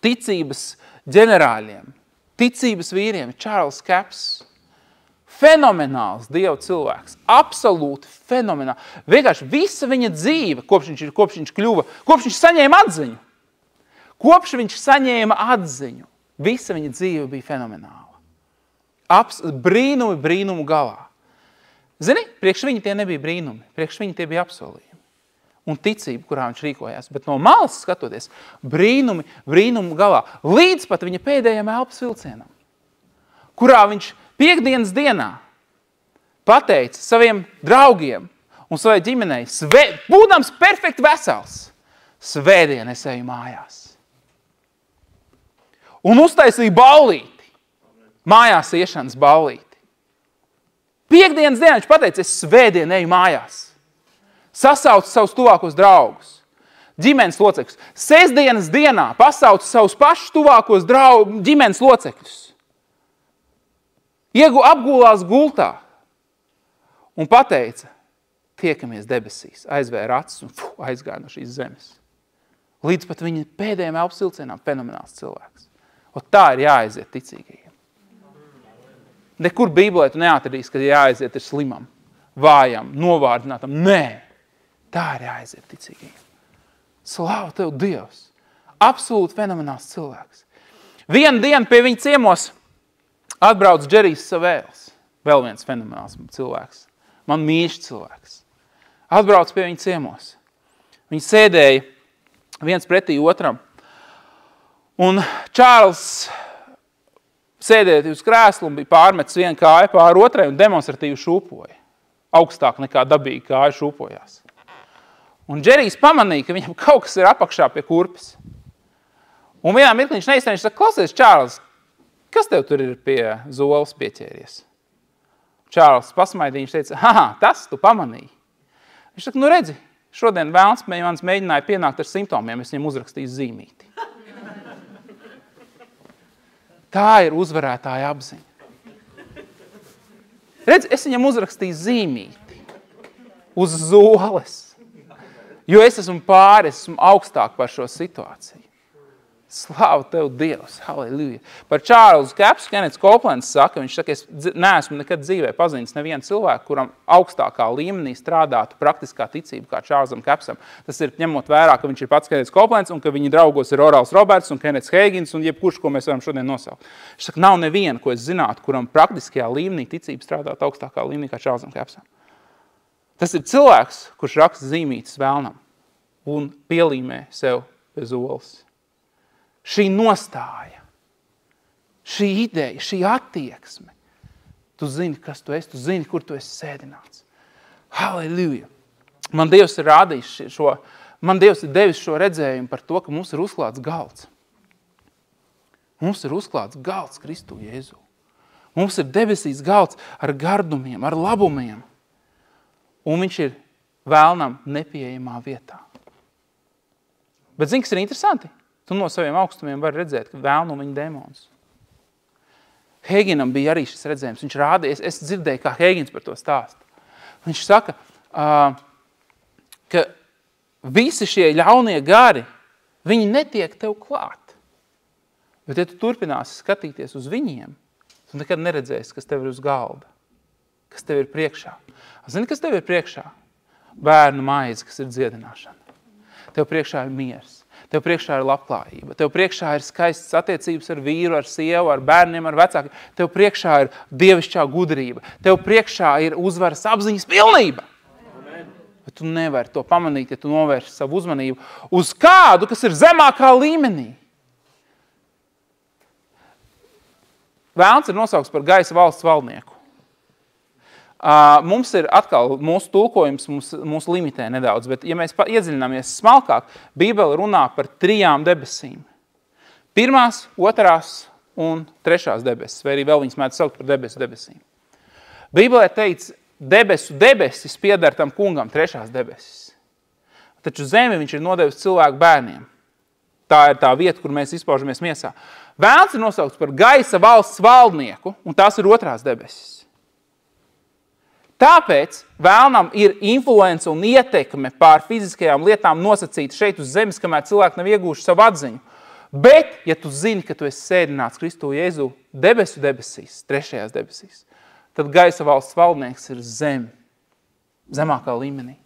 ticības ģenerāļiem, ticības vīriem, Charles Capps, fenomenāls Dieva cilvēks. Absolūti fenomenāli. Vienkārši visa viņa dzīve, kopš viņš saņēma atziņu. Kopš viņš saņēma atziņu, visa viņa dzīve bija fenomenāla. Brīnumu galā. Zini, priekš viņa tie nebija brīnumi, priekš viņa tie bija apsolījumi. Un ticība, kurā viņš rīkojās. Bet no malas skatoties, brīnumu galā, līdz pat viņa pēdējiem elpas vilcienam, kurā viņš piekdienas dienā pateica saviem draugiem un savai ģimenei, būdams perfekti vesels, svētdien es eju mājās. Un uztaisīja ballīti, mājās iešanas ballīti. Piekdienas dienā viņš pateica, es svētdien eju mājās. Sasauca savus tuvākos draugus, ģimenes locekļus. Sestdienas dienā pasauca savus pašus tuvākos ģimenes locekļus. Apgulās gultā un pateica, tiekamies debesīs, aizvēra acis un aizgāja no šīs zemes. Līdz pat viņa pēdējiem elpas vilcienām fenomenāls cilvēks. Un tā ir jāaiziet ticīgajiem. Nekur Bībelē tu neatradīs, ka jāaiziet ir slimam, vājam, novārdinātam. Nē, tā ir jāaiziet ticīgajiem. Slāva tev, Dievs! Absolūti fenomenāls cilvēks. Vienu dienu pie viņa ciemos atbrauc Džerijs Savēls. Vēl viens fenomenāls cilvēks. Man mīļš cilvēks. Atbrauc pie viņa ciemos. Viņi sēdēja viens pretī otram. Un Čārls sēdēja uz krēslu un bija pārmetis vienu kāju pār otrai un demonstratīvi šūpoja. Augstāk nekā dabīgi kāja šūpojās. Un Džerijs pamanīja, ka viņam kaut kas ir apakšā pie kurpes. Un vienā mirklī viņš neizsaka, viņš saka, klausies, Čārls, kas tev tur ir pie zoles pieķēries? Čārls pasmaidīja, viņš teica, tas tu pamanīji. Viņš saka, nu redzi, šodien vēlns mans mēģināja pienākt ar simptomiem, es viņam uzrakstīju zīmīti. Tā ir uzvarētāja apziņa. Redz, es viņam uzrakstīju zīmīti uz zoles, jo es esmu augstāk par šo situāciju. Slāva tev, Dievs, halleluja. Par Čārlzu Kepsu Kenets Koplends saka, viņš saka, es neesmu nekad dzīvē pazinis nevienu cilvēku, kuram augstākā līmenī strādātu praktiskā ticība kā Čārlzam Kepsam. Tas ir ņemot vērā, ka viņš ir pats Kenets Koplends un ka viņa draugos ir Orals Roberts un Kenets Heigins un jebkurš, ko mēs varam šodien nosaukt. Viņš saka, nav neviena, ko es zinātu, kuram praktiskajā līmenī ticība strādātu augstākā līmenī kā Čārlzam Kepsam. Tas ir cilvēks, kurš raksta zīmītes vēlnam un pielīmē sev pie zoles. Šī nostāja, šī ideja, šī attieksme. Tu zini, kas tu esi, tu zini, kur tu esi sēdināts. Halleluja! Man Dievs ir rādījis man Dievs ir devis šo redzējumu par to, ka mums ir uzklāts galds. Mums ir uzklāts galds Kristu Jēzu. Mums ir debesīs galds ar gardumiem, ar labumiem. Un viņš ir vēlnam nepieejamā vietā. Bet zini, kas ir interesanti? Tu no saviem augstumiem var redzēt, ka vēlnu viņa dēmons. Heiginam bija arī šis redzējums. Viņš rādīja, es dzirdēju, kā Heigins par to stāst. Viņš saka, ka visi šie ļaunie gari, viņi netiek tev klāt. Bet ja tu turpināsi skatīties uz viņiem, tu nekad neredzēsi, kas tev ir uz galda, kas tev ir priekšā. Zini, kas tev ir priekšā? Bērnu maize, kas ir dziedināšana. Tev priekšā ir miers. Tev priekšā ir labklājība, tev priekšā ir skaistas attiecības ar vīru, ar sievu, ar bērniem, ar vecākiem. Tev priekšā ir dievišķā gudrība, tev priekšā ir uzvaras apziņas pilnība. Amen. Bet tu nevari to pamanīt, ja tu novērši savu uzmanību uz kādu, kas ir zemākā līmenī. Vēlns ir nosaukts par gaisa valsts valdnieku. Mums ir atkal, mūsu tulkojums mūs limitē nedaudz, bet ja mēs iedziļināmies smalkāk, Bībele runā par 3 debesīm. 1., 2. un 3. debesis, vai arī vēl viņas mēdz saukt par debesīm. Bībelē teica, debesis pieder tam kungam, 3. debesis. Taču zemi viņš ir nodevis cilvēku bērniem. Tā ir tā vieta, kur mēs izpaužamies miesā. Vēlns ir nosaukts par gaisa valsts valdnieku, un tās ir 2. debesis. Tāpēc vēlnam ir influence un ietekme pār fiziskajām lietām nosacīta šeit uz zemes, kamēr cilvēki nav iegūši savu atziņu. Bet, ja tu zini, ka tu esi sēdināts Kristu Jēzu debesīs, 3. debesīs, tad gaisa valsts valdnieks ir zemākā līmenī.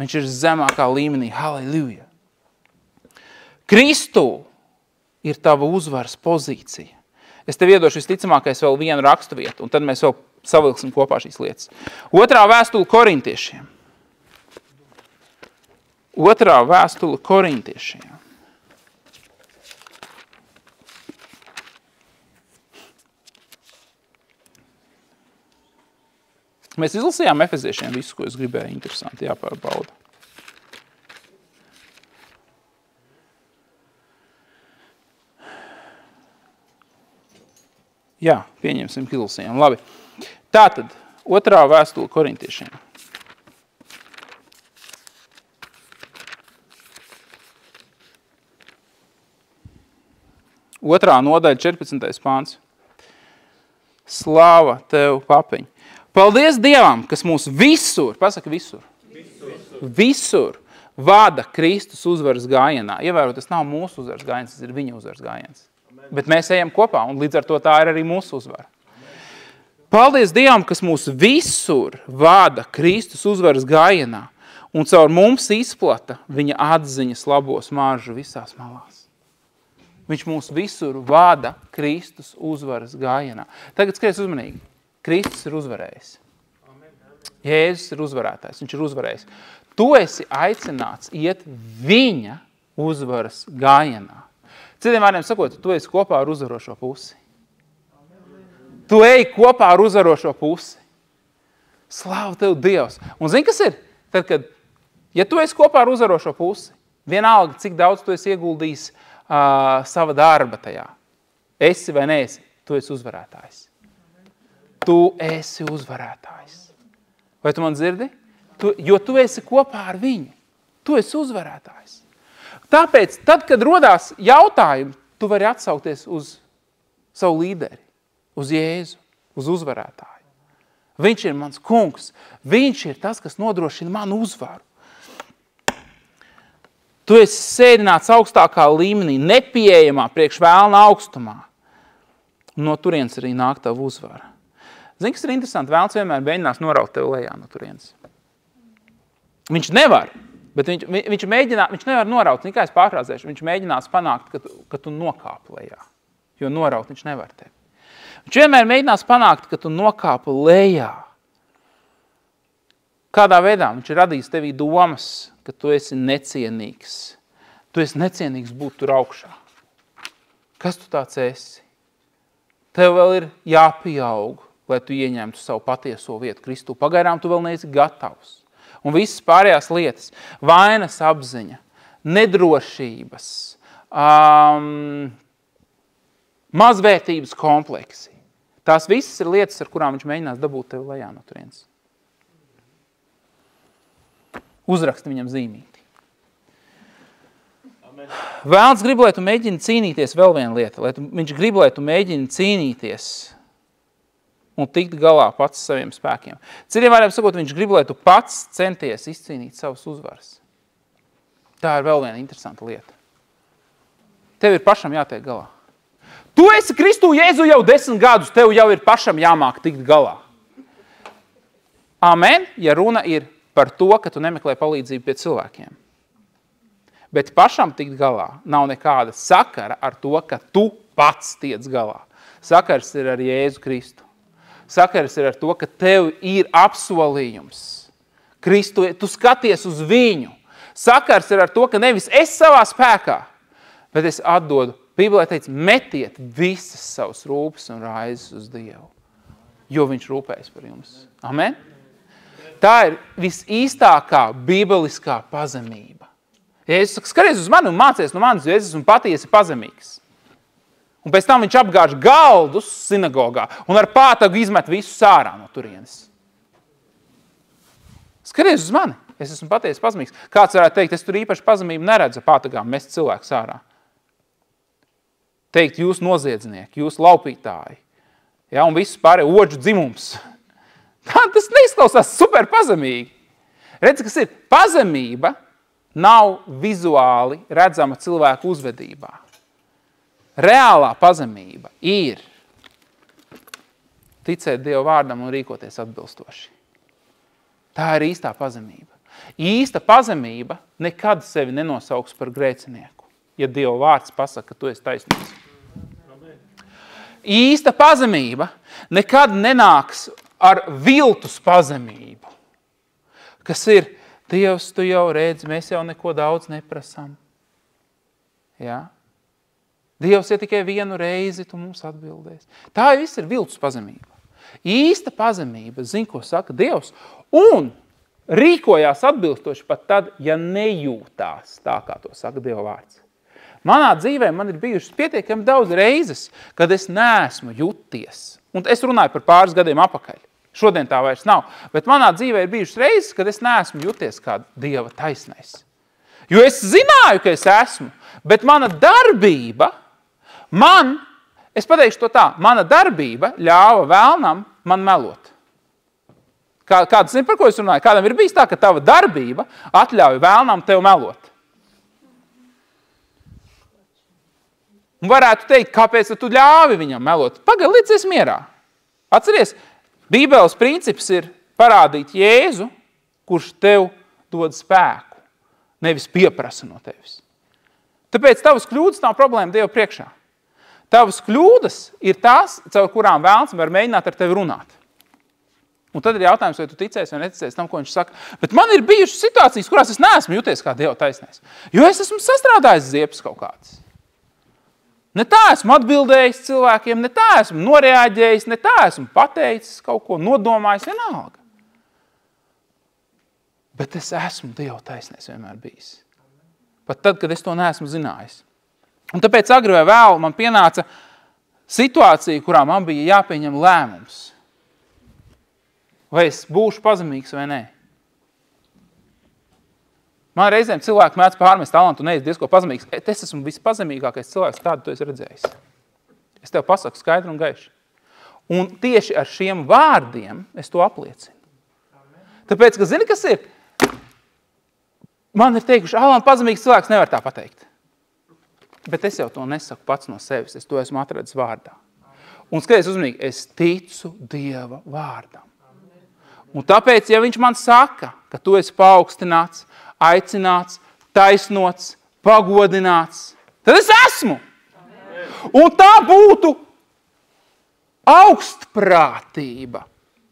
Viņš ir zemākā līmenī. Halleluja! Kristu ir tava uzvaras pozīcija. Es tev iedošu visticamākais vēl vienu rakstu vietu, un tad mēs vēl savilksim kopā šīs lietas. Otrā vēstule korintiešiem. Mēs izlasījām efeziešiem visu, ko es gribēju. Interesanti, jāpārbauda. Jā, pieņemsim, ka izlasījām. Labi. Tātad, otrā vēstule korintiešiem. Otrā nodaļa, 14. pāns. Slāva tev, papiņ. Paldies Dievam, kas mūs visur, pasaka visur, vada Kristus uzvaras gājienā. Ievērot, tas nav mūsu uzvaras gājiens, tas ir viņa uzvaras gājiens. Bet mēs ejam kopā, un līdz ar to tā ir arī mūsu uzvara. Paldies Dievam, kas mūs visur vada Kristus uzvaras gājienā, un caur mums izplata viņa atziņas labo smaržu visās malās. Viņš mūs visur vada Kristus uzvaras gājienā. Tagad skaties uzmanīgi. Kristus ir uzvarējis. Jēzus ir uzvarētājs, viņš ir uzvarējis. Tu esi aicināts iet viņa uzvaras gājienā. Citiem vārdiem sakot, tu esi kopā ar uzvarošo pusi. Tu ej kopā ar uzvarošo pusi. Slāva tev Dievs. Un zini, kas ir? Tad, kad, ja tu esi kopā ar uzvarošo pusi, vienalga, cik daudz tu esi ieguldījis sava darba tajā. Esi vai neesi, tu esi uzvarētājs. Tu esi uzvarētājs. Vai tu man dzirdi? Jo tu esi kopā ar viņu. Tu esi uzvarētājs. Tāpēc, tad, kad rodās jautājumi, tu vari atsaukties uz savu līderi, uz Jēzu, uz uzvarētāju. Viņš ir mans kungs. Viņš ir tas, kas nodrošina manu uzvaru. Tu esi sēdināts augstākā līmenī, nepieejamā priekš vēlna augstumā. No turienes arī nāk tavu uzvaru. Zini, kas ir interesanti? Vēlns vienmēr mēģinās noraut tevi lejā no turienes. Viņš nevar, bet viņš nevar noraut, kā es pārfrāzēšu, viņš mēģinās panākt, ka tu nokāpi lejā, jo noraut viņš nevar tevi. Viņš vienmēr mēģinās panākt, ka tu nokāpi lejā. Kādā veidā viņš ir radījis tevī domas, ka tu esi necienīgs. Tu esi necienīgs būt tur augšā. Kas tu tāds esi? Tev vēl ir jāpieaug, lai tu ieņemtu savu patieso vietu Kristū. Pagaidām tu vēl neesi gatavs. Un visas pārējās lietas, vainas apziņa, nedrošības, mazvērtības kompleksi. Tās visas ir lietas, ar kurām viņš mēģinās dabūt tevi lejā no turienes. Uzraksti viņam zīmīti. Amen. Vēlns grib, lai tu mēģini cīnīties vēl viena lieta. Viņš grib, lai tu mēģini cīnīties un tikt galā pats saviem spēkiem. Citiem vārdiem sakot, viņš grib, lai tu pats centies izcīnīt savas uzvaras. Tā ir vēl viena interesanta lieta. Tev ir pašam jātiek galā. Tu esi Kristū Jēzu jau 10 gadus, tev jau ir pašam jāmāk tikt galā. Amen, ja runa ir par to, ka tu nemeklē palīdzību pie cilvēkiem. Bet pašam tikt galā nav nekāda sakara ar to, ka tu pats tiec galā. Sakars ir ar Jēzu Kristu. Sakars ir ar to, ka tev ir apsolījums. Kristu, tu skaties uz viņu. Sakars ir ar to, ka nevis es savā spēkā, bet es atdodu. Bībelē teica, metiet visas savas rūpes un raizes uz Dievu, jo viņš rūpējas par jums. Amen? Tā ir visīstākā bībeliskā pazemība. Jēzus saka, skaties uz mani un mācies no manis, jo es esmu patiesi pazemīgs. Un pēc tam viņš apgāž galdus sinagogā un ar pātagu izmet visu sārā no turienes. Skaties uz mani, es esmu patiesi pazemīgs. Kāds varētu teikt, es tur īpaši pazemību neredzu pātagām mest cilvēku sārā. Teikt, jūs noziedznieki, jūs laupītāji, ja, un viss pārēj oģu dzimums. Tas neizklausās super pazemīgi. Redzi, kas ir? Pazemība nav vizuāli redzama cilvēku uzvedībā. Reālā pazemība ir ticēt Dieva vārdam un rīkoties atbilstoši. Tā ir īstā pazemība. Īsta pazemība nekad sevi nenosauks par grēcinieku, ja Dieva vārds pasaka, ka tu esi taisnīgs. Īsta pazemība nekad nenāks ar viltus pazemību, kas ir, Dievs, tu jau redzi, mēs jau neko daudz neprasām. Ja? Dievs, ja tikai vienu reizi tu mums atbildēs. Tā viss ir viltus pazemība. Īsta pazemība, zin, ko saka Dievs, un rīkojās atbilstoši pat tad, ja nejūtās tā, kā to saka Dieva vārds. Manā dzīvē man ir bijušas pietiekami daudz reizes, kad es neesmu juties. Un es runāju par pāris gadiem apakaļ. Šodien tā vairs nav. Bet manā dzīvē ir bijušas reizes, kad es neesmu juties kā Dieva taisnais. Jo es zināju, ka es esmu, bet mana darbība, es pateikšu to tā, mana darbība ļāva vēlnam man melot. Kāds zina, par ko es runāju? Kādam ir bijis tā, ka tava darbība atļauj vēlnam tev melot? Un varētu teikt, kāpēc tu ļāvi viņam melot? Pagaid, līdz es mierā. Atceries, Bībeles princips ir parādīt Jēzu, kurš tev dod spēku, nevis pieprasa no tevis. Tāpēc tavas kļūdas nav problēma Dievu priekšā. Tavas kļūdas ir tās, caur kurām vēlns var mēģināt ar tevi runāt. Un tad ir jautājums, vai tu ticēsi vai neticēsi tam, ko viņš saka. Bet man ir bijušas situācijas, kurās es neesmu juties kā Dieva taisnais. Jo es esmu sastrādājis ziepes kaut kāds. Ne tā esmu atbildējis cilvēkiem, ne tā esmu noreaģējis, ne tā esmu pateicis kaut ko, nodomājis, vienalga. Bet es esmu Dieva taisnais vienmēr bijis. Pat tad, kad es to neesmu zinājis. Un tāpēc agri vai vēl man pienāca situācija, kurā man bija jāpieņem lēmums. Vai es būšu pazemīgs vai nē. Man reizēm cilvēki mēdz pārmest talantu un diezko pazemīgs. Es esmu vispazemīgākais cilvēks, kādu tu esi redzējis. Es tev pasaku skaidri un gaiši. Un tieši ar šiem vārdiem es to apliecinu. Tāpēc, ka zini, kas ir? Man ir teikuši, Alan, pazemīgs cilvēks nevar tā pateikt. Bet es jau to nesaku pats no sevis. Es to esmu atradis vārdā. Un skaties uzmanīgi, es ticu Dieva vārdam. Un tāpēc, ja viņš man saka, ka tu esi paaugstināts, aicināts, taisnots, pagodināts, tad es esmu. Un tā būtu augstprātība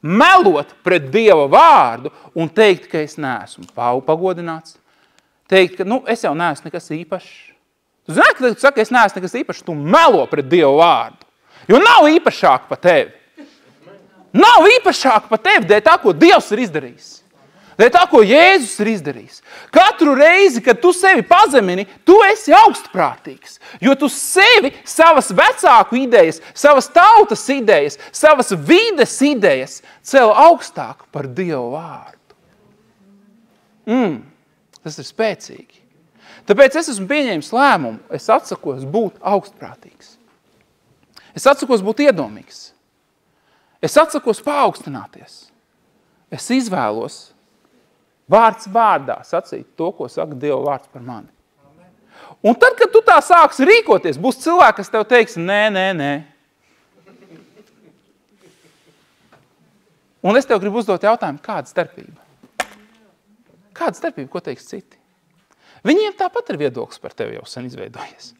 melot pret Dieva vārdu un teikt, ka es neesmu pagodināts. Teikt, ka es jau neesmu nekas īpašs. Tu zini, ka tu saki, es neesmu nekas īpašs, tu melo pret Dieva vārdu. Jo nav īpašāk pa tevi. Nav īpašāk pa tevi dēļ tā, ko Dievs ir izdarījis. Dēļ tā, ko Jēzus ir izdarījis. Katru reizi, kad tu sevi pazemini, tu esi augstprātīgs. Jo tu sevi, savas vecāku idejas, savas tautas idejas, savas vides idejas cel augstāk par Dievu vārdu. Tas ir spēcīgi. Tāpēc es esmu pieņēmis lēmumu. Es atsakos būt augstprātīgs. Es atsakos būt iedomīgs. Es atsakos paaugstināties. Es izvēlos vārds vārdā sacīt to, ko saka Dieva vārds par mani. Un tad, kad tu tā sāksi rīkoties, būs cilvēki, kas tev teiks, nē. Un es tev gribu uzdot jautājumu, kāda starpība? Kāda starpība, ko teiks citi? Viņiem tāpat ir viedoklis par tevi jau sen izveidojies.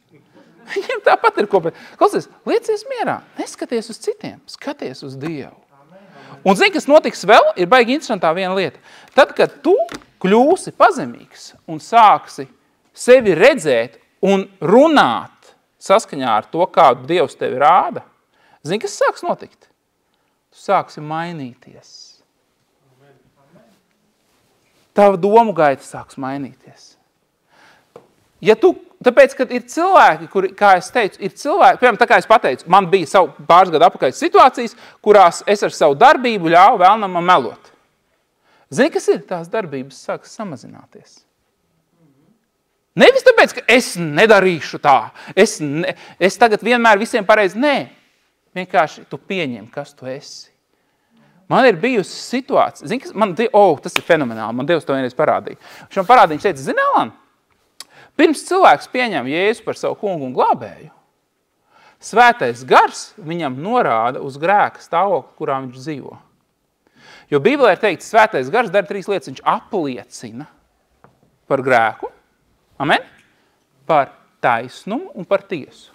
Viņiem tāpat ir Klausies, liecies mierā, neskaties uz citiem, skaties uz Dievu. Un zini, kas notiks vēl, ir baigi interesantā viena lieta. Tad, kad tu kļūsi pazemīgs un sāksi sevi redzēt un runāt saskaņā ar to, kādu Dievs tevi rāda, zini, kas sāks notikt? Tu sāksi mainīties. Tava domu gaita sāks mainīties. Tāpēc, kad ir cilvēki, kuri, kā es teicu, ir cilvēki, piemēram, tā kā es pateicu, man bija pāris gadu apakaļ situācijas, kurās es ar savu darbību ļauju vēlnam man melot. Zini, kas ir? Tās darbības sāks samazināties. Nevis tāpēc, ka es nedarīšu tā, es tagad vienmēr visiem pareizi, nē. Vienkārši tu pieņem, kas tu esi. Man ir bijusi situācija, zini, kas, tas ir fenomenāli, man Dievs to vienreiz parādīja. Viņš man parādīja, viņš teica, zini, Alan, pirms cilvēks pieņem Jēzu par savu kungu un glābēju, Svētais gars viņam norāda uz grēka stāvokli, kurā viņš dzīvo. Jo Bībelē ir teikts, svētais gars dara 3 lietas. Viņš apliecina par grēku, amen, par taisnumu un par tiesu.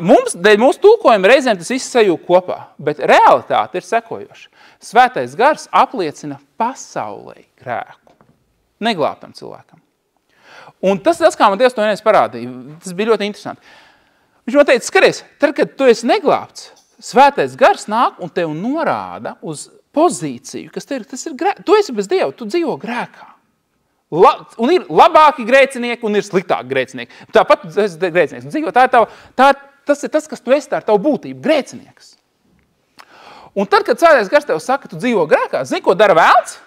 Mūsu tulkojuma reizēm tas viss sajūg kopā, bet realitāte ir sekojoša. Svētais gars apliecina pasaulē grēku, neglābtam cilvēkam. Un tas, kā man Dievs to vienreiz parādīja, tas bija ļoti interesanti. Viņš man teica, skaties, tad, kad tu esi neglābts, svētais gars nāk un tev norāda uz pozīciju, kas tas ir grēks. Tu esi bez Dieva, tu dzīvo grēkā. Un ir labāki grēcinieki un ir sliktāki grēcinieki. Tāpat tu esi grēcinieks. Dzīvo, tas ir tas, kas tu esi, tā ir tavu būtību, grēcinieks. Un tad, kad svētais gars tev saka, tu dzīvo grēkā, zini, ko dara vēlns?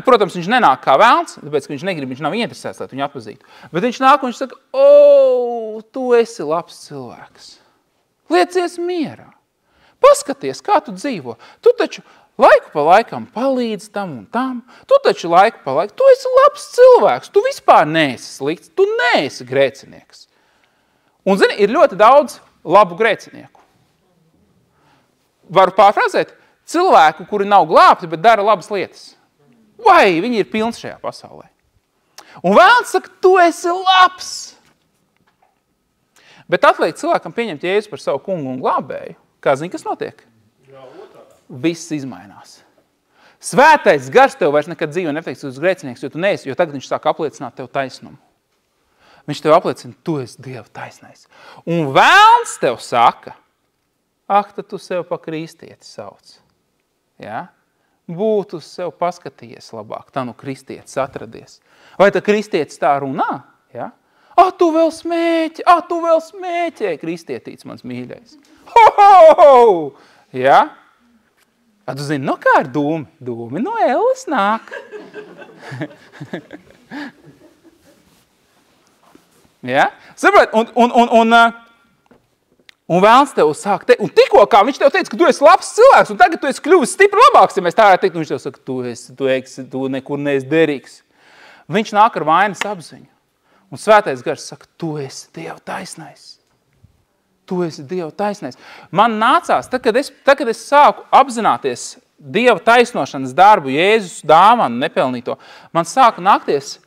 Protams, viņš nenāk kā vēlns, tāpēc, ka viņš negrib, viņš nav interesēts, lai viņu atpazītu. Bet viņš nāk un viņš saka, tu esi labs cilvēks. Liecies mierā. Paskaties, kā tu dzīvo. Tu taču laiku pa laikam palīdz tam un tam. Tu taču laiku pa laikam. Tu esi labs cilvēks. Tu vispār neesi slikts. Tu neesi grēcinieks. Un, zini, ir ļoti daudz labu grēcinieku. Varu pārfrāzēt, cilvēku, kuri nav glābti, bet dara labas lietas. Vai viņi ir pilns šajā pasaulē. Un vēlns saka, tu esi labs. Bet atliek cilvēkam pieņemt Jēzu par savu kungu un glābēju. Kā zini, kas notiek? Viss izmainās. Svētais gars tev vairs nekad dzīvo nepateiks uz grēcinieks, jo tu neesi, jo tagad viņš sāk apliecināt tev taisnumu. Viņš tev apliecina, tu esi Dieva taisnais. Un vēlns tev saka, tad tu sev pa kristieti sauc. Ja? Būtu uz sev paskatījies labāk, tā nu kristietis atradies. Vai tā kristietis tā runā? Ja? Tu vēl smēķē, kristietīts mans mīļais. Ho! Ja? Tu zini, no kā ir dūmi? Dūmi no elles nāk. Ja? Saprāt, un vēlns tev sāk teikt, un tikko kā viņš tev teica, ka tu esi labs cilvēks, un tagad tu esi kļuvis stipri labāks, ja mēs tā varētu teikt, un viņš tev saka, tu nekur neesi derīgs. Viņš nāk ar vainas apziņu. Un svētais gars saka, tu esi Dieva taisnais. Tu esi Dieva taisnais. Man nācās, tad, kad es sāku apzināties Dieva taisnošanas darbu, Jēzus dāvanu nepelnīto, man sāka nākties,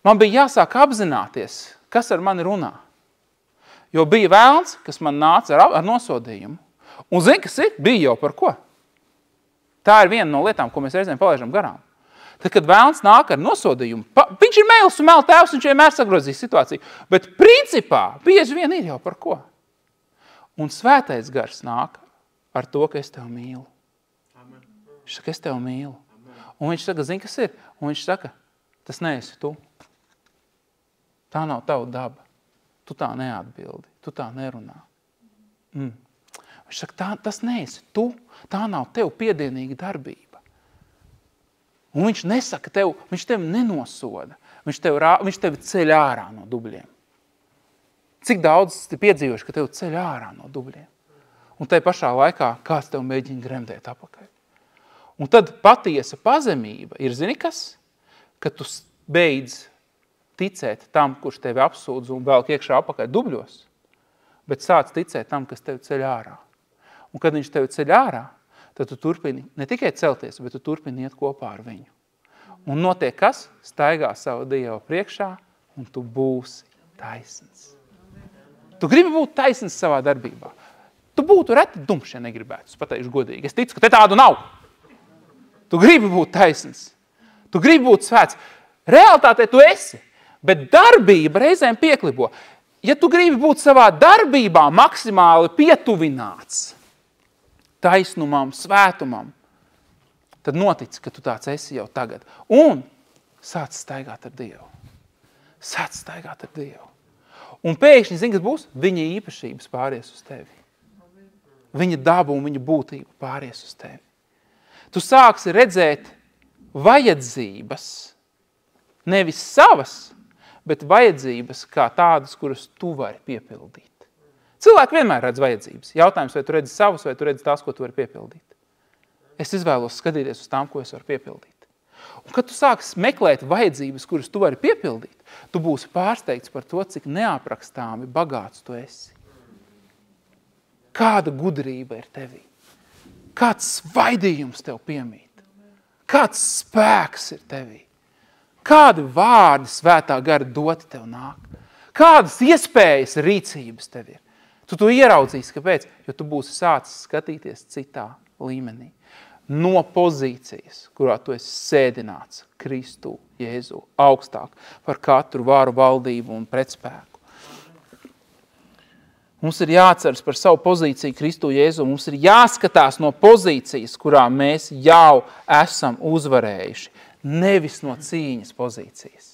man bija jāsāk apzināties, kas ar mani runā. Jo bija vēlns, kas man nāca ar nosodījumu. Un zini, kas ir? Bija jau par ko. Tā ir viena no lietām, ko mēs reizēm palaižam garām. Tad, kad vēlns nāk ar nosodījumu, viņš ir mēls un mēl tēvs, viņš vienmēr sagrozīs situāciju. Bet principā bieži vien ir jau par ko. Un svētais gars nāk ar to, ka es tev mīlu. Amen. Viņš saka, es tev mīlu. Amen. Un viņš saka, zini, kas ir? Un viņš saka, tas neesi tu. Tā nav tava daba. Tu tā neatbildi, tu tā nerunā. Viņš saka, tas neesi tu, tā nav tev piedienīga darbība. Un viņš nesaka tev, viņš tevi nenosoda, viņš tevi ceļ ārā no dubļiem. Cik daudz tu piedzīvoši, ka tevi ceļ ārā no dubļiem? Un tai pašā laikā kāds tev mēģina gremdēt apakaļ. Un tad patiesa pazemība ir, zini kas? Ka tu beidz ticēt tam, kurš tevi apsūdz un velk iekšā apakaļ dubļos, bet sāc ticēt tam, kas tevi ceļ ārā. Un kad viņš tevi ceļ ārā, tad tu turpini ne tikai celties, bet tu turpini iet kopā ar viņu. Un notiek kas? Staigā savu Dievu priekšā, un tu būsi taisns. Tu gribi būt taisns savā darbībā. Tu būtu reti dumšs, ja negribētu, es pateikšu godīgi. Es ticu, ka te tādu nav. Tu gribi būt taisns. Tu gribi būt svēts. Realitātē tu esi. Bet darbība reizēm pieklibo. Ja tu gribi būt savā darbībā maksimāli pietuvināts taisnumam, svētumam, tad notic, ka tu tāds esi jau tagad. Un sāc staigāt ar Dievu. Sāc staigāt ar Dievu. Un pēkšņi, zini, kas būs? Viņa īpašības pāries uz tevi. Viņa daba un viņa būtība pāries uz tevi. Tu sāksi redzēt vajadzības, nevis savas, bet vajadzības kā tādas, kuras tu vari piepildīt. Cilvēki vienmēr redz vajadzības. Jautājums, vai tu redzi savus, vai tu redzi tās, ko tu vari piepildīt. Es izvēlos skatīties uz tām, ko es varu piepildīt. Un kad tu sāksi meklēt vajadzības, kuras tu vari piepildīt, tu būsi pārsteigts par to, cik neaprakstāmi bagāts tu esi. Kāda gudrība ir tevī? Kāds svaidījums tev piemīt? Kāds spēks ir tevī? Kādi vārdi svētā gara doti tev nāk? Kādas iespējas rīcības tev ir? Tu to ieraudzīsi, kāpēc? Jo tu būsi sācis skatīties citā līmenī. No pozīcijas, kurā tu esi sēdināts Kristu, Jēzu, augstāk par katru varu, valdību un pretspēku. Mums ir jāatceras par savu pozīciju Kristu, Jēzu. Mums ir jāskatās no pozīcijas, kurā mēs jau esam uzvarējuši, nevis no cīņas pozīcijas.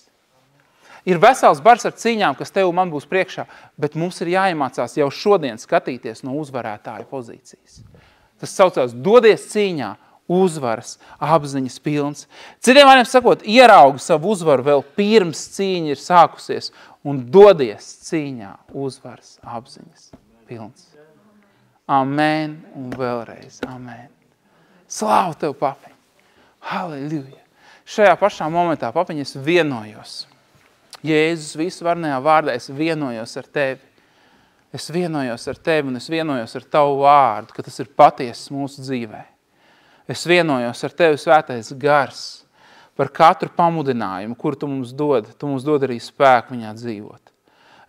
Ir vesels bars ar cīņām, kas tev man būs priekšā, bet mums ir jāiemācās jau šodien skatīties no uzvarētāja pozīcijas. Tas saucās dodies cīņā, uzvaras, apziņas pilns. Citiem vārdiem sakot, ieraugi savu uzvaru vēl pirms cīņa ir sākusies un dodies cīņā, uzvaras, apziņas pilns. Amen un vēlreiz. Amen. Slāvu tev, papiņ. Halleluja. Šajā pašā momentā, papiņ, es vienojos. Jēzus visu varnajā vārdā, es vienojos ar tevi. Es vienojos ar tevi un es vienojos ar tavu vārdu, ka tas ir patiesas mūsu dzīvē. Es vienojos ar tevi, svētais gars, par katru pamudinājumu, kuru tu mums dod. Tu mums dod arī spēku viņā dzīvot.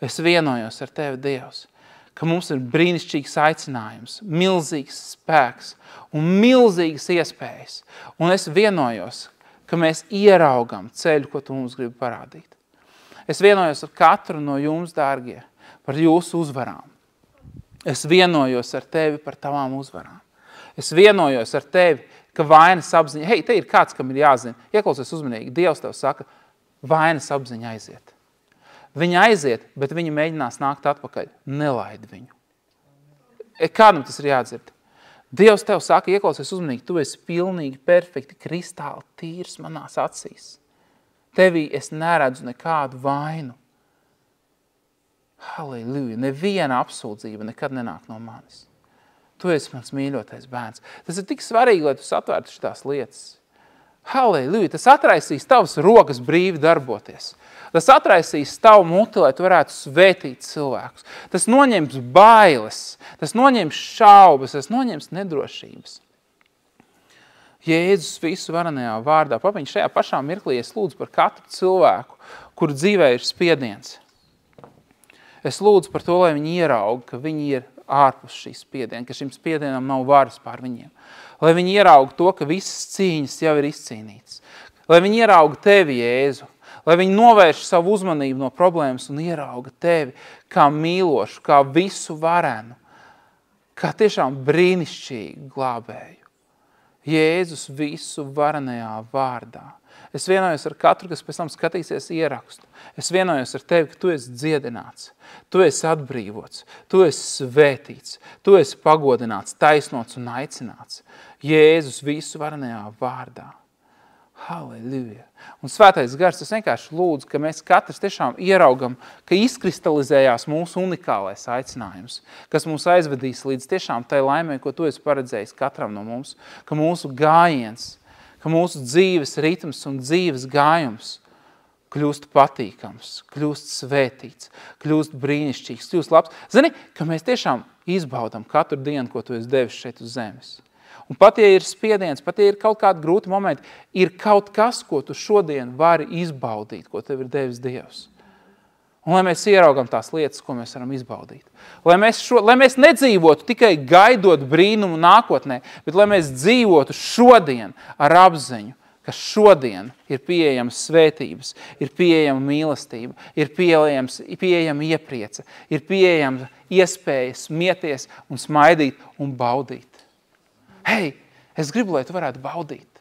Es vienojos ar tevi, Dievs, ka mums ir brīnišķīgs aicinājums, milzīgs spēks un milzīgas iespējas. Un es vienojos, ka mēs ieraugam ceļu, ko tu mums gribi parādīt. Es vienojos ar katru no jums, dārgie, par jūsu uzvarām. Es vienojos ar tevi par tavām uzvarām. Es vienojos ar tevi, ka vainas apziņa, hei, te ir kāds, kam ir jāzina. Ieklausies uzmanīgi, Dievs tev saka, vainas apziņa aiziet. Viņa aiziet, bet viņa mēģinās nākt atpakaļ. Nelaid viņu. Kādam tas ir jādzird? Dievs tev saka, ieklausies uzmanīgi, tu esi pilnīgi perfekti, kristāli tīrs manās acīs. Tevī es neredzu nekādu vainu. Halleluja, neviena apsūdzība nekad nenāk no manis. Tu esi mans mīļotais bērns. Tas ir tik svarīgi, lai tu satvērtu šitās lietas. Halleluja, tas atraisīs tavas rokas brīvi darboties. Tas atraisīs tavu muti, lai tu varētu svētīt cilvēkus. Tas noņems bailes, tas noņems šaubas, tas noņems nedrošības. Jēzus visu varenajā vārdā, papiņ, šajā pašā mirklī es lūdzu par katru cilvēku, kuru dzīvē ir spiediens. Es lūdzu par to, lai viņi ierauga, ka viņi ir ārpus šīs spiediena, ka šim spiedienam nav varas pār viņiem. Lai viņi ierauga to, ka visas cīņas jau ir izcīnītas. Lai viņi ierauga tevi, Jēzu. Lai viņi novērš savu uzmanību no problēmas un ierauga tevi kā mīlošu, kā visu varenu, kā tiešām brīnišķīgu glābēju. Jēzus visu varenajā vārdā. Es vienojos ar katru, kas pēc tam skatīsies ierakstu. Es vienojos ar tevi, ka tu esi dziedināts, tu esi atbrīvots, tu esi svētīts, tu esi pagodināts, taisnots un aicināts. Jēzus visu varenajā vārdā. Halleluja. Un svētais gars, es vienkārši lūdzu, ka mēs katrs tiešām ieraugam, ka izkristalizējās mūsu unikālais aicinājums, kas mūs aizvedīs līdz tiešām tai laimei, ko tu esi paredzējis katram no mums, ka mūsu gājiens, ka mūsu dzīves ritms un dzīves gājums kļūst patīkams, kļūst svētīts, kļūst brīnišķīgs, kļūst labs. Zini, ka mēs tiešām izbaudam katru dienu, ko tu esi devis šeit uz zemes. Un pat, ja ir spiediens, pat, ja ir kaut kādi grūti momenti, ir kaut kas, ko tu šodien vari izbaudīt, ko tev ir devis Dievs. Un lai mēs ieraugam tās lietas, ko mēs varam izbaudīt. Lai mēs nedzīvotu tikai gaidot brīnumu nākotnē, bet lai mēs dzīvotu šodien ar apziņu, ka šodien ir pieejams svētības, ir pieejama mīlestība, ir pieejama iepriece, ir pieejama iespēja smieties un smaidīt un baudīt. Hei, es gribu, lai tu varētu baudīt.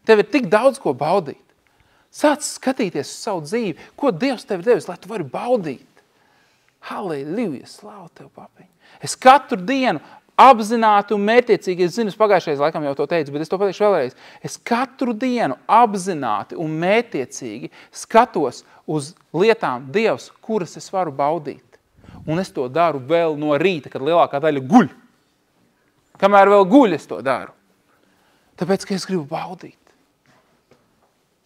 Tev ir tik daudz ko baudīt. Sāc skatīties uz savu dzīvi, ko Dievs tev devis, lai tu vari baudīt. Halleluja, slāvu tev, papiņ. Es katru dienu apzināti un mērķiecīgi, es zinu, es pagājušais laikam jau to teicu, bet es to pateikšu vēlreiz. Es katru dienu apzināti un mērķiecīgi skatos uz lietām Dievs, kuras es varu baudīt. Un es to daru vēl no rīta, kad lielākā daļa guļ. Kamēr vēl guļ, es to daru. Tāpēc, ka es gribu baudīt.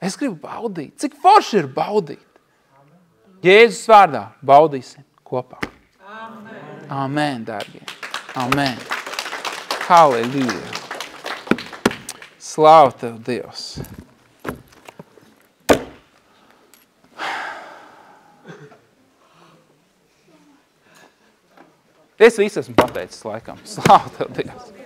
Es gribu baudīt. Cik forši ir baudīt? Jēzus vārdā baudīsim kopā. Amen. Amen, dārgie. Amen. Halleluja. Slāvu Tev, Dievs. Es visu esmu pateicis laikam. Slāvu Tev, Dievs.